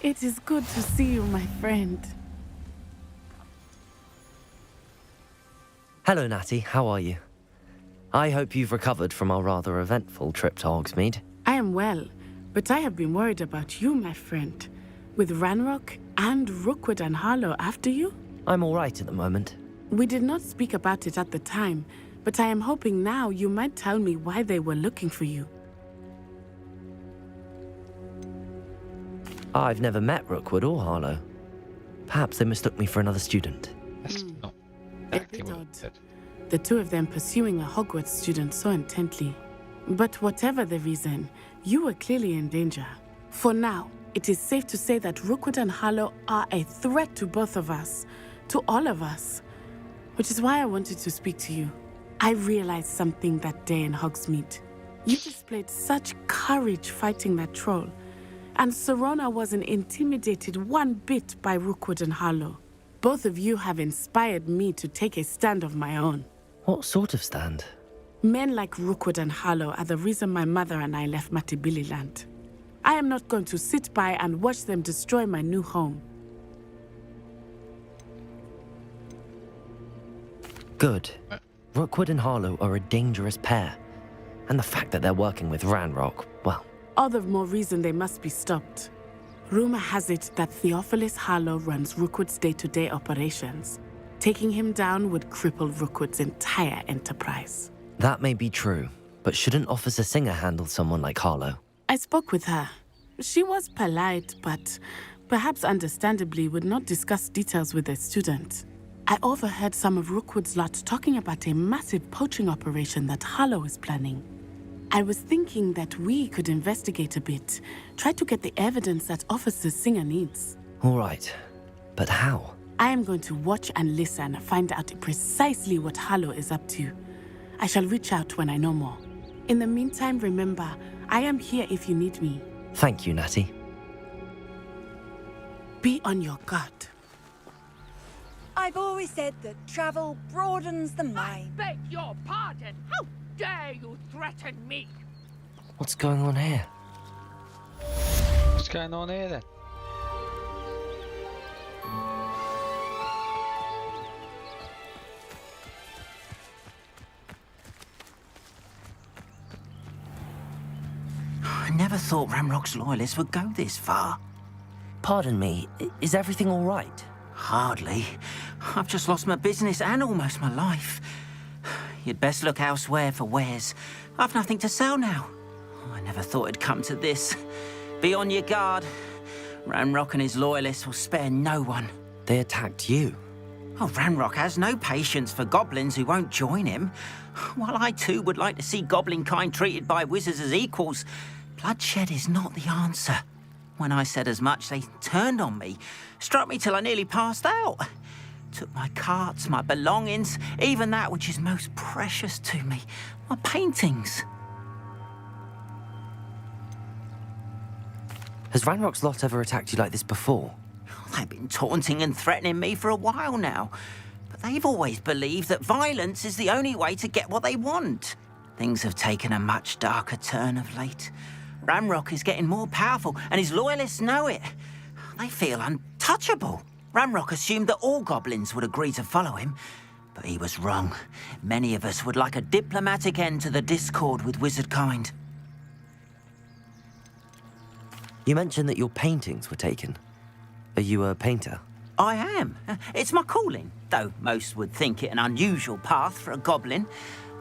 It is good to see you, my friend. Hello, Natty. How are you? I hope you've recovered from our rather eventful trip to Hogsmeade. I am well, but I have been worried about you, my friend. With Ranrock and Rookwood and Harlow after you? I'm all right at the moment. We did not speak about it at the time, but I am hoping now you might tell me why they were looking for you. I've never met Rookwood or Harlow. Perhaps they mistook me for another student. That's not exactly what it said. The two of them pursuing a Hogwarts student so intently. But whatever the reason, you were clearly in danger. For now, it is safe to say that Rookwood and Harlow are a threat to both of us, to all of us. Which is why I wanted to speak to you. I realized something that day in Hogsmeade. You displayed such courage fighting that troll. And Serona wasn't intimidated one bit by Rookwood and Harlow. Both of you have inspired me to take a stand of my own. What sort of stand? Men like Rookwood and Harlow are the reason my mother and I left Matibili-land. I am not going to sit by and watch them destroy my new home. Good. Rookwood and Harlow are a dangerous pair. And the fact that they're working with Ranrock, well... all the more reason they must be stopped. Rumor has it that Theophilus Harlow runs Rookwood's day-to-day operations. Taking him down would cripple Rookwood's entire enterprise. That may be true, but shouldn't Officer Singer handle someone like Harlow? I spoke with her. She was polite, but perhaps understandably would not discuss details with a student. I overheard some of Rookwood's lot talking about a massive poaching operation that Harlow is planning. I was thinking that we could investigate a bit, try to get the evidence that Officer Singer needs. All right, but how? I am going to watch and listen, find out precisely what Harlow is up to. I shall reach out when I know more. In the meantime, remember, I am here if you need me. Thank you, Natty. Be on your guard. I've always said that travel broadens the mind. Beg your pardon! How dare you threaten me? What's going on here? What's going on here then? I never thought Ranrock's loyalists would go this far. Pardon me, is everything all right? Hardly. I've just lost my business and almost my life. You'd best look elsewhere for wares. I've nothing to sell now. I never thought it'd come to this. Be on your guard. Ranrock and his loyalists will spare no one. They attacked you? Oh, Ranrock has no patience for goblins who won't join him. While I too would like to see goblin kind treated by wizards as equals, bloodshed is not the answer. When I said as much, they turned on me, struck me till I nearly passed out. Took my carts, my belongings, even that which is most precious to me, my paintings. Has Ranrock's lot ever attacked you like this before? They've been taunting and threatening me for a while now, but they've always believed that violence is the only way to get what they want. Things have taken a much darker turn of late. Ranrock is getting more powerful, and his loyalists know it. They feel untouchable. Ranrock assumed that all goblins would agree to follow him, but he was wrong. Many of us would like a diplomatic end to the discord with wizard kind. You mentioned that your paintings were taken. Are you a painter? I am. It's my calling, though most would think it an unusual path for a goblin.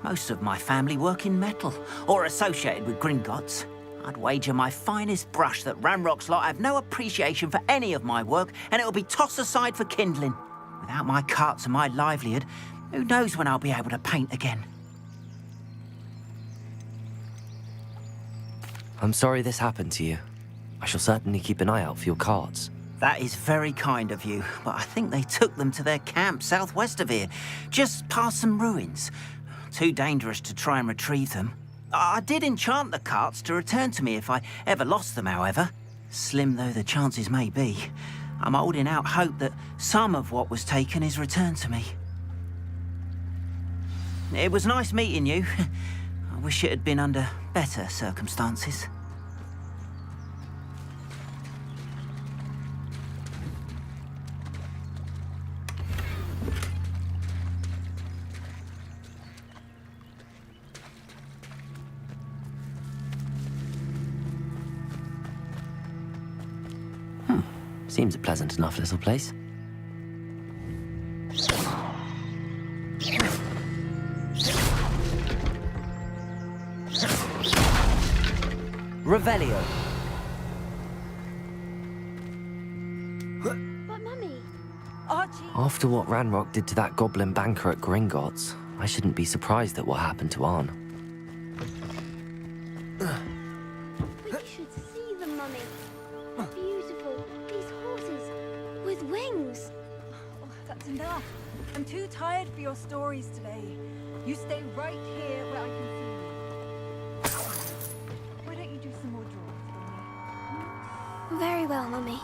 Most of my family work in metal, or associated with Gringotts. I'd wager my finest brush that Ranrock's lot have no appreciation for any of my work, and it'll be tossed aside for kindling. Without my carts and my livelihood, who knows when I'll be able to paint again. I'm sorry this happened to you. I shall certainly keep an eye out for your carts. That is very kind of you, but I think they took them to their camp southwest of here, just past some ruins. Too dangerous to try and retrieve them. I did enchant the carts to return to me if I ever lost them, however. Slim though the chances may be, I'm holding out hope that some of what was taken is returned to me. It was nice meeting you. I wish it had been under better circumstances. Seems a pleasant enough little place. Revelio. But Mummy... Archie... After what Ranrock did to that goblin banker at Gringotts, I shouldn't be surprised at what happened to Arn. But you should see them, Mummy. They're beautiful. These horses with wings. Oh, that's enough. I'm too tired for your stories today. You stay right here where I can see you. Why don't you do some more drawings for me? Very well, Mummy.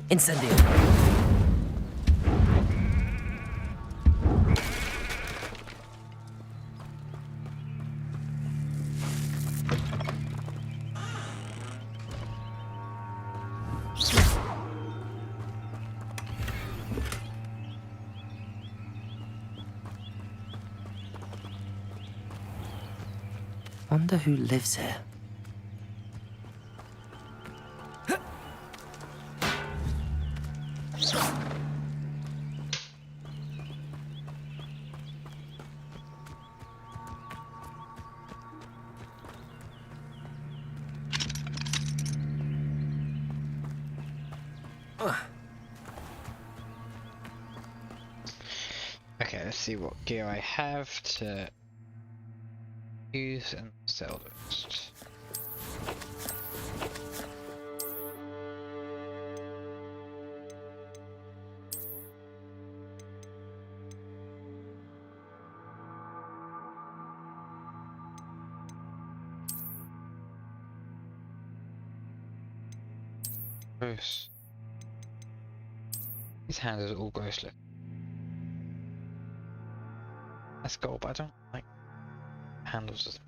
Incendio. Wonder who lives here. Okay, let's see what gear I have to use and sell those. Gross. These handles are all gross look. That's gold, but I don't like handles as much.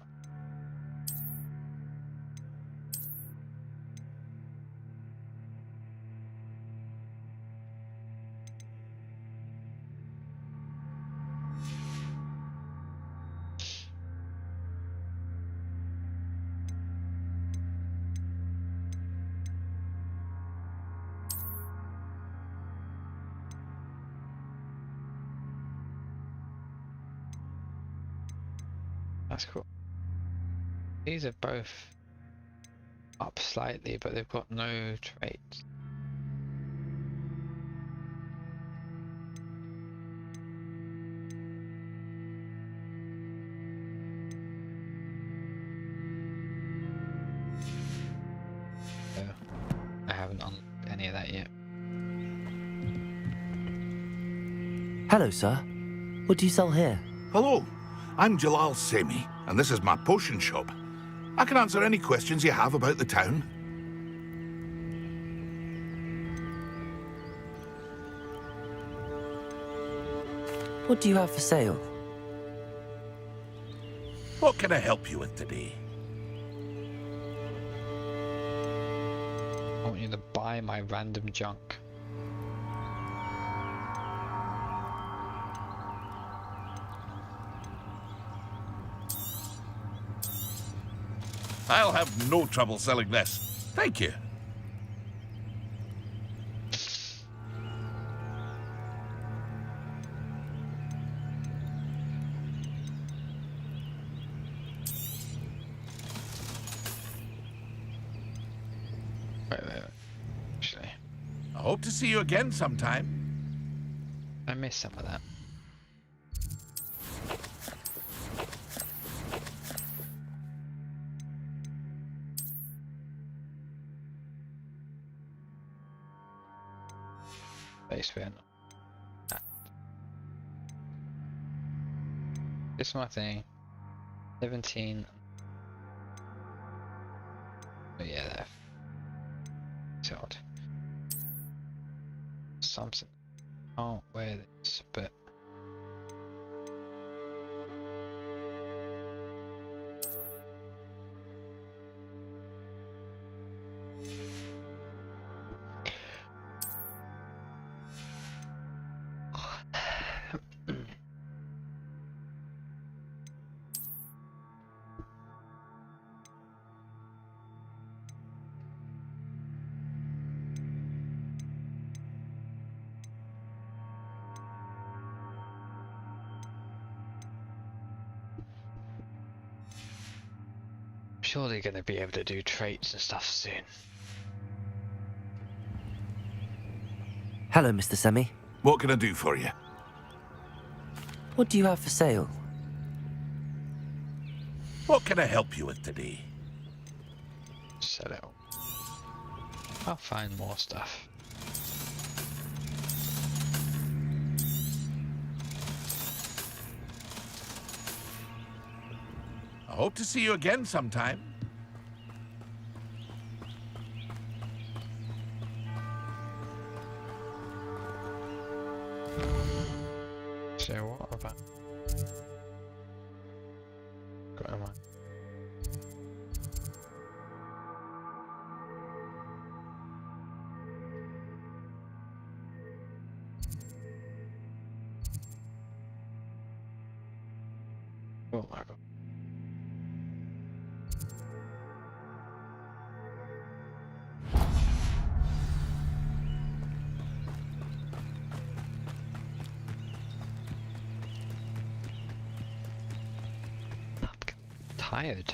That's cool. These are both up slightly, but they've got no traits. I haven't unlocked any of that yet. Hello, sir. What do you sell here? Hello, I'm Jalal Semi, and this is my potion shop. I can answer any questions you have about the town. What do you have for sale? What can I help you with today? I want you to buy my random junk. I'll have no trouble selling this. Thank you. Wait. Actually, I hope to see you again sometime. I missed some of that. Base fan. This is my thing. 17. Oh yeah, there. It's odd. Something. Can't wear this, but. Surely going to be able to do traits and stuff soon. Hello, Mr. Semi. What can I do for you? What do you have for sale? What can I help you with today? Sell it all. I'll find more stuff. I hope to see you again sometime. So what about? Got in mind. Oh my god. Tired.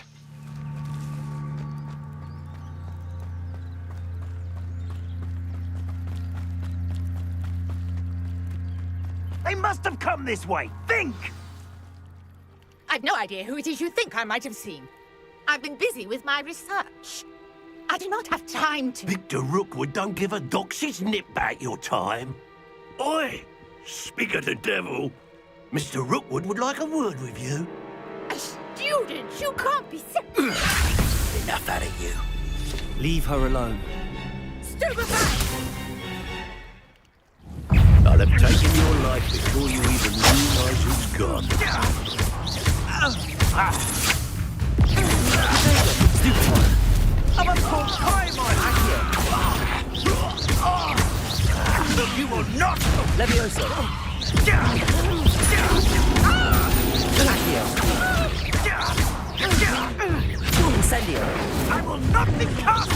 They must have come this way. Think! I've no idea who it is you think I might have seen. I've been busy with my research. I do not have time to... Victor Rookwood don't give a doxy's nip back your time. Oi! Speak of the devil. Mr. Rookwood would like a word with you. Students, you can't be sick. Enough out of you. Leave her alone. Stupefy! I'll have taken your life before you even realize who's gone. I'm a full time on here. You will not. Levioso. Incendio. I will not be cast.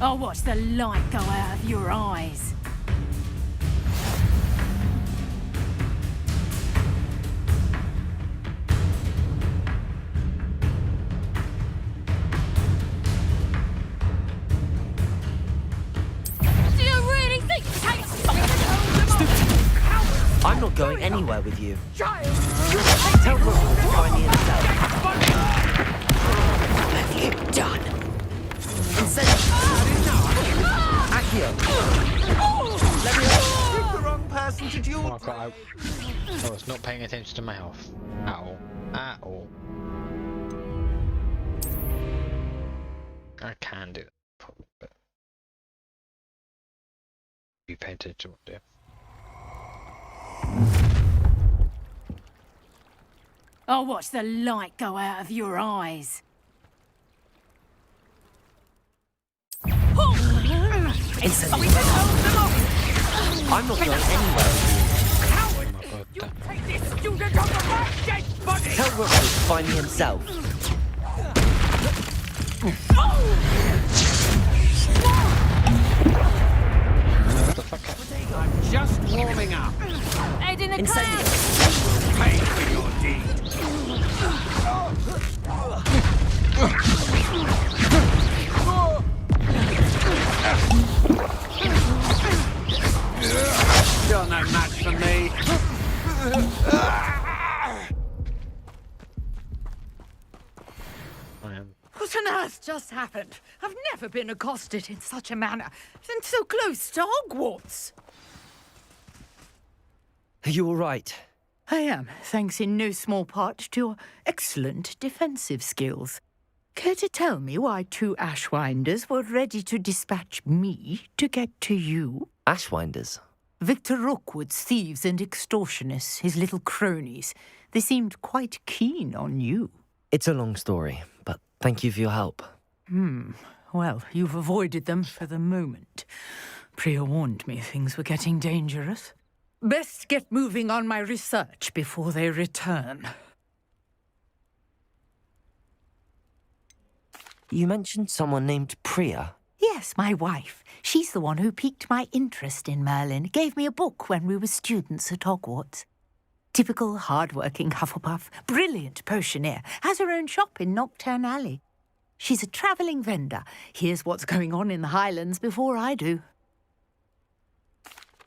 I'll watch the light go out of your eyes. I'm not going anywhere with you. Child! Tell Rookwood to find me himself. What have you done? Accio! Let me pick the wrong person to duel. Oh, God, I was not paying attention to my health. At all. At all. I can do it, probably, but be paying attention to what I do. I'll watch the light go out of your eyes. Instantly. I'm not going anywhere. You take this student off of my dead body! Tell Rookwood to find me himself. I'm just warming up. Aid in the class! Pay for your deed. You're no match for me. What on earth just happened? I've never been accosted in such a manner, and so close to Hogwarts. Are you all right? I am, thanks in no small part to your excellent defensive skills. Care to tell me why 2 Ashwinders were ready to dispatch me to get to you? Ashwinders? Victor Rookwood's thieves and extortionists, his little cronies. They seemed quite keen on you. It's a long story, but thank you for your help. Well, you've avoided them for the moment. Priya warned me things were getting dangerous. Best get moving on my research before they return. You mentioned someone named Priya. Yes, my wife. She's the one who piqued my interest in Merlin, gave me a book when we were students at Hogwarts. Typical hard-working Hufflepuff, brilliant potioneer, has her own shop in Knockturn Alley. She's a travelling vendor. Hears what's going on in the Highlands before I do.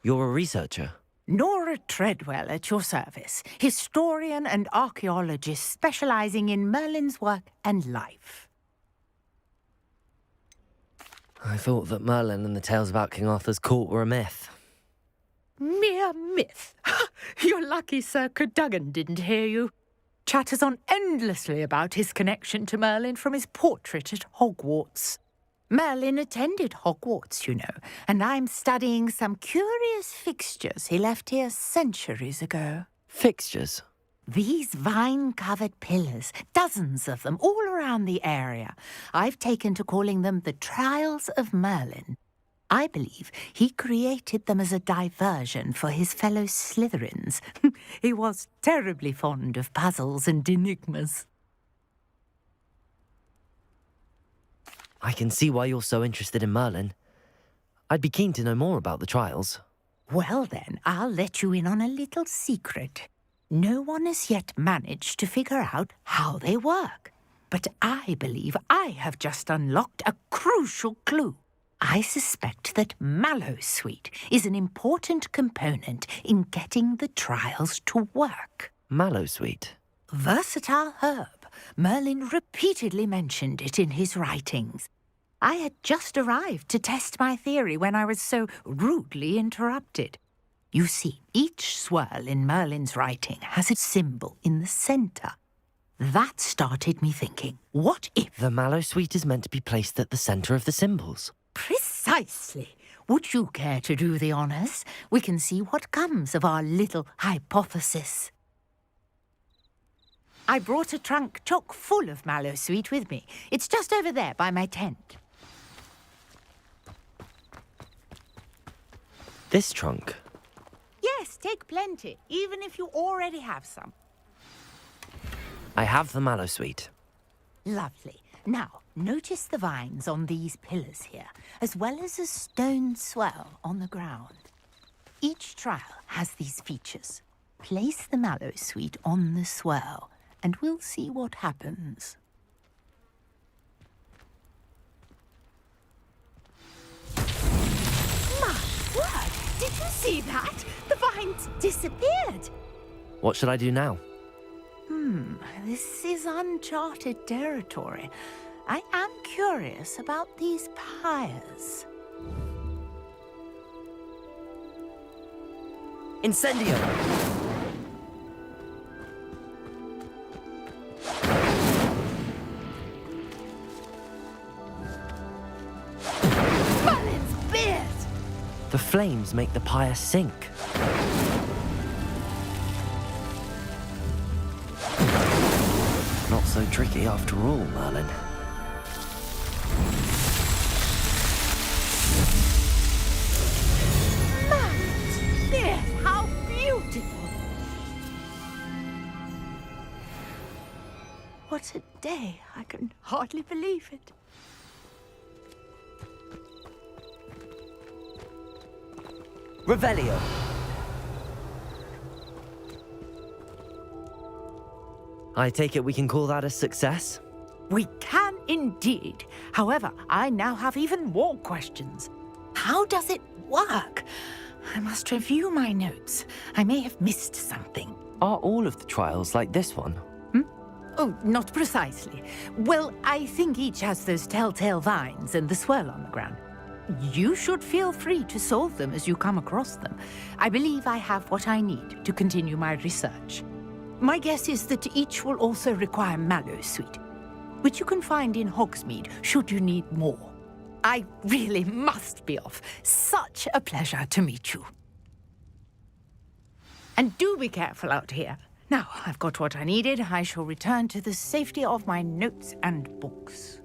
You're a researcher? Nora Treadwell at your service, historian and archaeologist specialising in Merlin's work and life. I thought that Merlin and the tales about King Arthur's court were a myth. Mere myth. You're lucky Sir Cadogan didn't hear you. Chatters on endlessly about his connection to Merlin from his portrait at Hogwarts. Merlin attended Hogwarts, you know, and I'm studying some curious fixtures he left here centuries ago. Fixtures? These vine-covered pillars, dozens of them, all around the area. I've taken to calling them the Trials of Merlin. I believe he created them as a diversion for his fellow Slytherins. He was terribly fond of puzzles and enigmas. I can see why you're so interested in Merlin. I'd be keen to know more about the trials. Well then, I'll let you in on a little secret. No one has yet managed to figure out how they work. But I believe I have just unlocked a crucial clue. I suspect that Mallowsweet is an important component in getting the trials to work. Mallowsweet? Versatile herb. Merlin repeatedly mentioned it in his writings. I had just arrived to test my theory when I was so rudely interrupted. You see, each swirl in Merlin's writing has a symbol in the centre. That started me thinking, what if... The Mallowsweet is meant to be placed at the centre of the symbols. Precisely. Would you care to do the honours? We can see what comes of our little hypothesis. I brought a trunk chock full of Mallowsweet with me. It's just over there by my tent. This trunk? Yes, take plenty, even if you already have some. I have the Mallowsweet. Lovely. Now, notice the vines on these pillars here, as well as a stone swell on the ground. Each trial has these features. Place the Mallowsweet on the swell, and we'll see what happens. My word! Did you see that? The vines disappeared. What should I do now? This is uncharted territory. I am curious about these pyres. Incendio! Merlin's beard! The flames make the pyre sink. Not so tricky after all, Merlin. Merlin's beard! How beautiful! What a day! I can hardly believe it. Revelio! I take it we can call that a success? We can indeed. However, I now have even more questions. How does it work? I must review my notes. I may have missed something. Are all of the trials like this one? Oh, not precisely. Well, I think each has those telltale vines and the swirl on the ground. You should feel free to solve them as you come across them. I believe I have what I need to continue my research. My guess is that each will also require mallow sweet, which you can find in Hogsmeade should you need more. I really must be off. Such a pleasure to meet you. And do be careful out here. Now, I've got what I needed. I shall return to the safety of my notes and books.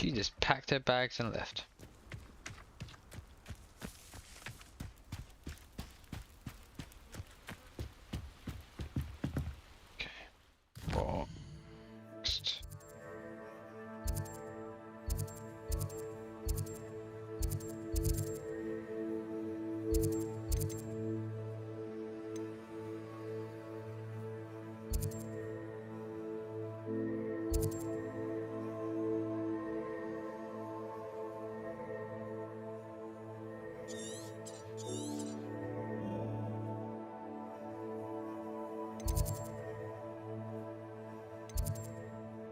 She just packed her bags and left. Okay. Next.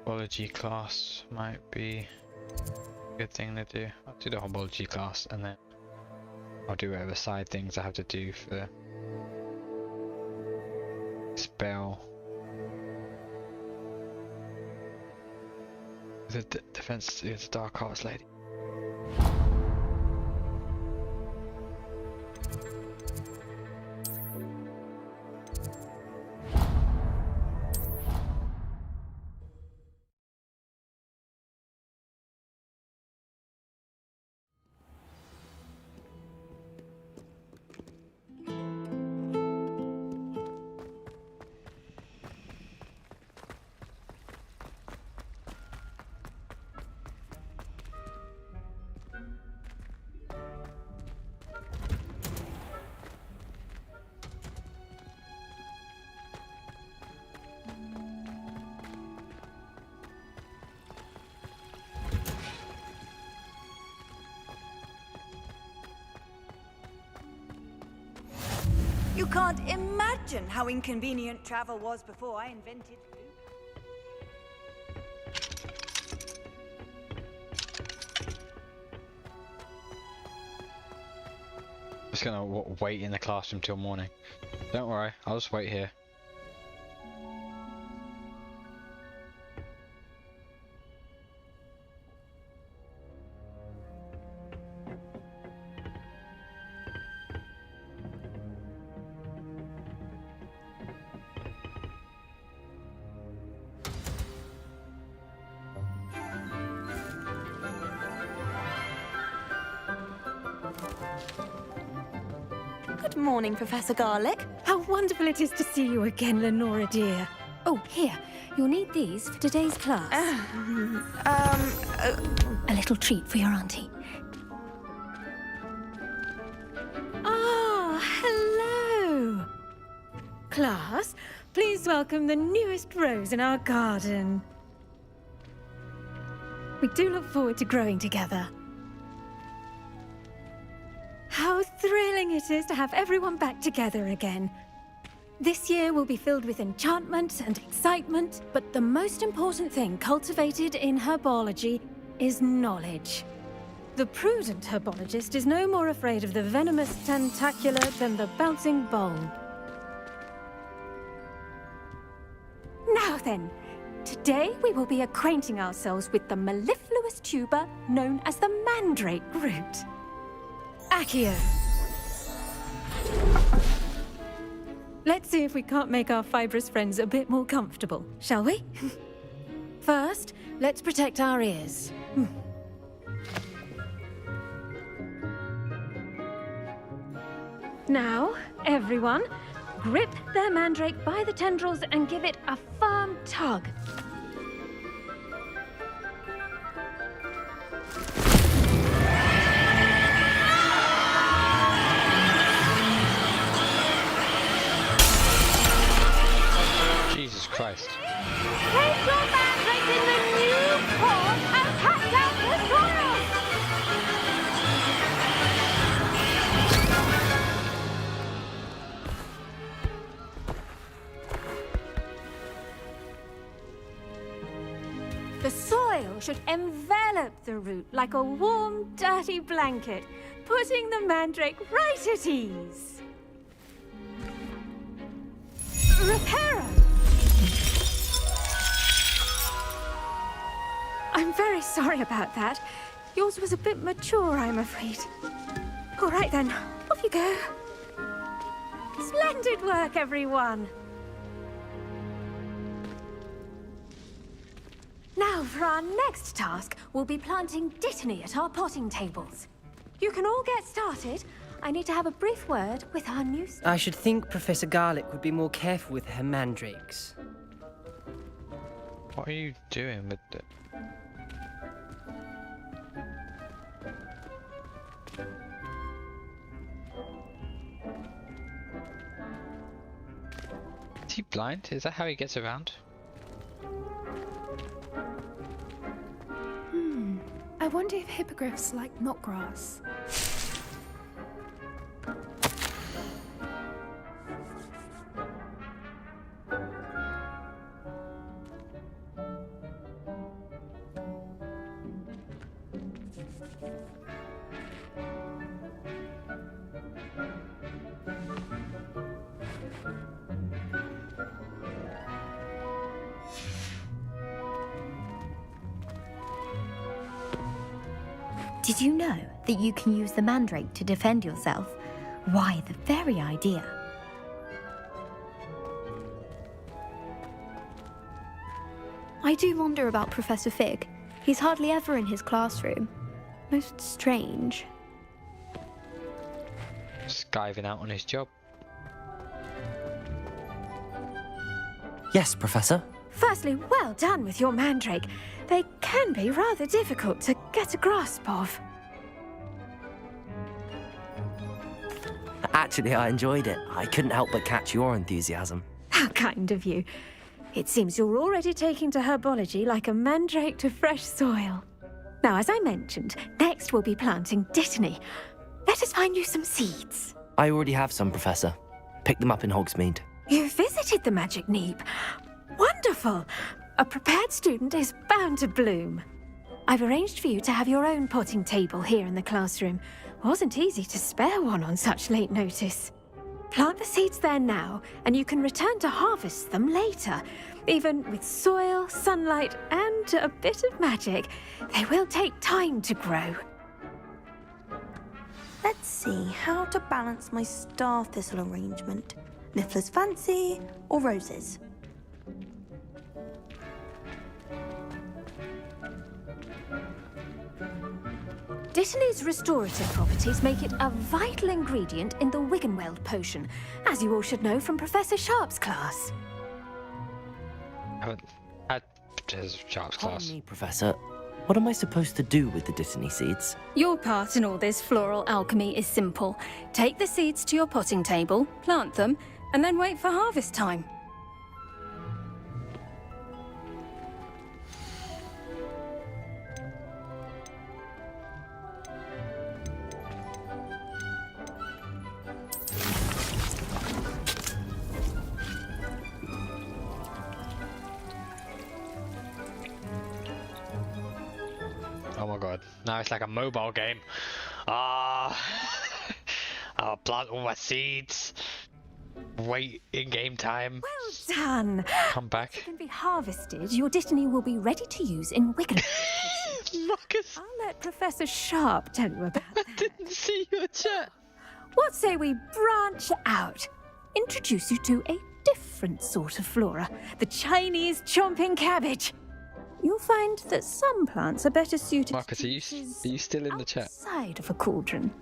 Herbology class might be a good thing to do. I'll do the Herbology class and then I'll do whatever side things I have to do for spell. The defense against Dark Arts Lady. You can't imagine how inconvenient travel was before I invented food. Just gonna wait in the classroom till morning. Don't worry, I'll just wait here. Good morning, Professor Garlick. How wonderful it is to see you again, Lenora dear. Oh, here. You'll need these for today's class. A little treat for your auntie. Ah, hello. Class, please welcome the newest rose in our garden. We do look forward to growing together. How thrilling it is to have everyone back together again. This year will be filled with enchantment and excitement, but the most important thing cultivated in herbology is knowledge. The prudent herbologist is no more afraid of the venomous tentacula than the bouncing bulb. Now then, today we will be acquainting ourselves with the mellifluous tuber known as the mandrake root. Accio. Let's see if we can't make our fibrous friends a bit more comfortable, shall we? First, let's protect our ears. Now, everyone, grip their mandrake by the tendrils and give it a firm tug. Jesus Christ. Place your mandrake in the new pot and pack down the soil! The soil should envelop the root like a warm, dirty blanket, putting the mandrake right at ease. Reparo! I'm very sorry about that. Yours was a bit mature, I'm afraid. All right then, off you go. Splendid work, everyone. Now, for our next task, we'll be planting dittany at our potting tables. You can all get started. I need to have a brief word with our new... I should think Professor Garlick would be more careful with her mandrakes. What are you doing with it? Is he blind? Is that how he gets around? I wonder if hippogriffs like knotgrass. Did you know that you can use the mandrake to defend yourself? Why, the very idea. I do wonder about Professor Fig. He's hardly ever in his classroom. Most strange. Skiving out on his job. Yes, Professor. Firstly, well done with your mandrake. They can be rather difficult to get a grasp of. Actually, I enjoyed it. I couldn't help but catch your enthusiasm. How kind of you. It seems you're already taking to herbology like a mandrake to fresh soil. Now, as I mentioned, next we'll be planting dittany. Let us find you some seeds. I already have some, Professor. Picked them up in Hogsmeade. You visited the Magic Neep. Wonderful! A prepared student is bound to bloom. I've arranged for you to have your own potting table here in the classroom. Wasn't easy to spare one on such late notice. Plant the seeds there now, and you can return to harvest them later. Even with soil, sunlight, and a bit of magic, they will take time to grow. Let's see how to balance my star thistle arrangement. Niffler's fancy or roses? Dittany's restorative properties make it a vital ingredient in the Wiggenweld potion, as you all should know from Professor Sharp's class. I haven't had Sharp's class. Pardon me, Professor. What am I supposed to do with the dittany seeds? Your part in all this floral alchemy is simple. Take the seeds to your potting table, plant them, and then wait for harvest time. Oh my god, now it's like a mobile game. I'll plant all my seeds. Wait in game time. Well done! Come back. Once it can be harvested, your dittany will be ready to use in Wiggenweld. Marcus! I'll let Professor Sharp tell you about that. I didn't see your chat. What say we branch out? Introduce you to a different sort of flora. The Chinese chomping cabbage. You'll find that some plants are better suited Marcus, are you still in the chat? outside of a cauldron.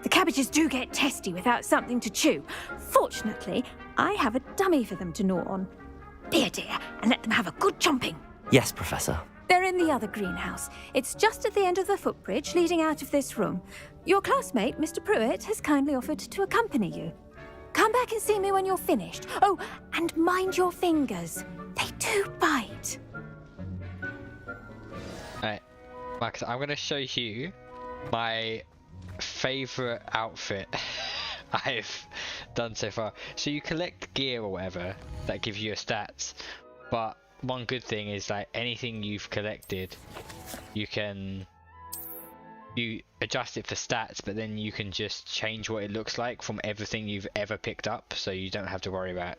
The cabbages do get testy without something to chew. Fortunately, I have a dummy for them to gnaw on. Be a dear and let them have a good chomping. Yes, Professor. They're in the other greenhouse. It's just at the end of the footbridge leading out of this room. Your classmate, Mr. Pruitt, has kindly offered to accompany you. Come back and see me when you're finished. Oh, and mind your fingers. They do bite. Alright, Marcus, I'm going to show you my favourite outfit I've done so far. So you collect gear or whatever that gives you your stats, but one good thing is like anything you've collected, you adjust it for stats, but then you can just change what it looks like from everything you've ever picked up, so you don't have to worry about,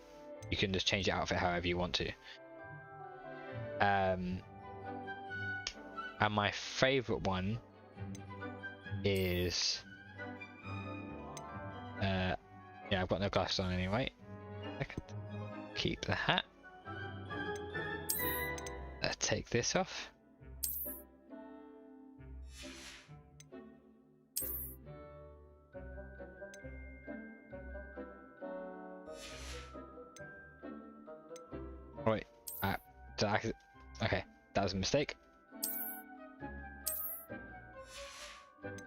you can just change the outfit however you want to. And my favourite one is yeah, I've got no glasses on anyway. I could keep the hat. take this off. Wait, okay, that was a mistake.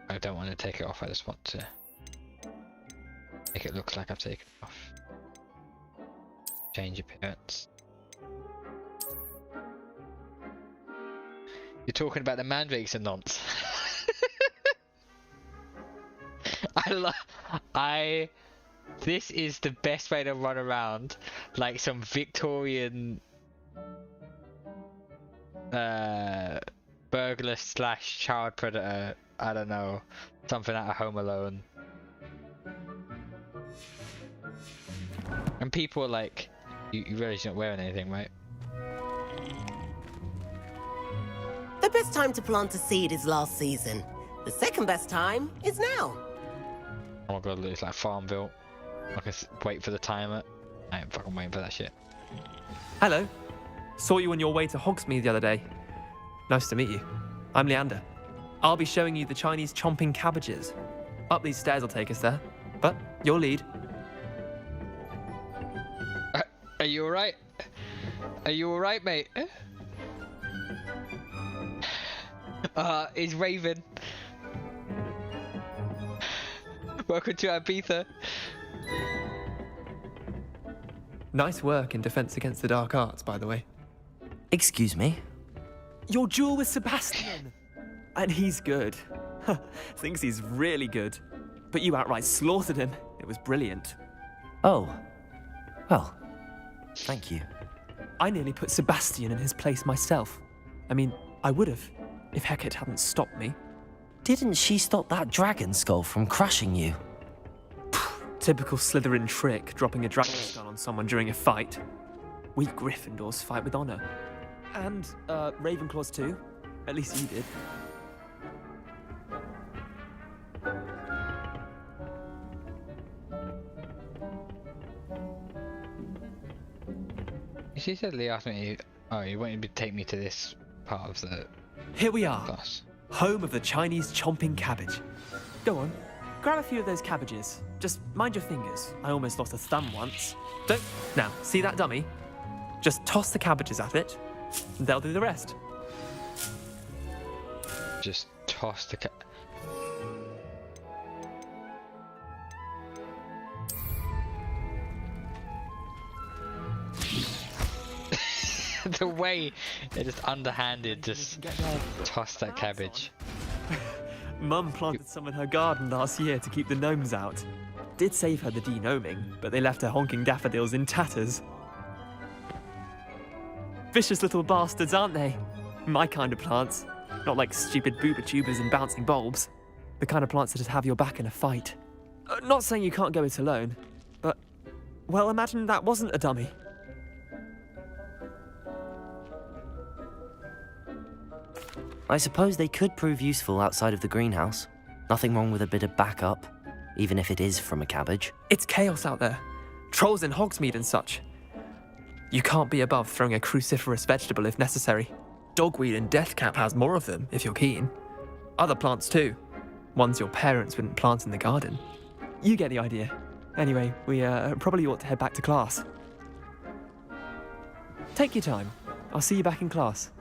I don't want to take it off, I just want to make it look like I've taken it off. Change appearance. You're talking about the mandrakes and nonce. This is the best way to run around, like some Victorian burglar slash child predator. I don't know, something out of Home Alone. And people are like, you realize you're not wearing anything, right? The best time to plant a seed is last season. The second best time is now. Oh my god, it's like Farmville. I can wait for the timer. I ain't fucking waiting for that shit. Hello. Saw you on your way to Hogsmeade the other day. Nice to meet you. I'm Leander. I'll be showing you the Chinese chomping cabbages. Up these stairs will take us there. But your lead. Are you alright? Are you alright, mate? It's Raven. Welcome to Ibiza. Nice work in Defense Against the Dark Arts, by the way. Excuse me? Your duel with Sebastian! And he's good. Thinks he's really good. But you outright slaughtered him. It was brilliant. Oh. Well, thank you. I nearly put Sebastian in his place myself. I mean, I would have, if Hecate hadn't stopped me. Didn't she stop that dragon skull from crushing you? Typical Slytherin trick, dropping a dragon skull on someone during a fight. We Gryffindors fight with honor. And, Ravenclaws too. At least you did. She said Lee asked me, oh, you wanted to take me to this part of the... Here we are. Class. Home of the Chinese chomping cabbage. Go on, grab a few of those cabbages. Just mind your fingers. I almost lost a thumb once. Don't... Now, see that dummy? Just toss the cabbages at it, and they'll do the rest. Just toss the the way they just underhanded just tossed that cabbage. Mum planted some in her garden last year to keep the gnomes out. Did save her the de-gnoming, but they left her honking daffodils in tatters. Vicious little bastards, aren't they? My kind of plants. Not like stupid booba tubers and bouncing bulbs. The kind of plants that just have your back in a fight. Not saying you can't go it alone, but... Well, imagine that wasn't a dummy. I suppose they could prove useful outside of the greenhouse. Nothing wrong with a bit of backup, even if it is from a cabbage. It's chaos out there. Trolls in Hogsmeade and such. You can't be above throwing a cruciferous vegetable if necessary. Dogweed and deathcap has more of them, if you're keen. Other plants too. Ones your parents wouldn't plant in the garden. You get the idea. Anyway, we probably ought to head back to class. Take your time. I'll see you back in class.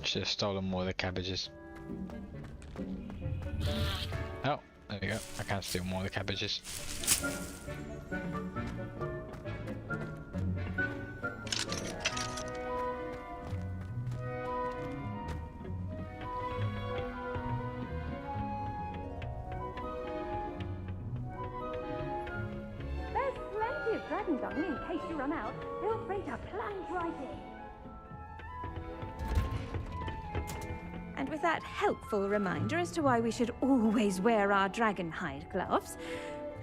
Should have stolen more of the cabbages. Oh, there we go. I can't steal more of the cabbages. There's plenty of dragon dung in case you run out. Feel free to plunge right in. And with that helpful reminder as to why we should always wear our dragon hide gloves,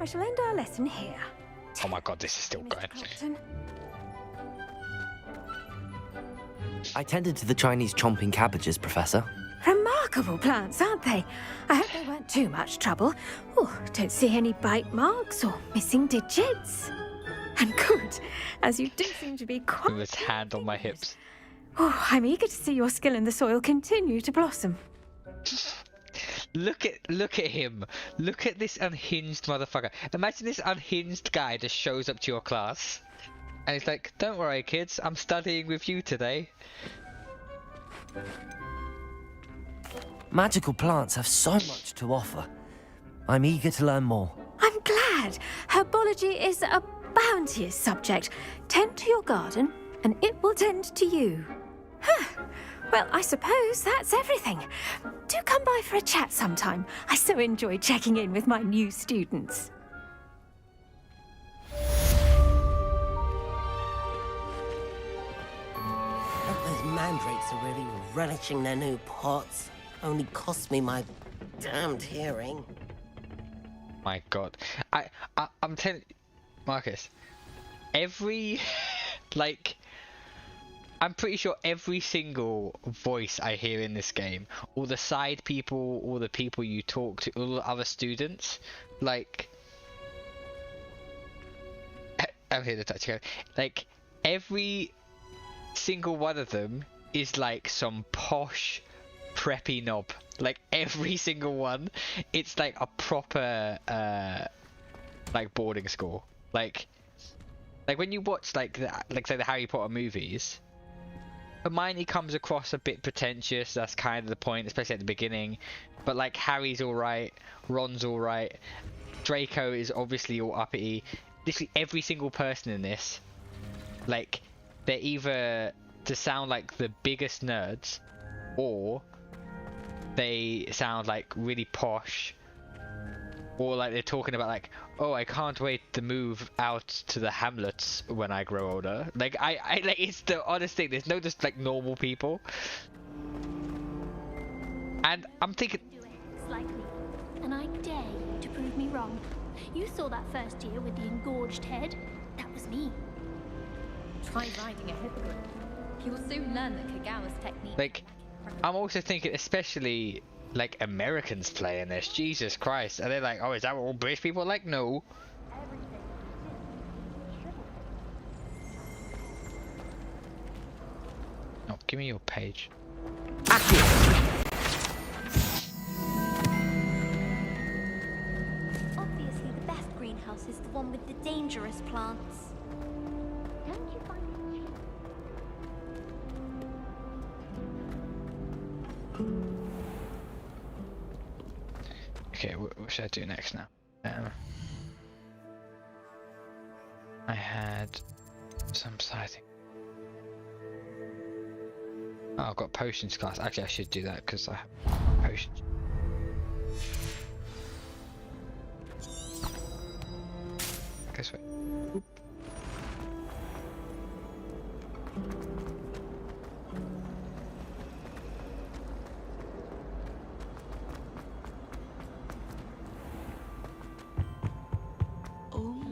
I shall end our lesson here. Oh my god, this is still going. I tended to the Chinese chomping cabbages, Professor. Remarkable plants, aren't they? I hope they weren't too much trouble. Oh, don't see any bite marks or missing digits. And good, as you do seem to be quite... With his hand on my hips. Oh, I'm eager to see your skill in the soil continue to blossom. Look at him. Look at this unhinged motherfucker. Imagine this unhinged guy just shows up to your class. And he's like, don't worry kids, I'm studying with you today. Magical plants have so much to offer. I'm eager to learn more. I'm glad. Herbology is a bounteous subject. Tend to your garden, and it will tend to you. Huh. Well, I suppose that's everything. Do come by for a chat sometime. I so enjoy checking in with my new students. Those mandrakes are really relishing their new pots. Only cost me my damned hearing. My God, I'm telling Marcus, every like. I'm pretty sure every single voice I hear in this game, all the side people, all the people you talk to, all the other students, like... I'm here to touch you. Like, every single one of them is like some posh, preppy knob. Like, every single one, it's like a proper, like, boarding school. Like when you watch, like say the Harry Potter movies... Hermione comes across a bit pretentious, that's kind of the point, especially at the beginning. But like Harry's alright, Ron's alright, Draco is obviously all uppity. Literally every single person in this, like, they're either to sound like the biggest nerds, or they sound like really posh, or like they're talking about like, oh, I can't wait to move out to the hamlets when I grow older. Like I like, it's the honest thing. There's no just like normal people. And I'm thinking, like me, and I dare you to prove me wrong. You saw that first year with the engorged head. That was me. Try riding a hippogriff. You'll soon learn the Kagawa's technique. like, I'm also thinking, especially like Americans playing this. Jesus Christ, are they like, oh, is that what all British people are like? No. Oh, give me your page. Obviously, the best greenhouse is the one with the dangerous plants. Don't you find it? Okay, what should I do next now? I had some sighting. Oh, I've got potions class. Actually, I should do that because I have potions. This way. Oop.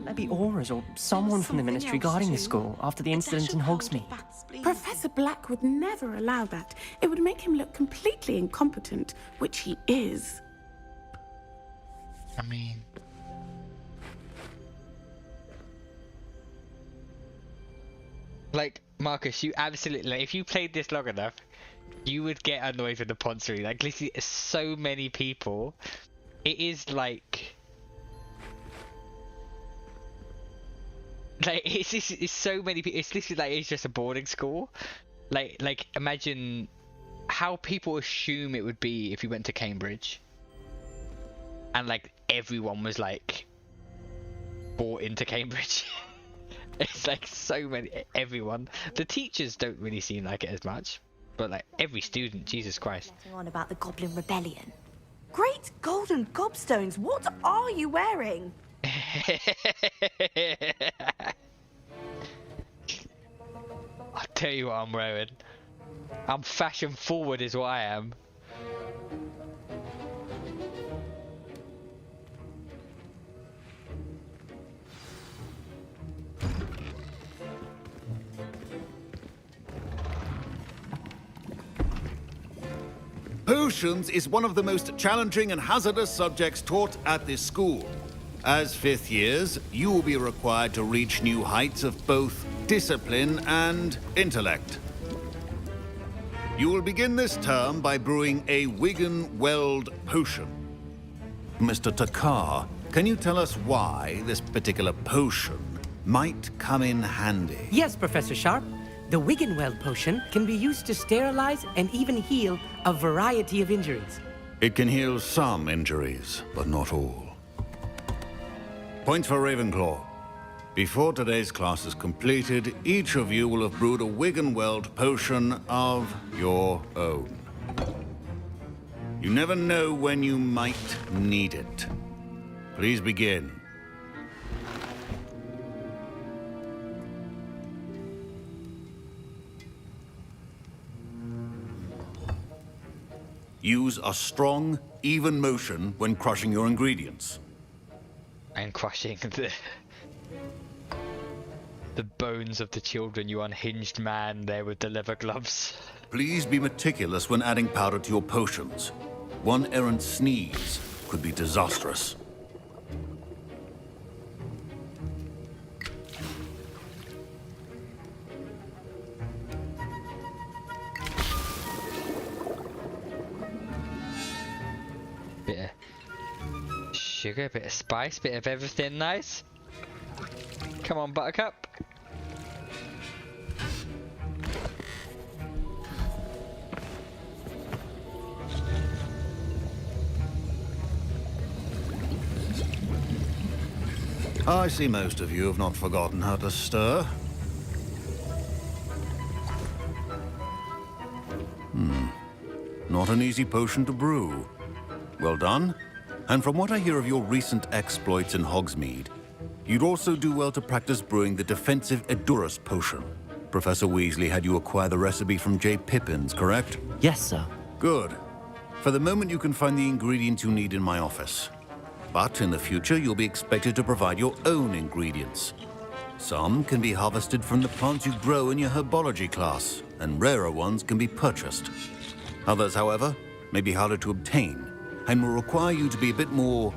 Maybe Aura's or someone from the Ministry guarding the school after the incident in Hogsmeade. Professor Black would never allow that. It would make him look completely incompetent, which he is. I mean... like, Marcus, you absolutely... like, if you played this long enough, you would get annoyed with the Poncery. Like, literally, so many people. It is like... like, it's so many people. It's literally like it's just a boarding school. Like imagine how people assume it would be if you went to Cambridge, and like everyone was like bought into Cambridge. It's like so many, everyone. The teachers don't really seem like it as much, but like every student, Jesus Christ. On about the Goblin Rebellion. Great golden gobstones, what are you wearing? I'll tell you what I'm wearing. I'm fashion forward is what I am. Potions is one of the most challenging and hazardous subjects taught at this school. As 5th years, you will be required to reach new heights of both discipline and intellect. You will begin this term by brewing a Wiggenweld potion. Mr. Takar, can you tell us why this particular potion might come in handy? Yes, Professor Sharp. The Wiggenweld potion can be used to sterilize and even heal a variety of injuries. It can heal some injuries, but not all. Point for Ravenclaw. Before today's class is completed, each of you will have brewed a Wiggenweld potion of your own. You never know when you might need it. Please begin. Use a strong, even motion when crushing your ingredients. And crushing the bones of the children, you unhinged man there with the leather gloves. Please be meticulous when adding powder to your potions. One errant sneeze could be disastrous. Bit of sugar, bit of spice, bit of everything nice. Come on, Buttercup. I see most of you have not forgotten how to stir. Not an easy potion to brew. Well done. And from what I hear of your recent exploits in Hogsmeade, you'd also do well to practice brewing the defensive Edurus potion. Professor Weasley had you acquire the recipe from J. Pippin's, correct? Yes, sir. Good. For the moment, you can find the ingredients you need in my office. But in the future, you'll be expected to provide your own ingredients. Some can be harvested from the plants you grow in your Herbology class, and rarer ones can be purchased. Others, however, may be harder to obtain, and will require you to be a bit more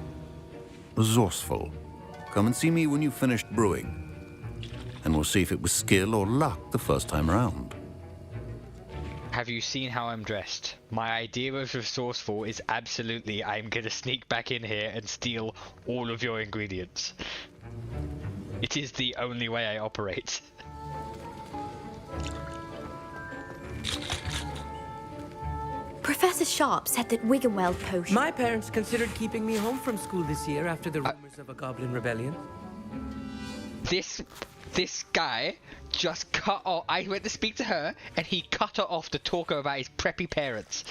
resourceful. Come and see me when you've finished brewing, and we'll see if it was skill or luck the first time around. Have you seen how I'm dressed? My idea of resourceful is absolutely I'm gonna sneak back in here and steal all of your ingredients. It is the only way I operate. Professor Sharp said that Wiggenweld potion... My parents considered keeping me home from school this year after the rumors of a goblin rebellion. This guy just cut off... I went to speak to her, and he cut her off to talk about his preppy parents.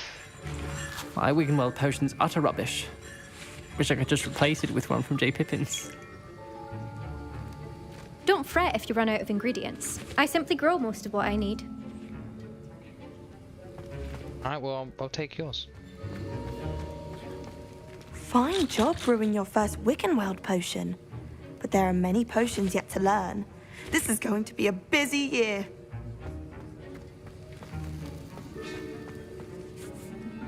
My Wiggenweld potion's utter rubbish. Wish I could just replace it with one from J. Pippin's. Don't fret if you run out of ingredients. I simply grow most of what I need. Alright, well, I'll take yours. Fine job brewing your first Wiggenweld potion. But there are many potions yet to learn. This is going to be a busy year.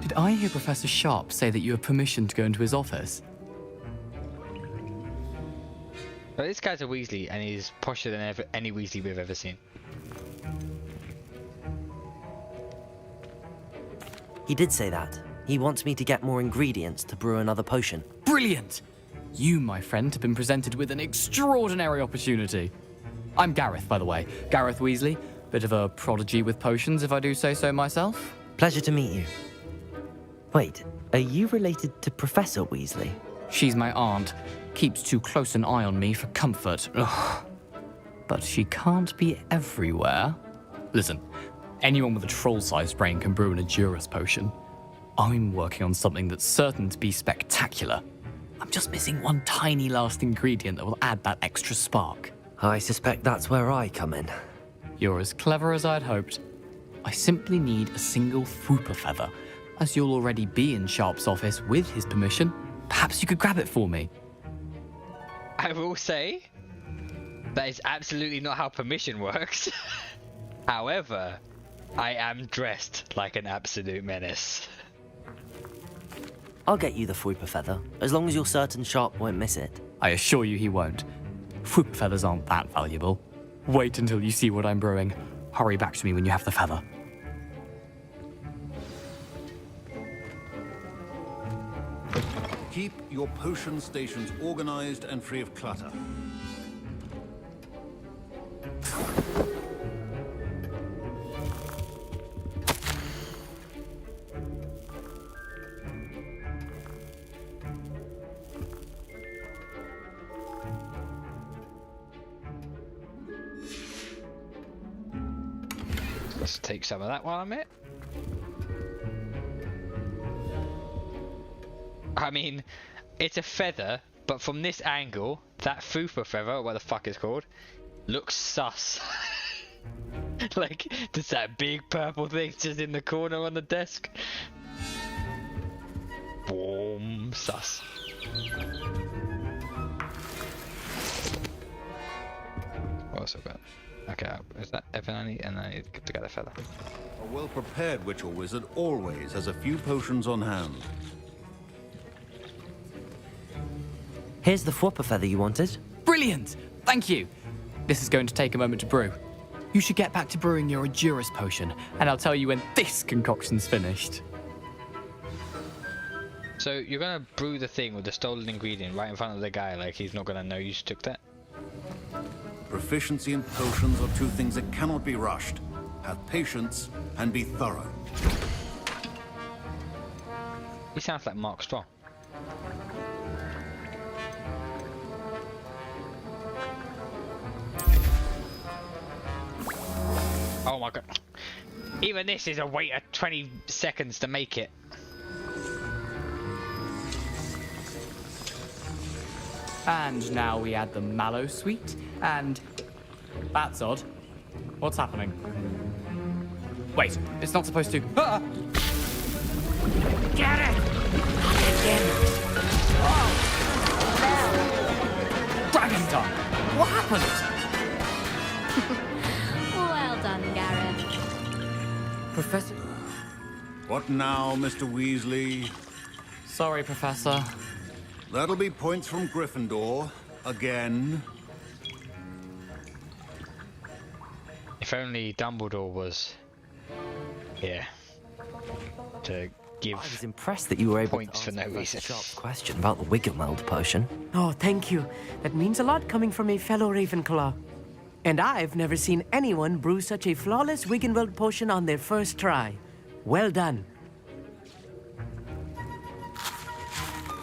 Did I hear Professor Sharp say that you have permission to go into his office? But this guy's a Weasley, and he's posher than any Weasley we've ever seen. He did say that. He wants me to get more ingredients to brew another potion. Brilliant! You, my friend, have been presented with an extraordinary opportunity. I'm Gareth, by the way. Gareth Weasley. Bit of a prodigy with potions, if I do say so myself. Pleasure to meet you. Wait, are you related to Professor Weasley? She's my aunt. Keeps too close an eye on me for comfort. Ugh. But she can't be everywhere. Listen, anyone with a troll-sized brain can brew an Edurus potion. I'm working on something that's certain to be spectacular. I'm just missing one tiny last ingredient that will add that extra spark. I suspect that's where I come in. You're as clever as I'd hoped. I simply need a single Fwooper feather. As you'll already be in Sharp's office with his permission, perhaps you could grab it for me. I will say, that is absolutely not how permission works. However, I am dressed like an absolute menace. I'll get you the Fwooper feather, as long as you're certain Sharp won't miss it. I assure you he won't. Fruit feathers aren't that valuable. Wait until you see what I'm brewing. Hurry back to me when you have the feather. Keep your potion stations organized and free of clutter. Let's take some of that while I'm at it. I mean, it's a feather, but from this angle, that fupa feather, what the fuck it's called, looks sus. Like, there's that big purple thing just in the corner on the desk. Boom, sus. What else have I got? Okay, is that everything I need? And I need to get a feather. A well-prepared witcher wizard always has a few potions on hand. Here's the Fwopper feather you wanted. Brilliant! Thank you! This is going to take a moment to brew. You should get back to brewing your Adurus potion, and I'll tell you when this concoction's finished. So you're gonna brew the thing with the stolen ingredient right in front of the guy, like he's not gonna know you took that? Proficiency and potions are two things that cannot be rushed. Have patience and be thorough. He sounds like Mark Strong. Oh my god. Even this is a wait of 20 seconds to make it. And now we add the mallow sweet, and... That's odd. What's happening? Wait, it's not supposed to... Ah! Get it! Dragon tongue! What happened? Well done, Gareth. Professor... What now, Mr. Weasley? Sorry, Professor. That'll be points from Gryffindor. Again. If only Dumbledore was here to give. I was impressed that you were able points to for no answer reason. Sharp's question about the Wiggenweld potion. Oh, thank you. That means a lot coming from a fellow Ravenclaw. And I've never seen anyone brew such a flawless Wiggenweld potion on their first try. Well done.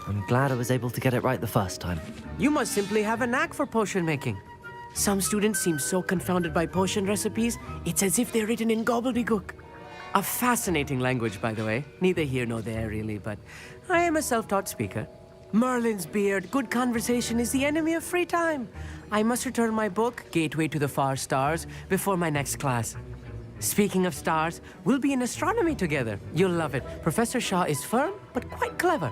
I'm glad I was able to get it right the first time. You must simply have a knack for potion making. Some students seem so confounded by potion recipes, it's as if they're written in gobbledygook. A fascinating language, by the way. Neither here nor there, really, but I am a self-taught speaker. Merlin's beard, good conversation is the enemy of free time. I must return my book, Gateway to the Far Stars, before my next class. Speaking of stars, we'll be in astronomy together. You'll love it. Professor Shaw is firm, but quite clever.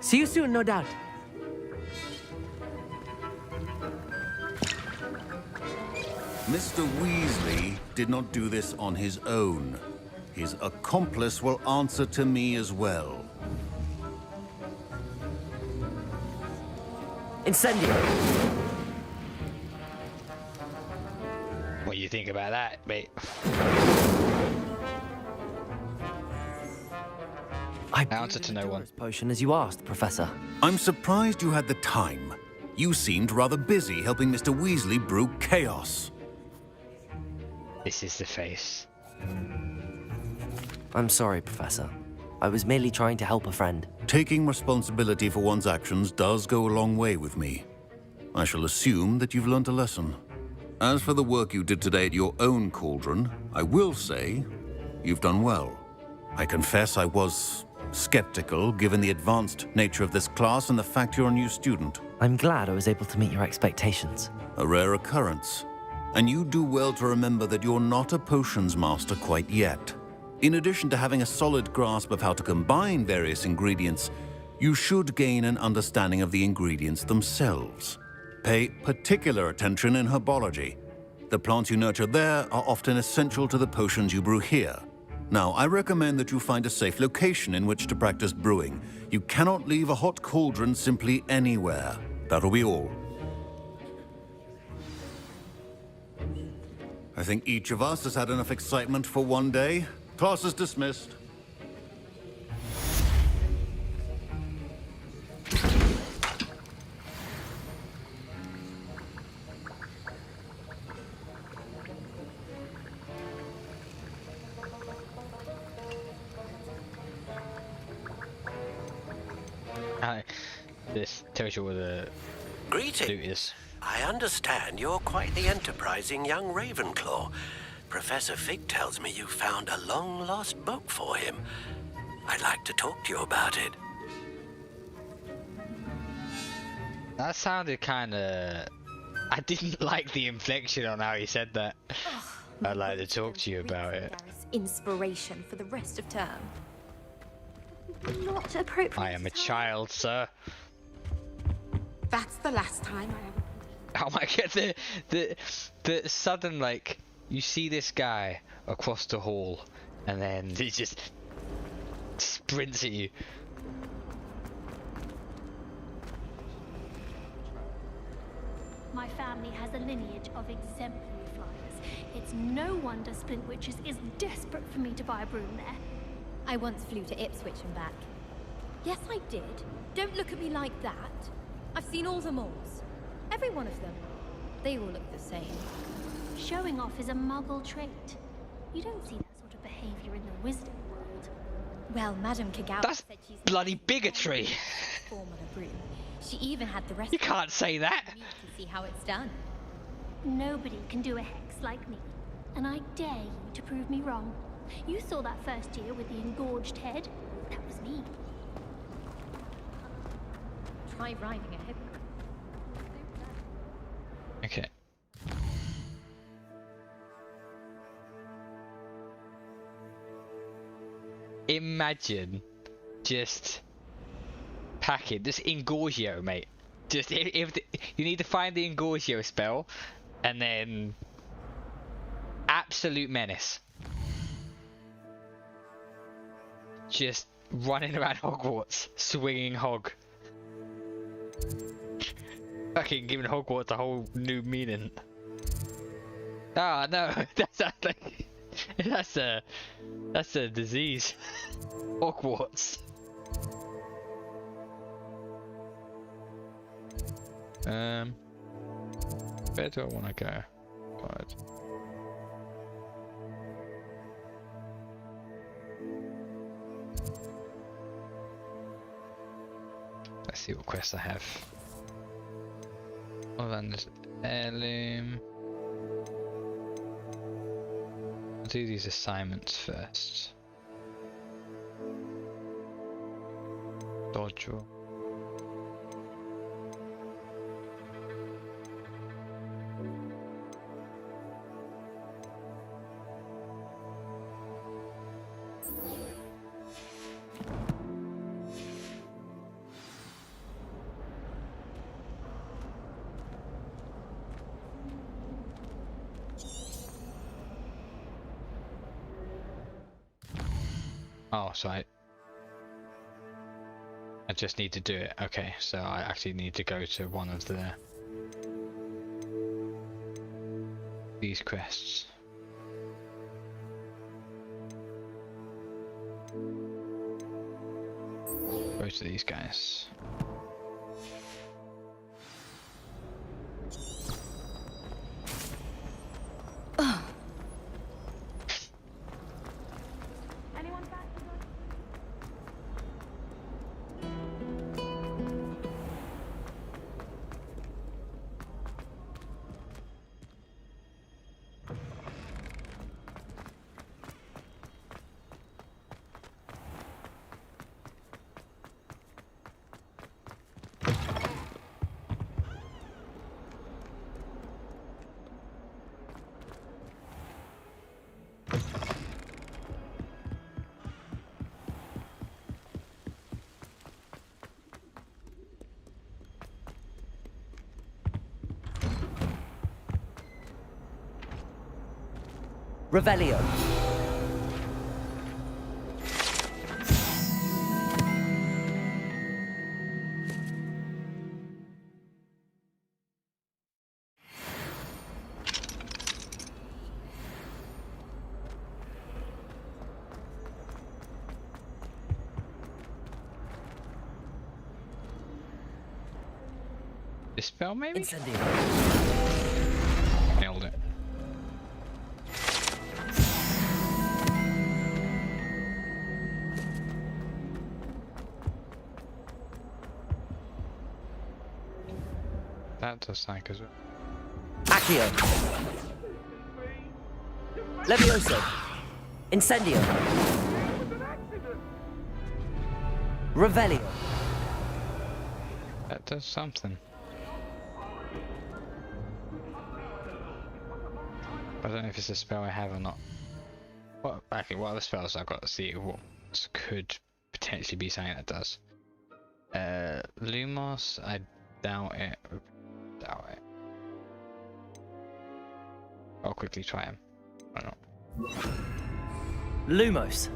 See you soon, no doubt. Mr. Weasley did not do this on his own. His accomplice will answer to me as well. Incendio! What do you think about that, mate? I answer to no one. Potion as you asked, Professor. I'm surprised you had the time. You seemed rather busy helping Mr. Weasley brew chaos. This is the face. I'm sorry, Professor. I was merely trying to help a friend. Taking responsibility for one's actions does go a long way with me. I shall assume that you've learnt a lesson. As for the work you did today at your own cauldron, I will say you've done well. I confess I was skeptical, given the advanced nature of this class and the fact you're a new student. I'm glad I was able to meet your expectations. A rare occurrence. And you do well to remember that you're not a potions master quite yet. In addition to having a solid grasp of how to combine various ingredients, you should gain an understanding of the ingredients themselves. Pay particular attention in herbology. The plants you nurture there are often essential to the potions you brew here. Now, I recommend that you find a safe location in which to practice brewing. You cannot leave a hot cauldron simply anywhere. That'll be all. I think each of us has had enough excitement for one day. Class is dismissed. This tells you what a Greetings. loot is. I understand you're quite the enterprising young Ravenclaw. Professor Fig tells me you found a long-lost book for him. I'd like to talk to you about it. That sounded kinda... I didn't like the inflection on how he said that. I'd like to talk to you about it. Inspiration for the rest of term. Not appropriate. I am a child, sir. That's the last time I ever... Oh my god, the sudden, like, you see this guy across the hall, and then he just sprints at you. My family has a lineage of exemplary flyers. It's no wonder Splintwitches is desperate for me to buy a broom there. I once flew to Ipswich and back. Yes, I did. Don't look at me like that. I've seen all the moles. Every one of them. They all look the same. Showing off is a muggle trait. You don't see that sort of behavior in the wisdom world. Well, Madame Kagawa That's said she's bloody bigotry. form of a broom. She even had the rest. You can't say that. To see how it's done. Nobody can do a hex like me, and I dare you to prove me wrong. You saw that first year with the engorged head. That was me. Try riding a hippogriff. Okay. Imagine just packing this Engorgio, mate. Just if you need to find the Engorgio spell, and then absolute menace. Just running around Hogwarts, swinging hog. Fucking giving Hogwarts a whole new meaning. Ah no, that's a disease. Hogwarts. Where do I want to go? God. Let's see what quests I have. Ollivander's heirloom. I'll do these assignments first. Dodge roll. Oh, so I just need to do it. Okay, so I actually need to go to one of these quests. Go to these guys. Revelio. Dispel, maybe? Incendio. Nailed it. That does like as well. Accio. Levioso. Incendio. Revelio. That does something. I don't know if it's a spell I have or not. What other spells I've got to see what could potentially be something that does. Lumos, I doubt it. I'll quickly try him. Why not? Lumos.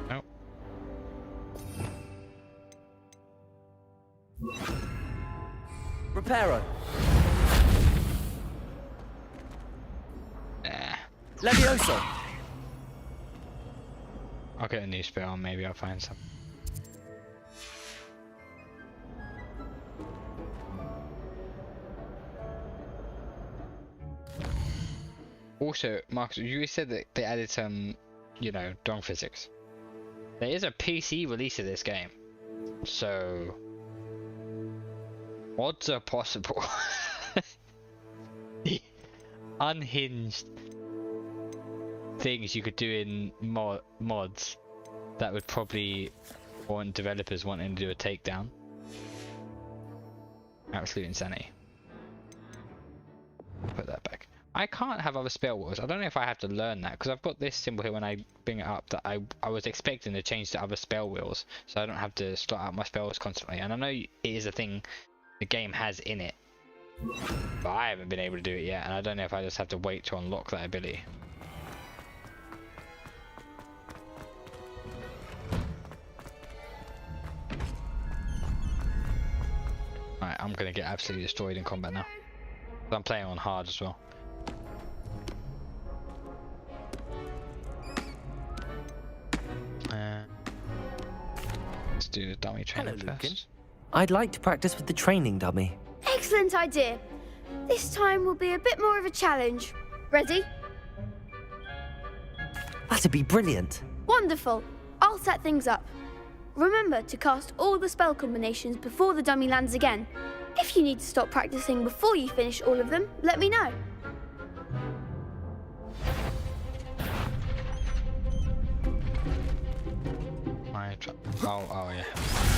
Nope. Reparo. Nah. Levioso. I'll get a new spell and maybe I'll find some. Also, Marcus, you said that they added some, you know, dong physics. There is a PC release of this game, so odds are possible. The unhinged things you could do in mods that would probably want developers wanting to do a takedown. Absolute insanity. Put that back. I can't have other spell wars. I don't know if I have to learn that because I've got this symbol here when I bring it up that I was expecting to change to other spell wheels so I don't have to slot out my spells constantly. And I know it is a thing the game has in it, but I haven't been able to do it yet, and I don't know if I just have to wait to unlock that ability. Alright, I'm gonna get absolutely destroyed in combat now. I'm playing on hard as well. Let's do the dummy training first. I'd like to practice with the training dummy. Excellent idea. This time will be a bit more of a challenge. Ready? That'd be brilliant. Wonderful. I'll set things up. Remember to cast all the spell combinations before the dummy lands again. If you need to stop practicing before you finish all of them, let me know. Oh yeah.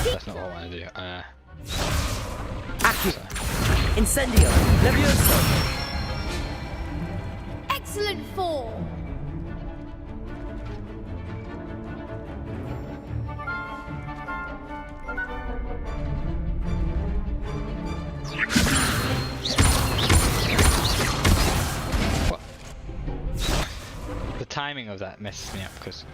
That's not what I want to do. Accio. Incendio. Levioso. Excellent form. What? The timing of that messes me up because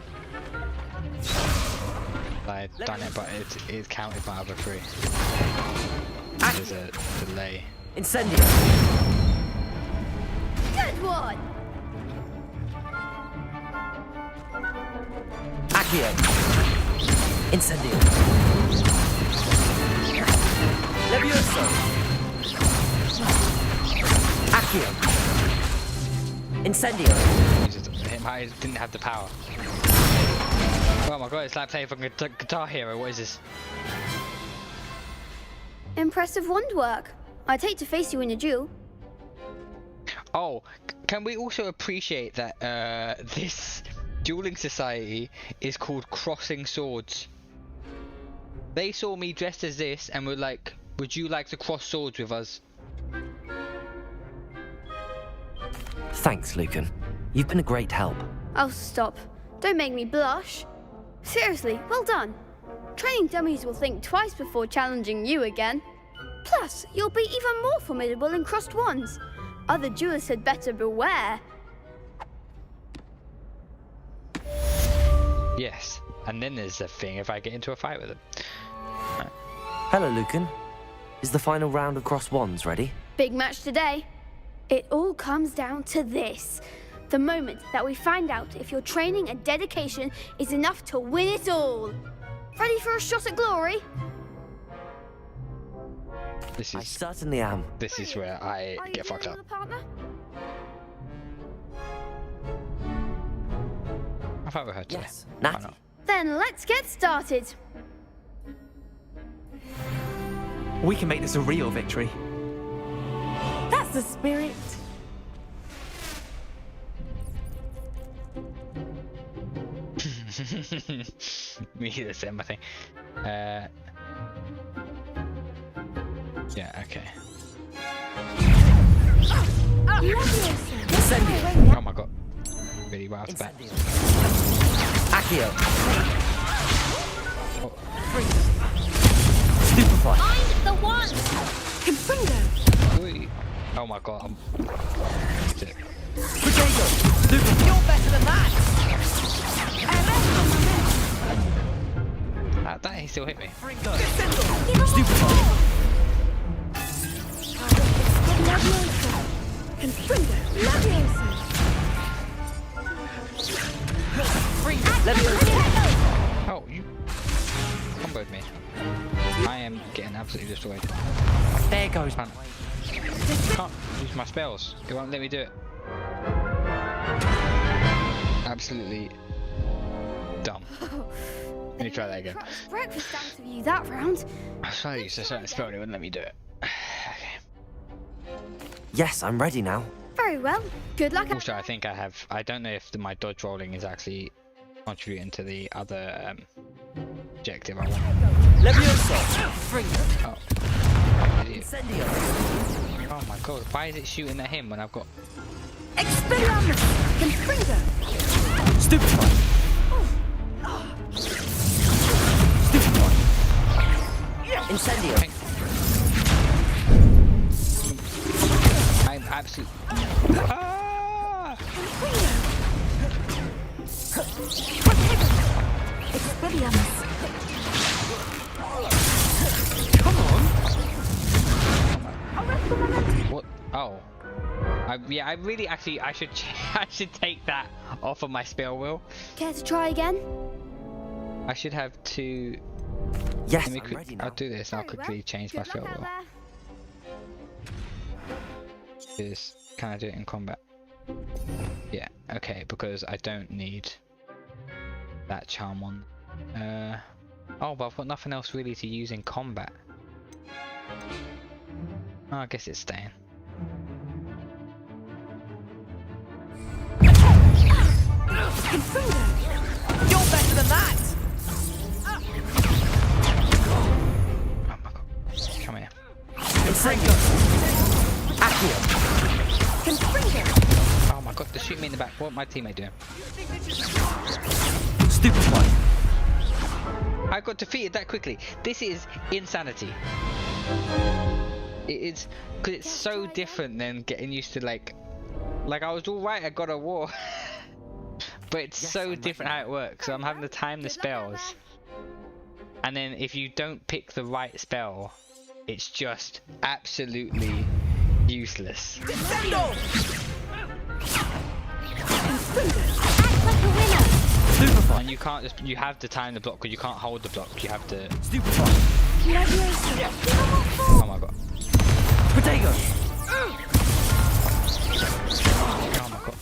I'd done it, but it's counted by other three. There's a delay. Incendio. Good one. Accio. Incendio. Levioso. Accio. Incendio. I didn't have the power. Oh my god, it's like playing from Guitar Hero. What is this? Impressive wand work. I'd hate to face you in a duel. Oh, can we also appreciate that this dueling society is called Crossing Swords? They saw me dressed as this and were like, would you like to cross swords with us? Thanks, Lucan. You've been a great help. Oh, stop. Don't make me blush. Seriously, well done. Training dummies will think twice before challenging you again. Plus, you'll be even more formidable in crossed wands. Other duelists had better beware. Yes, and then there's the thing if I get into a fight with them. Right. Hello, Lucan. Is the final round of cross wands ready? Big match today. It all comes down to this. The moment that we find out if your training and dedication is enough to win it all. Ready for a shot at glory? I certainly am. This is where I get fucked up. I've overheard today. Yes, Why Natty. not? Then let's get started. We can make this a real victory. That's the spirit. Me the same, I think. Yeah, okay. Oh my god. Really right off the bat. Accio. Oh. Stupefy. I'm the one! Confringo. Oh my god. Shit. Potato. You're better than that! That he still hit me. Stupefy. Confringo. Lavioso. Oh, you comboed me. I am getting absolutely destroyed. There goes. Can't use my spells. It won't let me do it. Absolutely dumb. Let me try that again. Breakfast out of you that round. I was trying to use a certain spell and it wouldn't let me do it. Yes, I'm ready now. Very well. Good luck. Also, I think I don't know if my dodge rolling is actually contributing to the other objective I want. Levioso. Oh. Incendio. Oh my god, why is it shooting at him when I've got... Expelliarmus. Confringo. Stupefy. Stupefy. Incendio. I'm absolutely... Ah! Expelliarmus. Come on! What? Oh. Yeah, I really actually I should take that off of my spell wheel. Care to try again? I should have two. Yes, I'm ready now. I'll do this. I'll quickly change my spell wheel. Can I do it in combat? Yeah. Okay, because I don't need that charm on. Oh, but I've got nothing else really to use in combat. Oh, I guess it's staying. You're better than that! Oh my god. Come here. Accio. Oh my god, they shoot me in the back. What my teammate doing? Stupefy. I got defeated that quickly. This is insanity. It is because it's so different than getting used to like I was all right at God of War, but it's so different how it works. So I'm having to time the spells, and then if you don't pick the right spell, it's just absolutely useless. And you can't you have to time the block because you can't hold the block. You have to. Oh my god. Potato. Oh my god.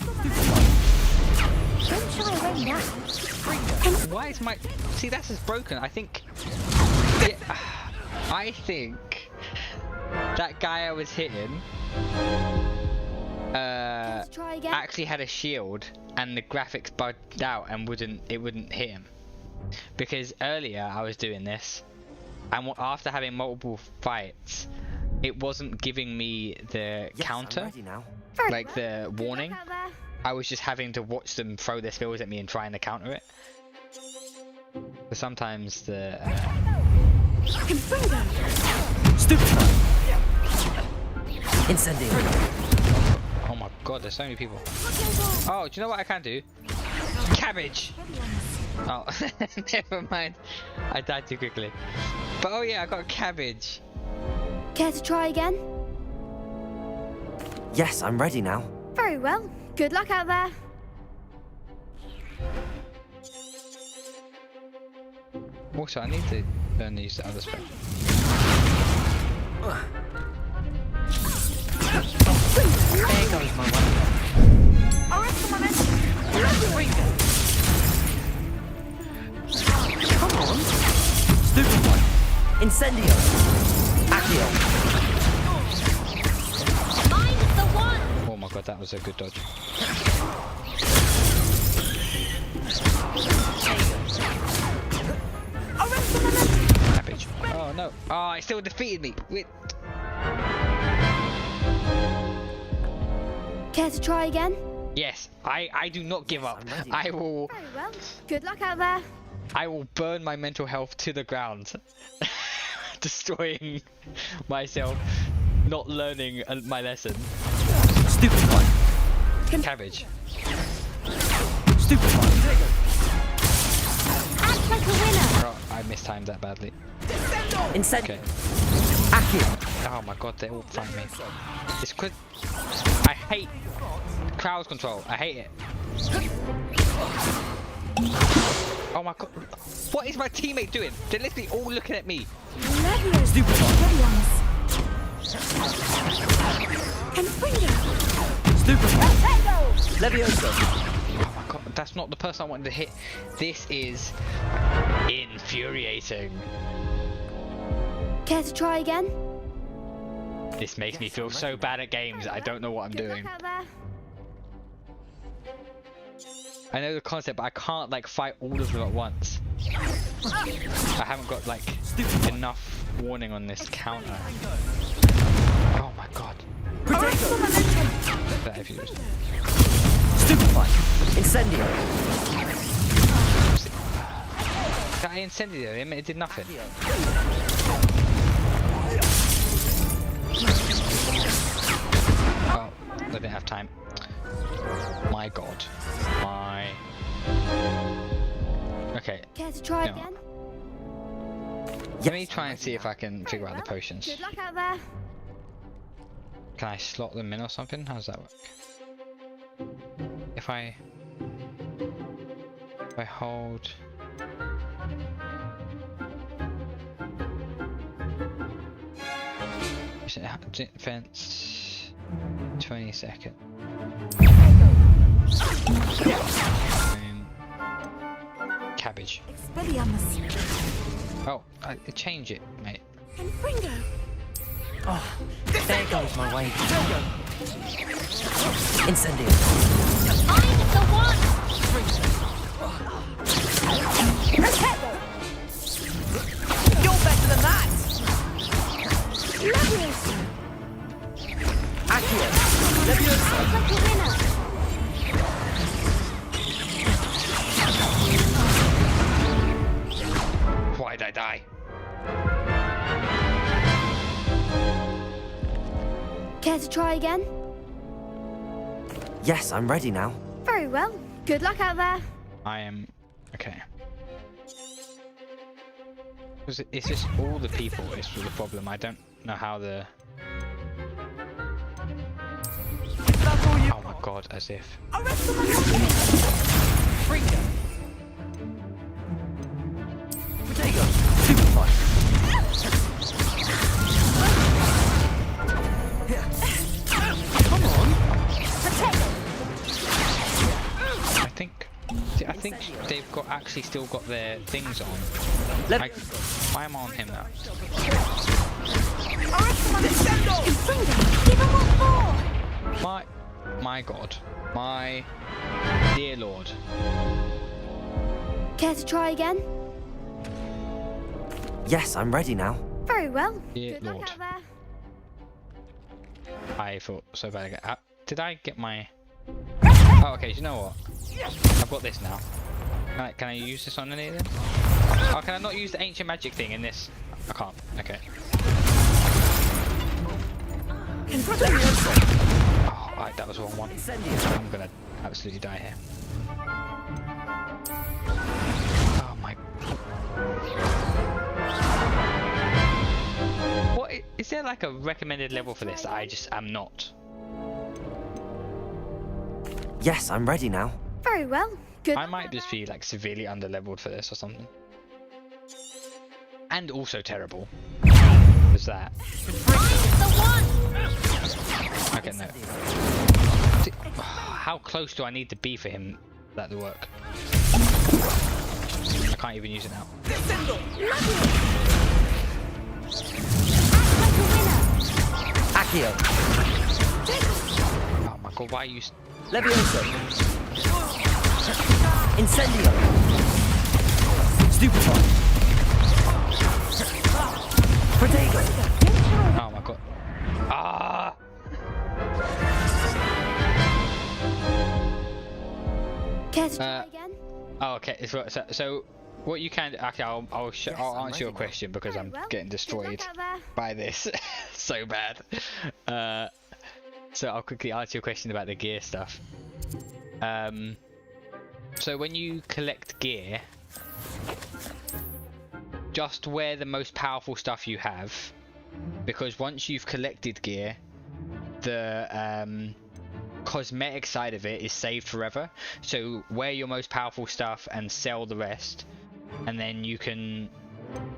Why is my... See, that's just broken. I think... Yeah, I think... That guy I was hitting... actually had a shield and the graphics bugged out and it wouldn't hit him. Because earlier I was doing this and after having multiple fights it wasn't giving me the counter, like the warning. I was just having to watch them throw their spells at me and trying to counter it. But sometimes the... Incendio. Oh my god, there's so many people. Oh, do you know what I can do? Cabbage! Oh, never mind. I died too quickly. But oh yeah, I got a cabbage. Care to try again? Yes, I'm ready now. Very well. Good luck out there. Also, I need to learn to use the other spell. There goes my one. Come on. Stupid one. Incendio. Accio. Mine is the one! Oh my god, that was a good dodge. Cabbage. Oh no. Oh, it still defeated me. Wait. Care to try again? Yes, I do not give up. I will. Very well. Good luck out there. I will burn my mental health to the ground, destroying myself, not learning my lesson. Stupid one. Cabbage. Stupid one. Act like a winner! Oh, I mistimed that badly. Incendio. Okay. Accio. Oh my god, they all find me. It's quick. I hate crowd control. I hate it. Oh my god. What is my teammate doing? They're literally all looking at me. Stupid one. Stupid one. Levioso. Oh my god, that's not the person I wanted to hit. This is infuriating. Care to try again? This makes me feel so bad at games. I don't know what I'm doing. Out there. I know the concept, but I can't like fight all of them at once. I haven't got like enough warning on this counter. Oh my god. That if you just... Stupefy. Incendio. I incendiary him, it did nothing. Oh, I didn't have time. My god. My... Okay. Care to try again? Let me try and see if I can figure out the potions. Good luck out there. Can I slot them in or something? How does that work? If I hold... Defense 20 seconds. Cabbage. Expelliarmus. Oh, change it, mate. Oh, there goes my way. Incendio. Mine is the one! You're better than that! Leviosa! Accio. Leviosa. Like a winner! Why did I die? Care to try again? Yes, I'm ready now. Very well. Good luck out there. I am... okay. It's just all the people is the problem. I don't know how the... Oh my god, as if... Fringo. Potato. Superfly. Come on. Potato. I think they've got actually still got their things on. Why am I on him now? My god. My dear lord. Care to try again? Yes, I'm ready now. Very well. Dear Good luck lord. out there. I thought so bad. Did I get my... Oh, okay, you know what? I've got this now. Can I use this on any of them? Oh, can I not use the ancient magic thing in this? I can't. Okay. Oh, right, that was the wrong one. I'm gonna absolutely die here. Oh my... What is there like a recommended level for this that I just am not? Yes, I'm ready now. Very well. Good. I might just be like severely underleveled for this or something. and also terrible. What's that? Okay, no. How close do I need to be for him that to work? I can't even use it now. Accio. Oh my god, why are you... Levioso. Incendio. Stupefy. Protego. Oh my god. Ah! Care to try again? Oh, okay. So what you can... Actually, I'll answer your question because I'm getting destroyed by this. So bad. So I'll quickly answer your question about the gear stuff. So when you collect gear, just wear the most powerful stuff you have, because once you've collected gear, the cosmetic side of it is saved forever. So wear your most powerful stuff and sell the rest, and then you can,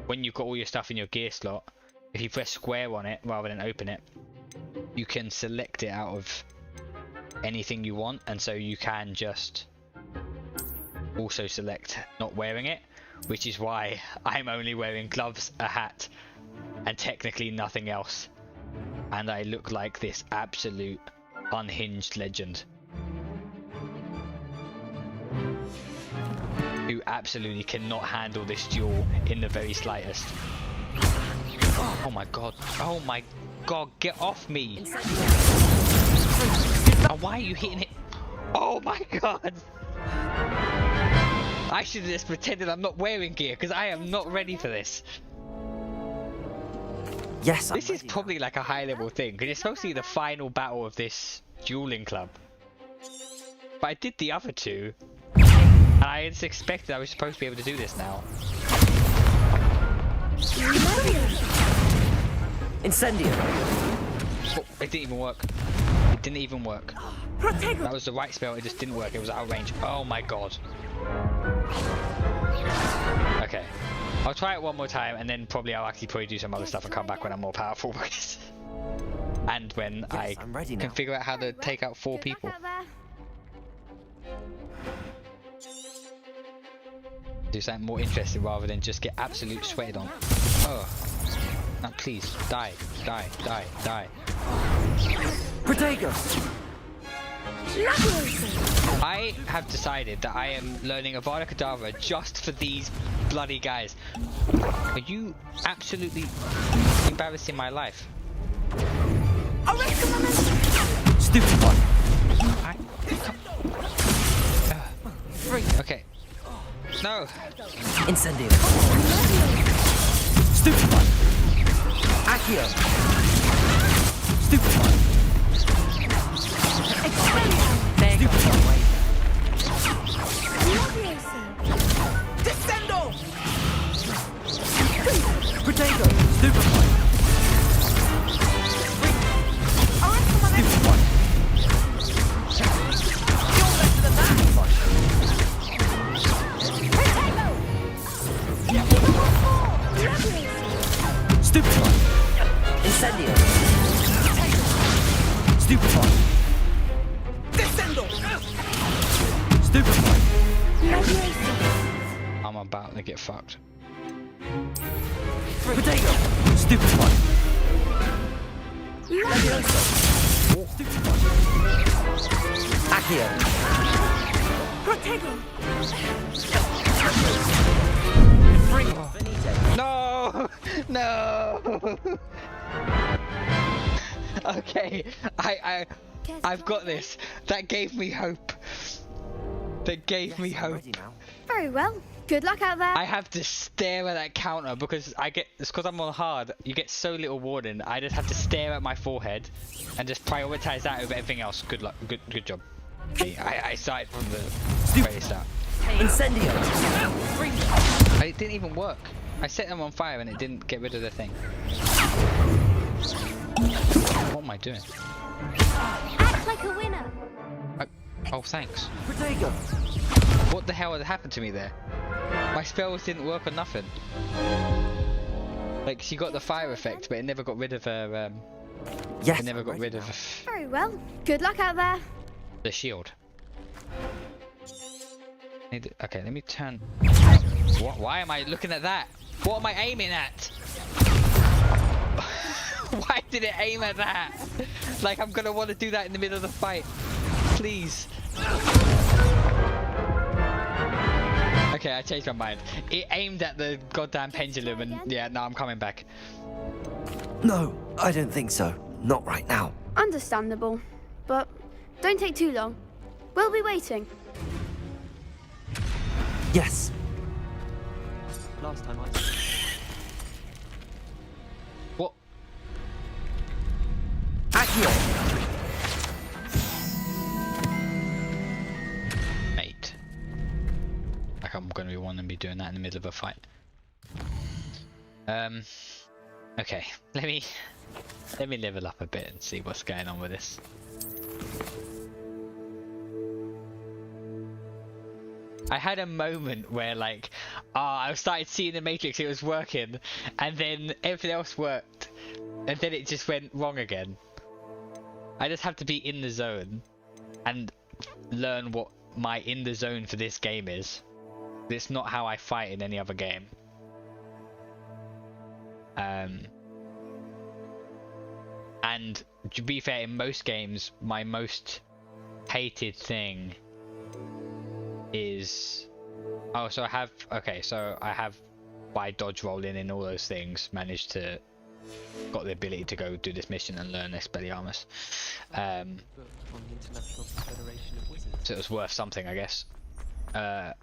when you've got all your stuff in your gear slot, if you press square on it rather than open it, you can select it out of anything you want, and so you can just also select not wearing it, which is why I'm only wearing gloves, a hat, and technically nothing else, and I look like this absolute unhinged legend who absolutely cannot handle this duel in the very slightest. Oh my god, oh my god, get off me! Oh, why are you hitting it? Oh my god! I should have just pretended I'm not wearing gear, because I am not ready for this. Yes, this is probably like a high level thing, because it's supposed to be the final battle of this dueling club. But I did the other two, and I just expected I was supposed to be able to do this now. Incendio. Oh, it didn't even work. It didn't even work. That was the right spell, it just didn't work. It was out of range. Oh my god. Okay. I'll try it one more time, and then probably I'll actually do some other stuff and come back when I'm more powerful. And when I can figure out how to take out 4 people. Do something more interesting rather than just get absolute sweated on. Oh. No, please. Die. Die. Die. Die. Protego. I have decided that I am learning Avada Kedavra just for these bloody guys. Are you absolutely embarrassing my life? Stupid one. Okay. No. Incendio. Stupid one. Accio. Stupid one. Descendo! Protego! Stupid one! Stupid one! You're better than that! Stupid one! Incendio! Stupid one! Descendo! Stupid one! I'm about to get fucked. Protego! Stupid one! Stupid one! Accio! Protego! No! No! Okay, I've got this. That gave me hope. That gave me hope. Very well. Good luck out there. I have to stare at that counter because it's because I'm on hard. You get so little warning. I just have to stare at my forehead and just prioritize that over everything else. Good luck. Good job. I started from the very start. Incendio. It didn't even work. I set them on fire and it didn't get rid of the thing. What am I doing? Act like a winner. Oh, thanks. Protego. What the hell had happened to me there? My spells didn't work or nothing. Like, she got the fire effect, but it never got rid of her, Yes, it never got rid of Very well. Good luck out there. the shield. Okay, let me turn... What? Why am I looking at that? What am I aiming at? Why did it aim at that? Like, I'm gonna want to do that in the middle of the fight. Please. Okay, I changed my mind. It aimed at the goddamn pendulum and yeah, no, I'm coming back. No, I don't think so. Not right now. Understandable. But don't take too long. We'll be waiting. Yes. Last time I... What? Accio! Mate. Like, I'm gonna be wanting to be doing that in the middle of a fight. Okay, let me level up a bit and see what's going on with this. I had a moment where, like, I started seeing the Matrix, it was working, and then everything else worked, and then it just went wrong again. I just have to be in the zone and learn what my in the zone for this game is. It's not how I fight in any other game. And to be fair, in most games, my most hated thing is... Oh, so I have... Okay, so I have, by dodge rolling in all those things, managed to... Got the ability to go do this mission and learn Expelliarmus. So it was worth something, I guess. I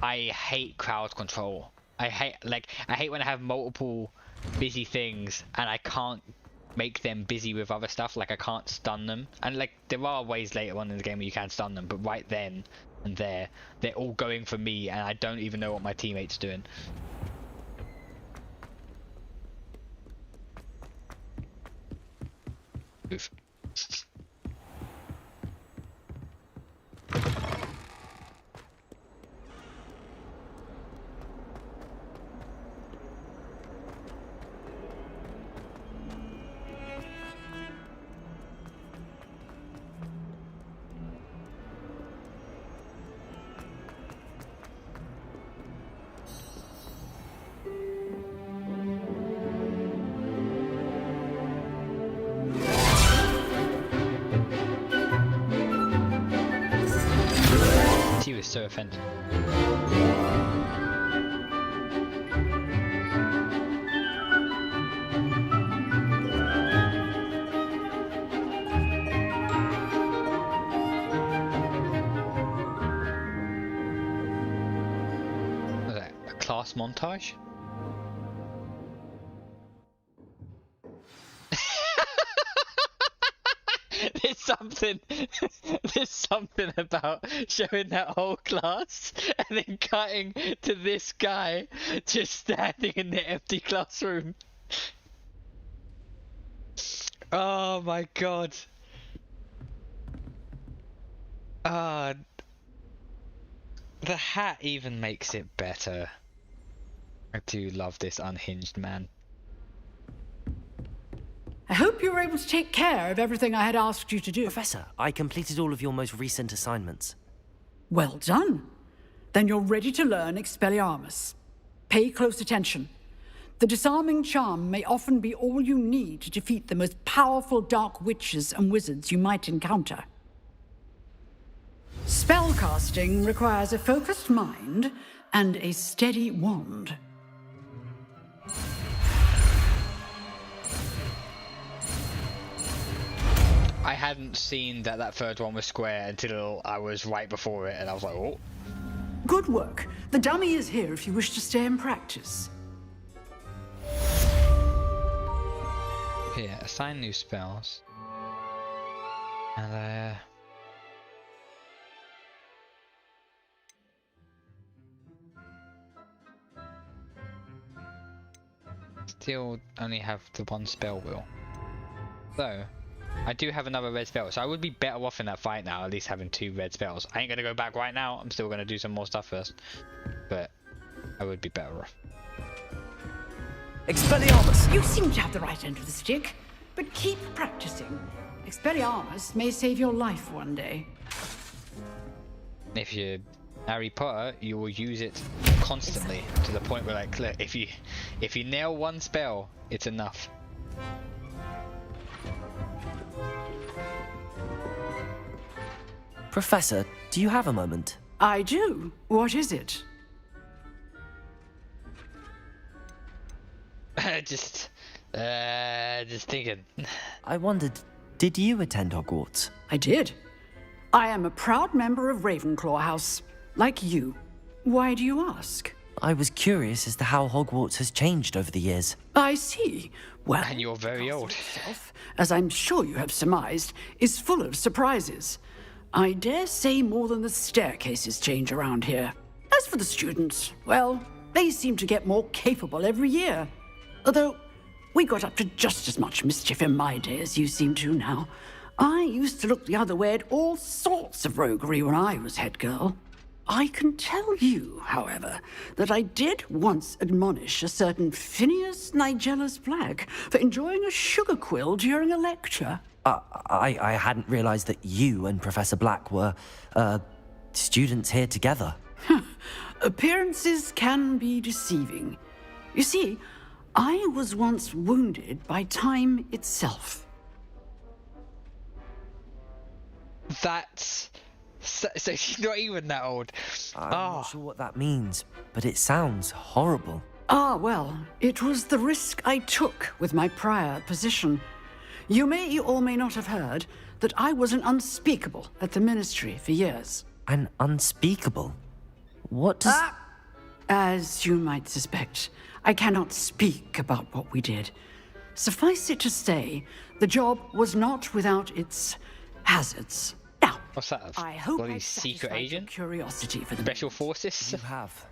hate crowd control. I hate when I have multiple busy things and I can't make them busy with other stuff. Like, I can't stun them, and like there are ways later on in the game where you can stun them, but right then and there they're all going for me and I don't even know what my teammate's doing. Oof. He was so offended. Was that a class montage? There's something about showing that whole class and then cutting to this guy just standing in the empty classroom. Oh my god. The hat even makes it better. I do love this unhinged man. I hope you were able to take care of everything I had asked you to do. Professor, I completed all of your most recent assignments. Well done. Then you're ready to learn Expelliarmus. Pay close attention. The disarming charm may often be all you need to defeat the most powerful dark witches and wizards you might encounter. Spellcasting requires a focused mind and a steady wand. I hadn't seen that third one was square until I was right before it, and I was like, oh. Good work. The dummy is here if you wish to stay and practice. Yeah, assign new spells. And still only have the one spell wheel. So I do have another red spell, so I would be better off in that fight now, at least having 2 red spells. I ain't gonna go back right now, I'm still gonna do some more stuff first. But I would be better off. Expelliarmus! You seem to have the right end of the stick, but keep practicing. Expelliarmus may save your life one day. If you're Harry Potter, you will use it constantly to the point where, like, look, if you nail one spell, it's enough. Professor, do you have a moment? I do. What is it? just thinking. I wondered, did you attend Hogwarts? I did. I am a proud member of Ravenclaw House, like you. Why do you ask? I was curious as to how Hogwarts has changed over the years. I see. Well, and you're very old. Itself, as I'm sure you have surmised, is full of surprises. I dare say more than the staircases change around here. As for the students, well, they seem to get more capable every year. Although, we got up to just as much mischief in my day as you seem to now. I used to look the other way at all sorts of roguery when I was head girl. I can tell you, however, that I did once admonish a certain Phineas Nigellus Black for enjoying a sugar quill during a lecture. I hadn't realized that you and Professor Black were, students here together. Appearances can be deceiving. You see, I was once wounded by time itself. That's... So she's not even that old. I'm not sure what that means, but it sounds horrible. Ah, well, it was the risk I took with my prior position. You may or may not have heard that I was an unspeakable at the Ministry for years. An unspeakable? What does... As you might suspect, I cannot speak about what we did. Suffice it to say, the job was not without its hazards. Now, what's that? I hope bloody secret agent? Curiosity for the Special forces? You have.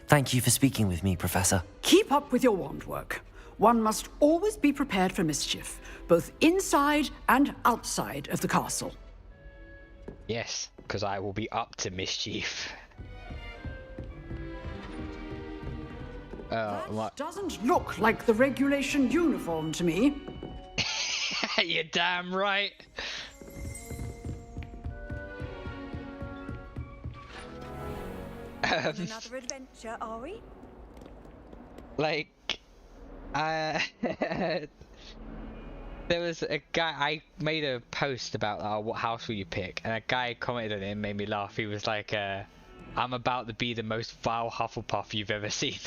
Thank you for speaking with me, Professor. Keep up with your wand work. One must always be prepared for mischief, both inside and outside of the castle. Yes, because I will be up to mischief. That doesn't look like the regulation uniform to me. You're damn right. Another adventure, are we? Like, there was a guy, I made a post about what house will you pick, and a guy commented on it and made me laugh. He was like, I'm about to be the most vile Hufflepuff you've ever seen.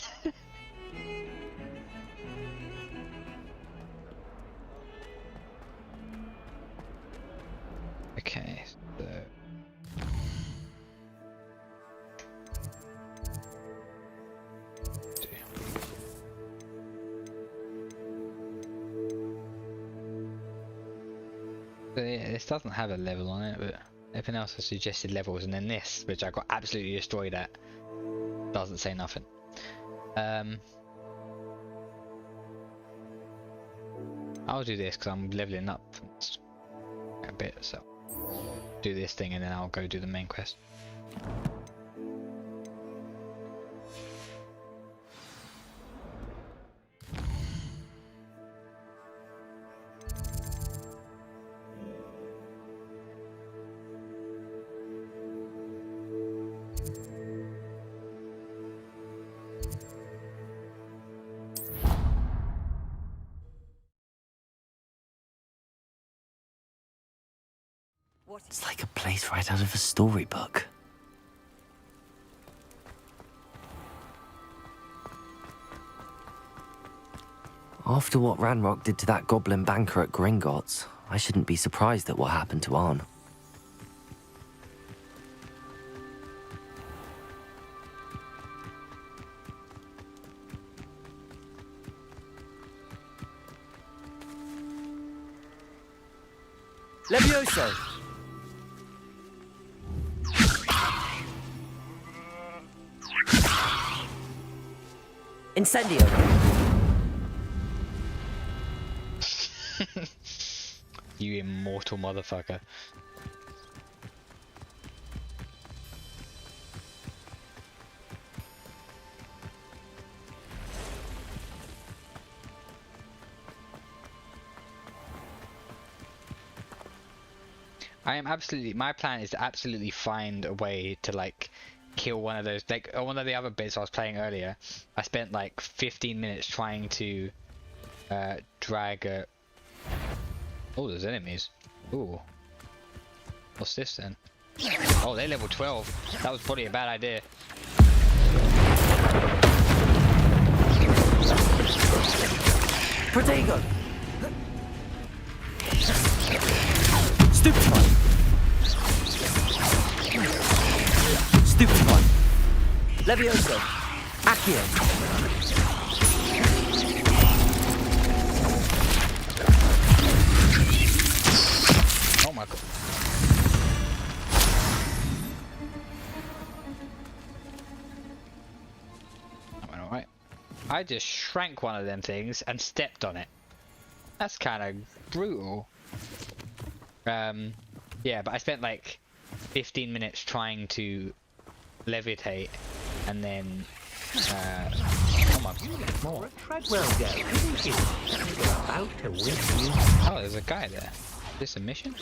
Okay, so... So yeah, this doesn't have a level on it, but everything else has suggested levels, and then this, which I got absolutely destroyed at, doesn't say nothing. I'll do this because I'm leveling up a bit, so do this thing and then I'll go do the main quest. It's like a place right out of a storybook. After what Ranrock did to that goblin banker at Gringotts, I shouldn't be surprised at what happened to Arn. Levioso! Incendio! You immortal motherfucker. My plan is to absolutely find a way to like kill one of those. Like one of the other bits I was playing earlier, I spent like 15 minutes trying to drag a. Oh, there's enemies. Ooh. What's this then? Oh, they're level 12. That was probably a bad idea. Protego! Stupefy! Stupefy! Levioso! Accio! Oh my god. That went alright. I just shrank one of them things and stepped on it. That's kind of brutal. Yeah, but I spent like 15 minutes trying to levitate, and then oh my god. Treadwell go, isn't you? You're about to win you. Oh, there's a guy there. Is this a mission?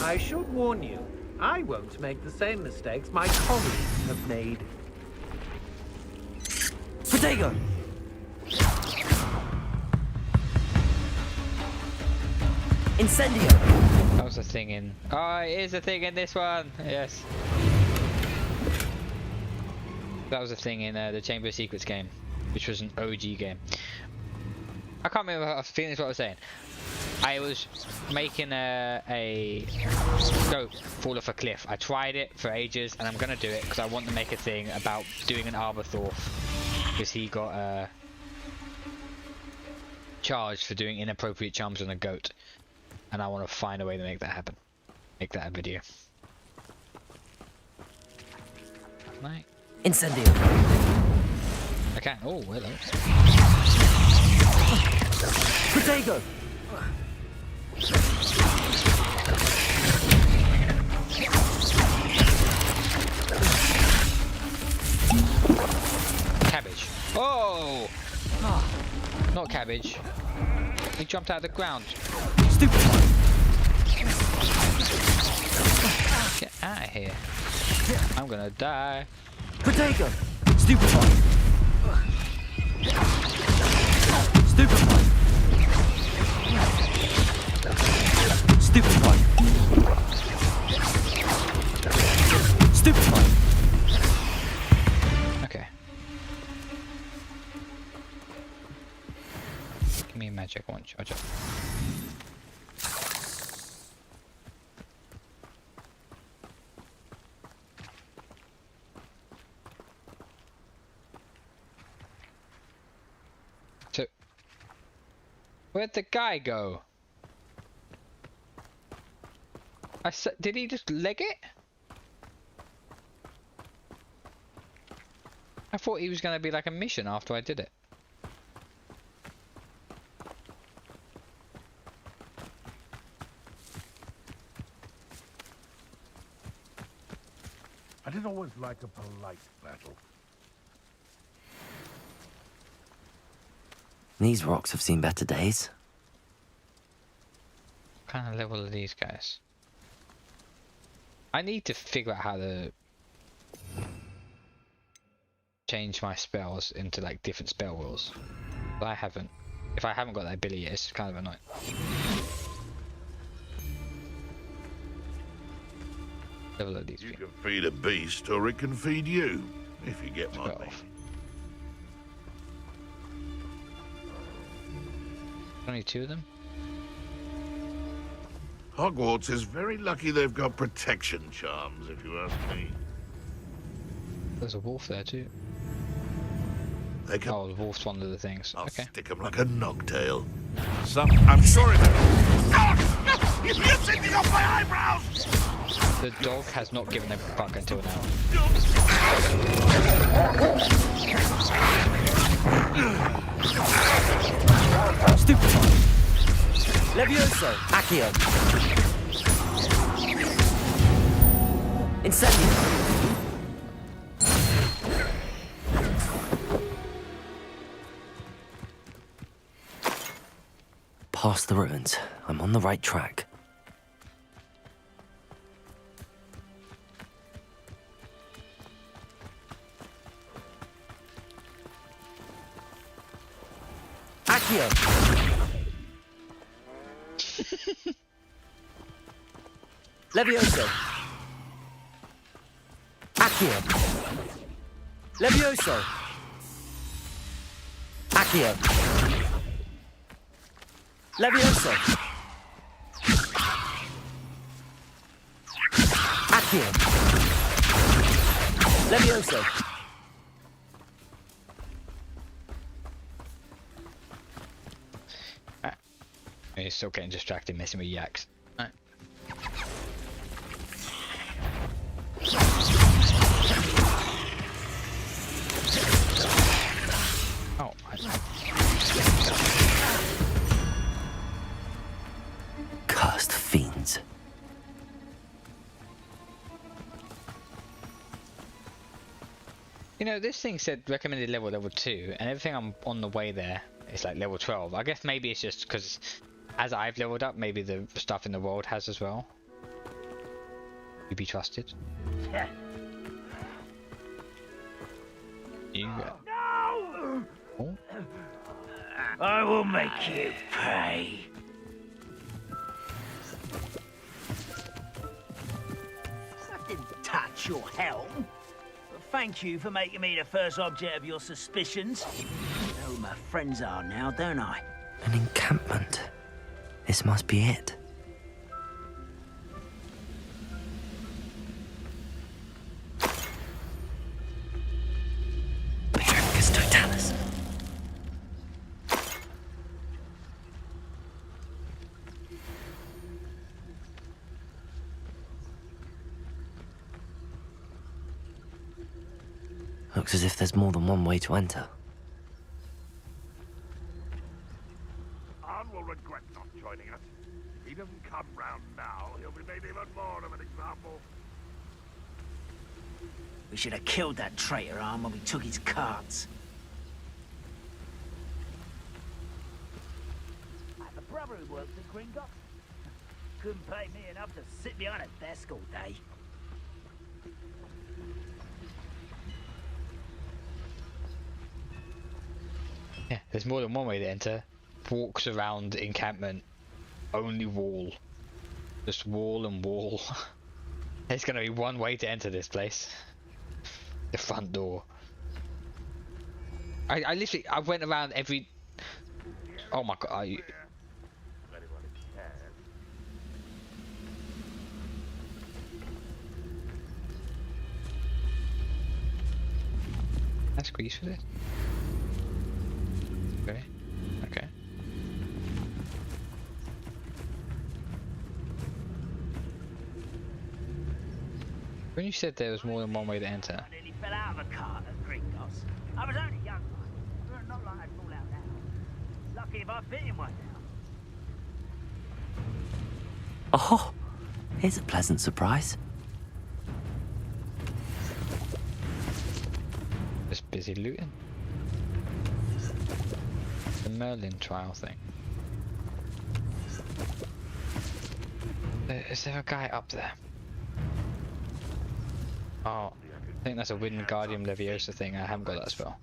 I should warn you, I won't make the same mistakes my colleagues have made. Protego! Incendio! That was a thing in. Oh, it is a thing in this one! Yes. That was a thing in the Chamber of Secrets game, which was an OG game. I can't remember. I was feeling what I was saying. I was making a goat fall off a cliff. I tried it for ages, and I'm gonna do it because I want to make a thing about doing an Arborthorpe, because he got charged for doing inappropriate charms on a goat, and I want to find a way to make that happen. Make that a video. Right. Incendio. I can. Oh, hello. Protego. Cabbage. Oh! Not cabbage. He jumped out of the ground. Stupid. Get out of here. I'm gonna die. Protego. Stupefy. Stupefy. Stupefy. Stupefy. Okay. Give me a magic one, charge up. So, where'd the guy go? Did he just leg it? I thought he was going to be like a mission after I did it. I didn't always like a polite battle. These rocks have seen better days. What kind of level are these guys? I need to figure out how to change my spells into like different spell rules. But I haven't. If I haven't got that ability, it's kind of annoying. Level of these. You can feed a beast, or it can feed you, if you get my meaning. Only two of them? Hogwarts is very lucky they've got protection charms, if you ask me. There's a wolf there too. They can... Oh, the wolf's one of the things. I'll okay. stick them like a knocktail. I'm sure it... No! You're sitting off my eyebrows! The dog has not given a fuck until now. Stupid. Levioso. Accio. Incendio. Past the ruins. I'm on the right track. Accio. Levioso. Accio. Levioso. Accio. Levioso. Accio. Levioso. He's still getting distracted messing with yaks. Right. Oh, Cursed fiends. You know, this thing said recommended level 2, and everything I'm on the way there is like level 12. I guess maybe it's just because as I've leveled up, maybe the stuff in the world has as well. You be trusted. Yeah. You go. No! Oh. I will make you pay. I didn't touch your helm. But thank you for making me the first object of your suspicions. I know who my friends are now, don't I? An encampment. This must be it. Petricus totalis. Looks as if there's more than one way to enter. Anne will regret not joining us. If he doesn't come round now, he'll be made even more of an example. We should have killed that traitor Arm when we took his cards. I have a brother who works at Gringotts. Couldn't pay me enough to sit behind a desk all day. Yeah, there's more than one way to enter. Walks around encampment. Only wall. Just wall and wall. There's gonna be one way to enter this place. The front door. I literally I went around every. Oh my god! Can I squeeze for this? Okay. Okay. When you said there was more than one way to enter. I nearly fell out of a cart at Gringotts. I was only young, but not like I'd fall out now. Lucky if I fit in one now. Oh, here's a pleasant surprise. Just busy looting. The Merlin trial thing. Is there a guy up there? Oh, I think that's a Wingardium Leviosa thing. I haven't got that spell.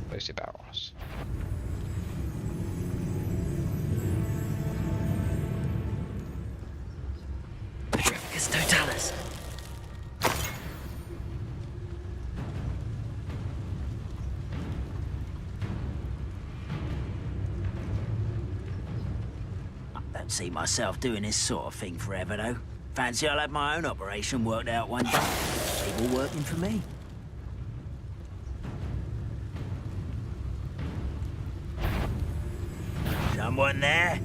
Explosive barrels. Petricus totalis. I don't see myself doing this sort of thing forever, though. Fancy I'll have my own operation worked out one day. People working for me. Someone there?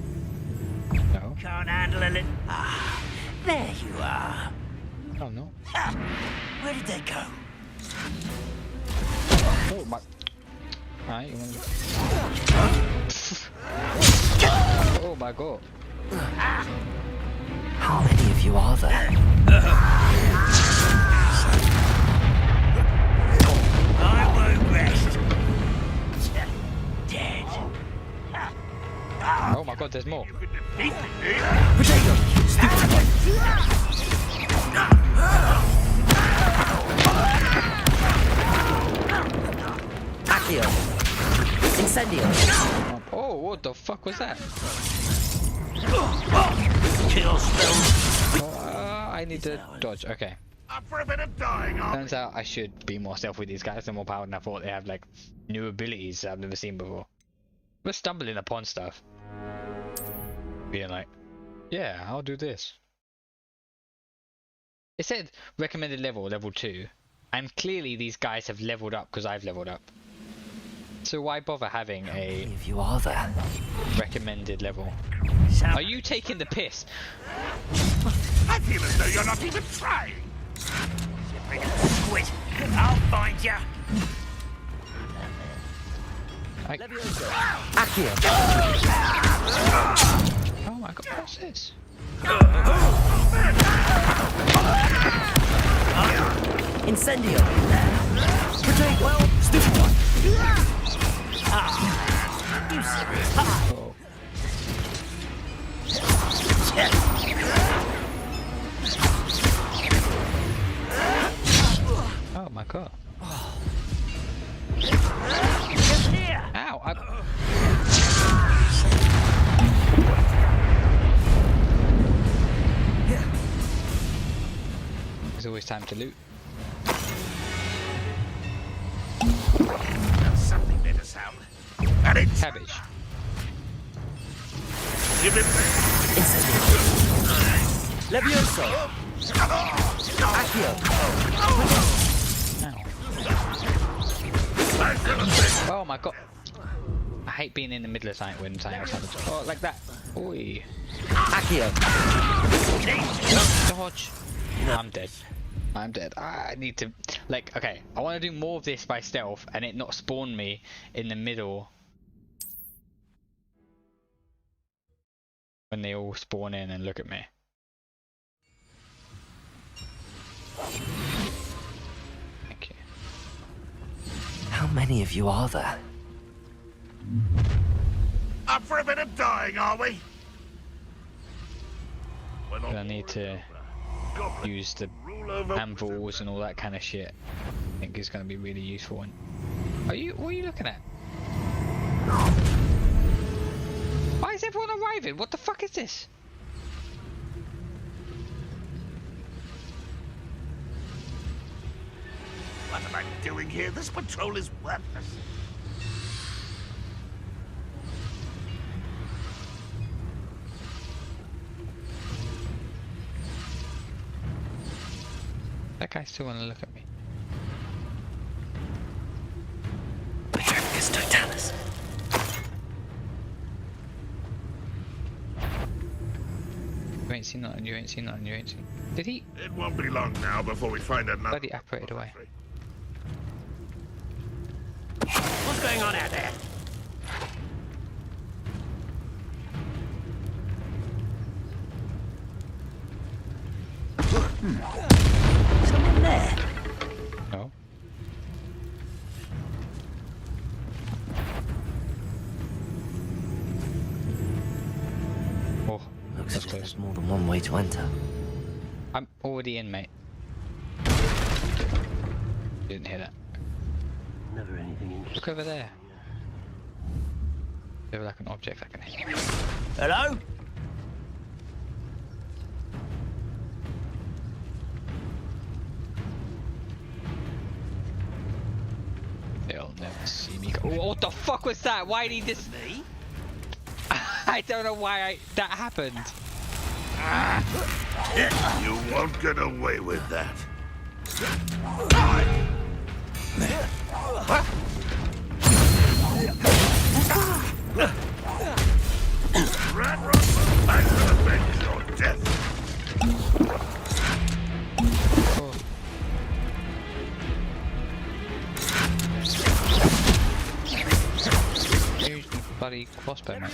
No. Can't handle a little... Ah, there you are. Oh no. Ha! Where did they go? Oh my. Alright, you want Oh my god. How many of you are there? I won't rest. Dead. Oh my god, there's more. Potato! Accio. fuck was that? Kill spell. I need to dodge. Okay. Up for a bit of dying, Turns out I should be more stealth with these guys. They're more powered than I thought. They have like new abilities I've never seen before. We're stumbling upon stuff. Being like, yeah, I'll do this. It said recommended level 2, and clearly these guys have leveled up because I've leveled up. So why bother having a You are there. recommended level? Are you taking the piss? I feel as though you're not even trying. Squid, I'll find ya. Accio. Oh my god, what's this? Incendio. Protect well, stupid one. Oh my god. Ow! There's always time to loot. That's something better sound. And it's cabbage. Give it Levioso. Accio. Oh my god. I hate being in the middle of something when something else happens. Oh, like that. Oi. Accio. Dodge. I'm dead. I'm dead. I need to, like, okay, I want to do more of this by stealth and it not spawn me in the middle when they all spawn in and look at me. Thank you. How many of you are there? up for a bit of dying, are we? I need to use the anvils and all that kind of shit. I think it's going to be really useful. And what are you looking at? Why is everyone arriving? What the fuck is this? What am I doing here? This patrol is worthless. That guy still want to look at me. It's Totalis. You ain't seen nothing, you ain't seen nothing, you ain't seen... Did he? It won't be long now before we find another. Bloody apparated away. What's going on out there? Someone there? No. Oh, looks as if there's more than one way to enter. I'm already in, mate. Didn't hear that. Never anything interesting. Look over there. There's like an object I can hit. Hello? They'll never see me. Oh, what the fuck was that? Why did he just... I don't know why that happened. You won't get away with that. Rat run back to avenge your death. Use the bloody crossbow, mate.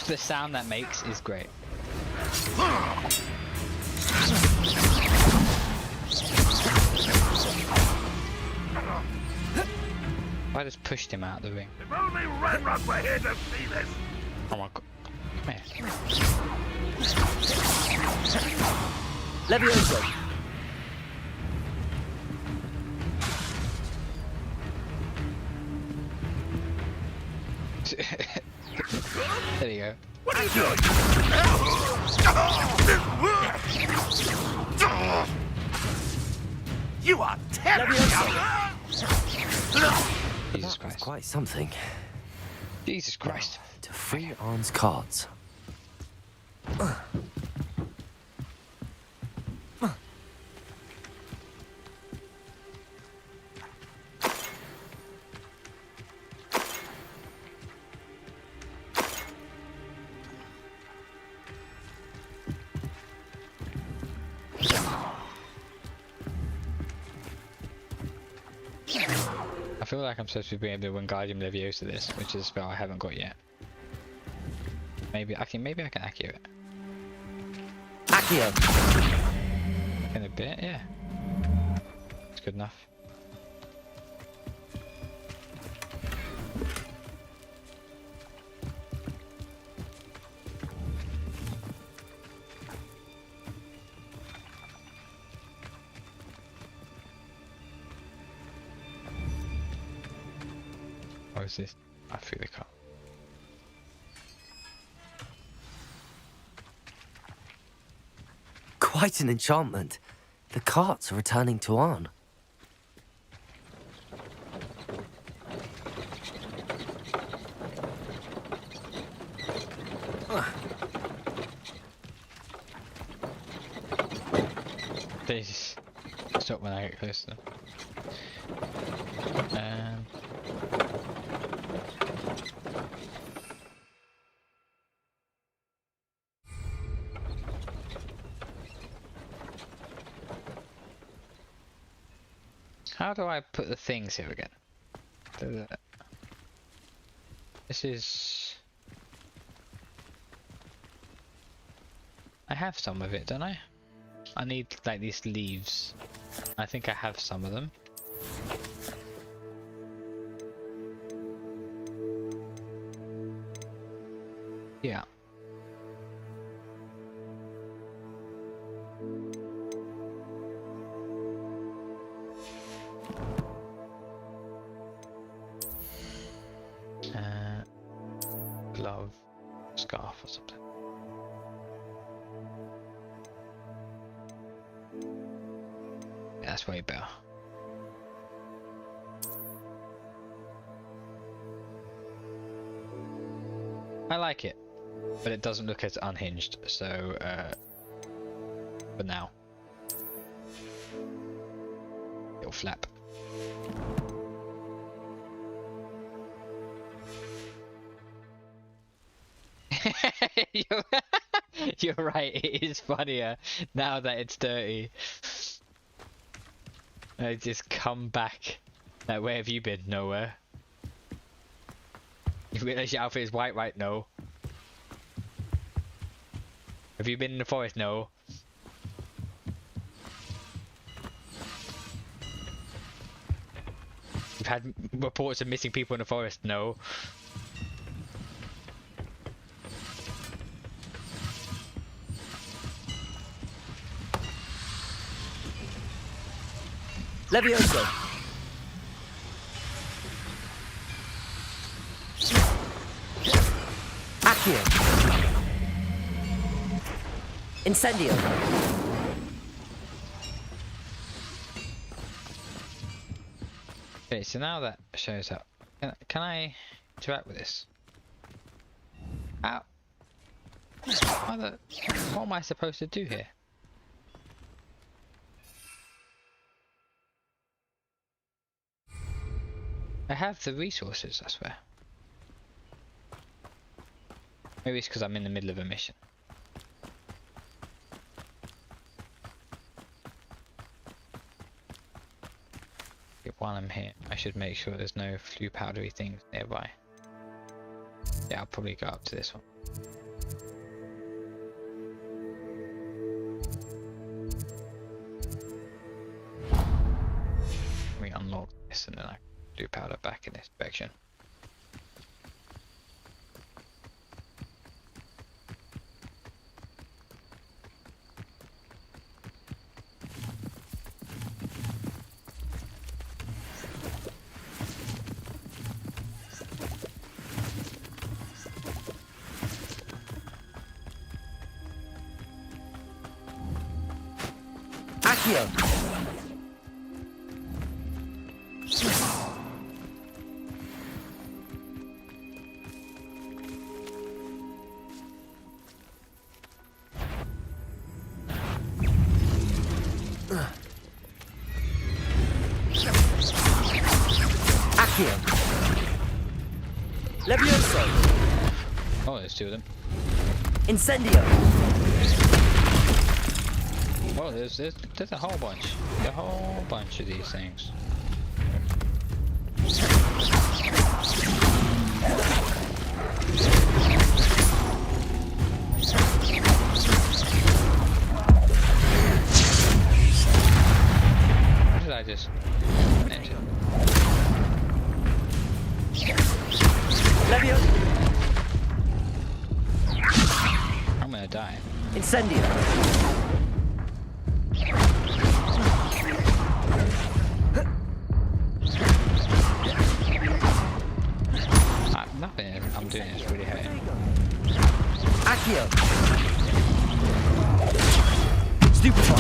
The sound that makes is great. I just pushed him out of the ring. If only Rat Run were here to see this. Oh my god. Come here. Levioso. There you go. You are terrible. Jesus Christ. Quite something. Jesus Christ. To free Arn's cards. I feel like I'm supposed to be able to Wingardium Leviosa this, which is a spell I haven't got yet. Maybe I can Accio it. Accio. In a bit, yeah. It's good enough. What is this? I feel the car. Quite an enchantment. The carts are returning to Arn. They just stop when I get close to them. How do I put the things here again? This is... I have some of it, don't I? I need like these leaves. I think I have some of them. Yeah. Glove, scarf or something. Yeah, that's way better. I like it, but it doesn't look as unhinged, so for now. It'll flap. You're right, it is funnier now that it's dirty. I just come back. Like, where have you been? Nowhere. You realise your outfit is white, right? No. Have you been in the forest? No. You've had reports of missing people in the forest? No. Levioso. Accio. Incendio. Okay, so now that shows up. Can I interact with this? How? What am I supposed to do here? I have the resources, I swear. Maybe it's because I'm in the middle of a mission. While I'm here, I should make sure there's no flue powdery things nearby. Yeah, I'll probably go up to this one. We unlock this and then I do powder back in this direction. Accio. Accio. Levioso. Oh, there's two of them. Incendio. Oh, there's a whole bunch. A whole bunch of these things. What did I just enter? Levioso. I'm gonna die. Incendio. Nothing. I'm doing this really hard. Accio. Stupefy.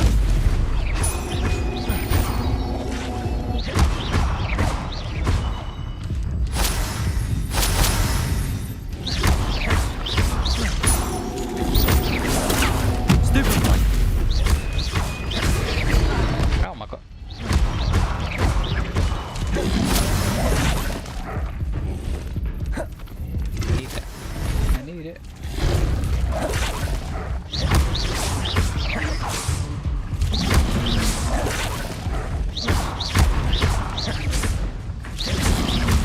Oh my god. I need it.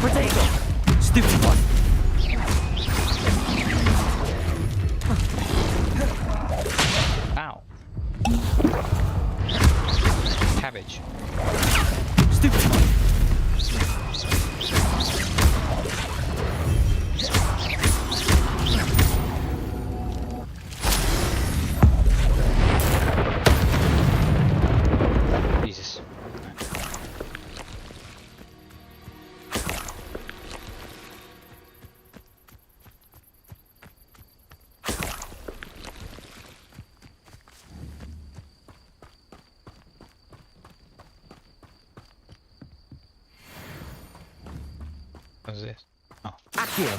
Potato. Stupid one. Ow. Cabbage. Stupid one. Jesus. What's this? Oh. Accio.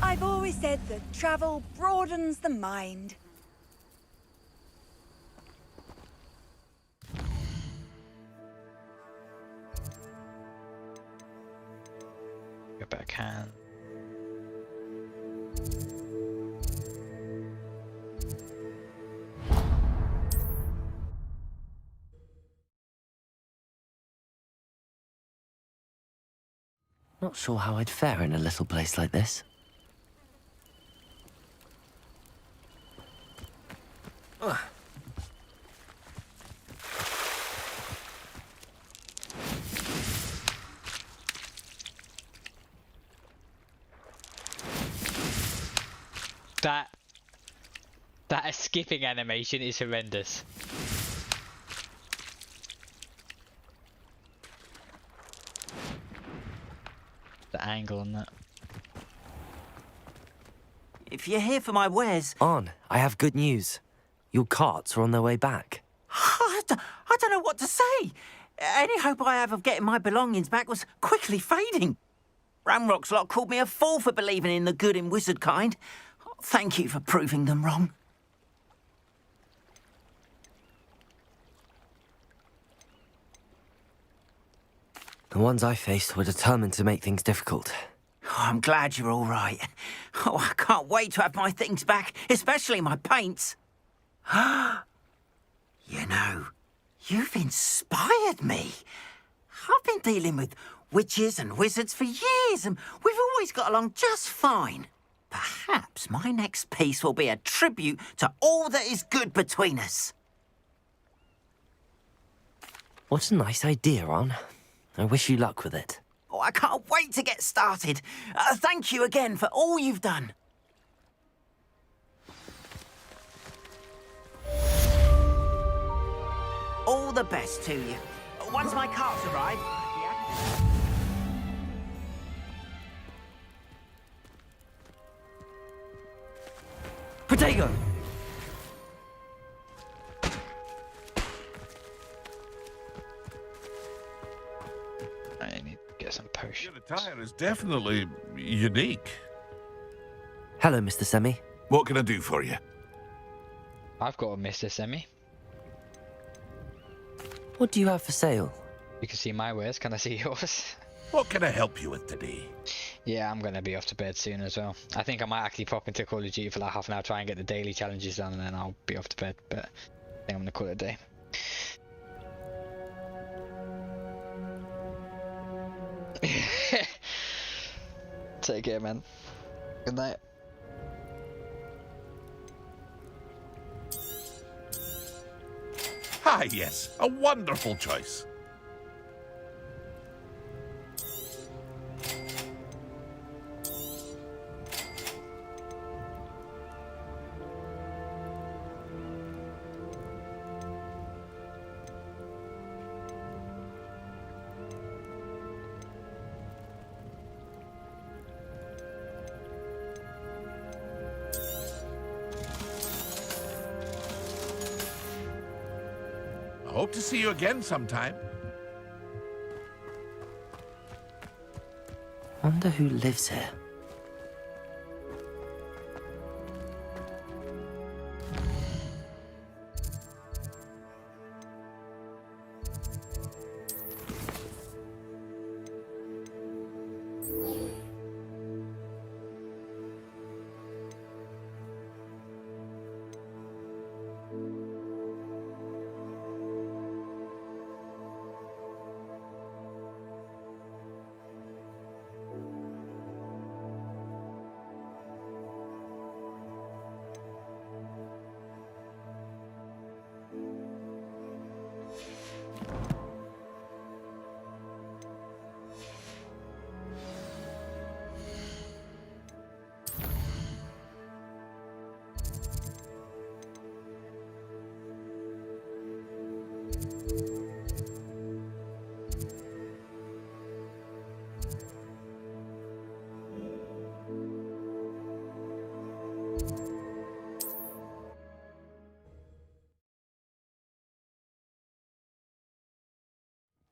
I've always said that travel broadens the mind. Go back hand. Not sure how I'd fare in a little place like this. That skipping animation is horrendous. The angle on that. If you're here for my wares... On, I have good news. Your carts are on their way back. I don't know what to say. Any hope I have of getting my belongings back was quickly fading. Ramrock's lot called me a fool for believing in the good in wizard kind. Thank you for proving them wrong. The ones I faced were determined to make things difficult. Oh, I'm glad you're all right. Oh, I can't wait to have my things back, especially my paints. You know, you've inspired me. I've been dealing with witches and wizards for years, and we've always got along just fine. Perhaps my next piece will be a tribute to all that is good between us. What a nice idea, Ron. I wish you luck with it. Oh, I can't wait to get started. Thank you again for all you've done. All the best to you. Once my carts arrive... Protego! I need to get some potions. Your attire is definitely unique. Hello, Mr. Semi. What can I do for you? I've got a Mr. Semi. What do you have for sale? You can see my wares. Can I see yours? What can I help you with today? Yeah, I'm gonna be off to bed soon as well. I think I might actually pop into Call of Duty for like half an hour, try and get the daily challenges done, and then I'll be off to bed. But I think I'm gonna call it a day. Take care, man. Good night. Ah, yes, a wonderful choice. Hope to see you again sometime. Wonder who lives here.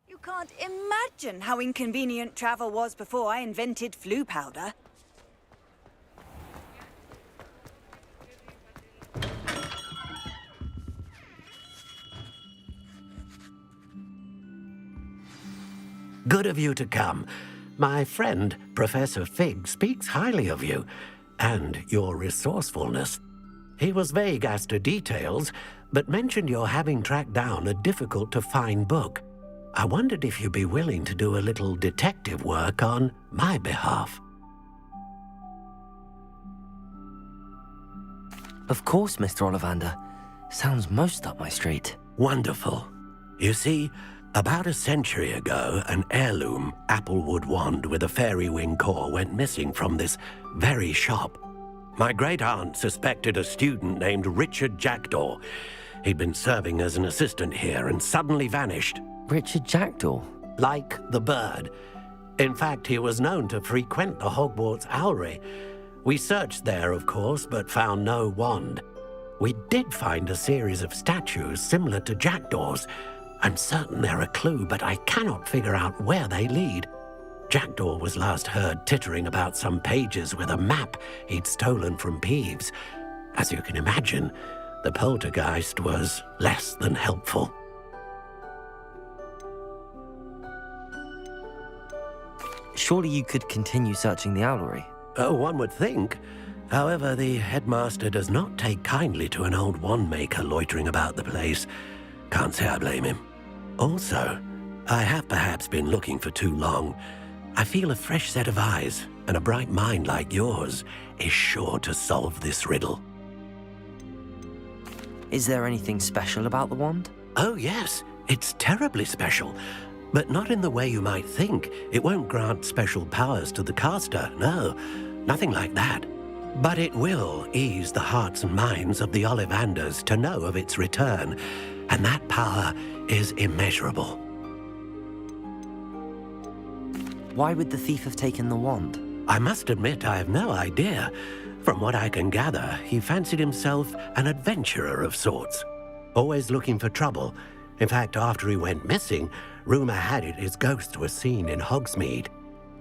You can't imagine how inconvenient travel was before I invented flu powder. Good of you to come. My friend, Professor Fig, speaks highly of you, and your resourcefulness. He was vague as to details, but mentioned your having tracked down a difficult-to-find book. I wondered if you'd be willing to do a little detective work on my behalf. Of course, Mr. Ollivander. Sounds most up my street. Wonderful. You see, about a century ago, an heirloom applewood wand with a fairy wing core went missing from this very shop. My great-aunt suspected a student named Richard Jackdaw. He'd been serving as an assistant here and suddenly vanished. Richard Jackdaw? Like the bird. In fact, he was known to frequent the Hogwarts Owlery. We searched there, of course, but found no wand. We did find a series of statues similar to Jackdaw's. I'm certain they're a clue, but I cannot figure out where they lead. Jackdaw was last heard tittering about some pages with a map he'd stolen from Peeves. As you can imagine, the poltergeist was less than helpful. Surely you could continue searching the owlery. Oh, one would think. However, the headmaster does not take kindly to an old wand-maker loitering about the place. Can't say I blame him. Also, I have perhaps been looking for too long. I feel a fresh set of eyes, and a bright mind like yours is sure to solve this riddle. Is there anything special about the wand? Oh, yes. It's terribly special. But not in the way you might think. It won't grant special powers to the caster, no. Nothing like that. But it will ease the hearts and minds of the Ollivanders to know of its return, and that power is immeasurable. Why would the thief have taken the wand? I must admit I have no idea. From what I can gather, he fancied himself an adventurer of sorts. Always looking for trouble. In fact, after he went missing, rumour had it his ghost was seen in Hogsmeade.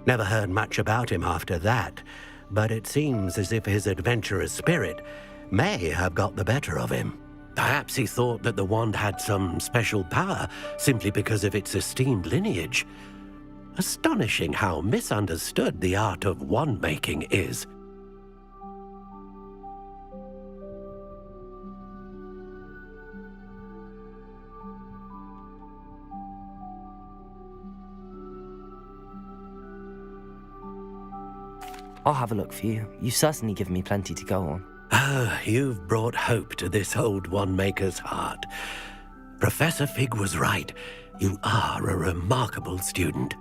Never heard much about him after that, but it seems as if his adventurous spirit may have got the better of him. Perhaps he thought that the wand had some special power simply because of its esteemed lineage. Astonishing how misunderstood the art of wand-making is. I'll have a look for you. You've certainly given me plenty to go on. Ah, you've brought hope to this old wand-maker's heart. Professor Fig was right. You are a remarkable student.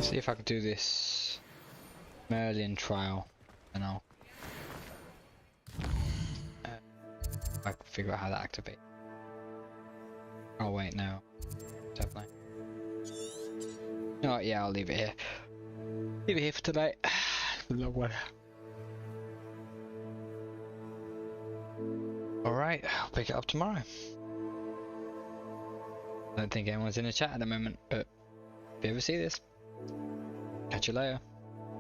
See if I can do this Merlin trial, and I can figure out how to activate. Oh wait, no, definitely. Oh yeah, I'll leave it here. Leave it here for tonight. Love one. Alright, I'll pick it up tomorrow. I don't think anyone's in the chat at the moment, but if you ever see this, catch you later.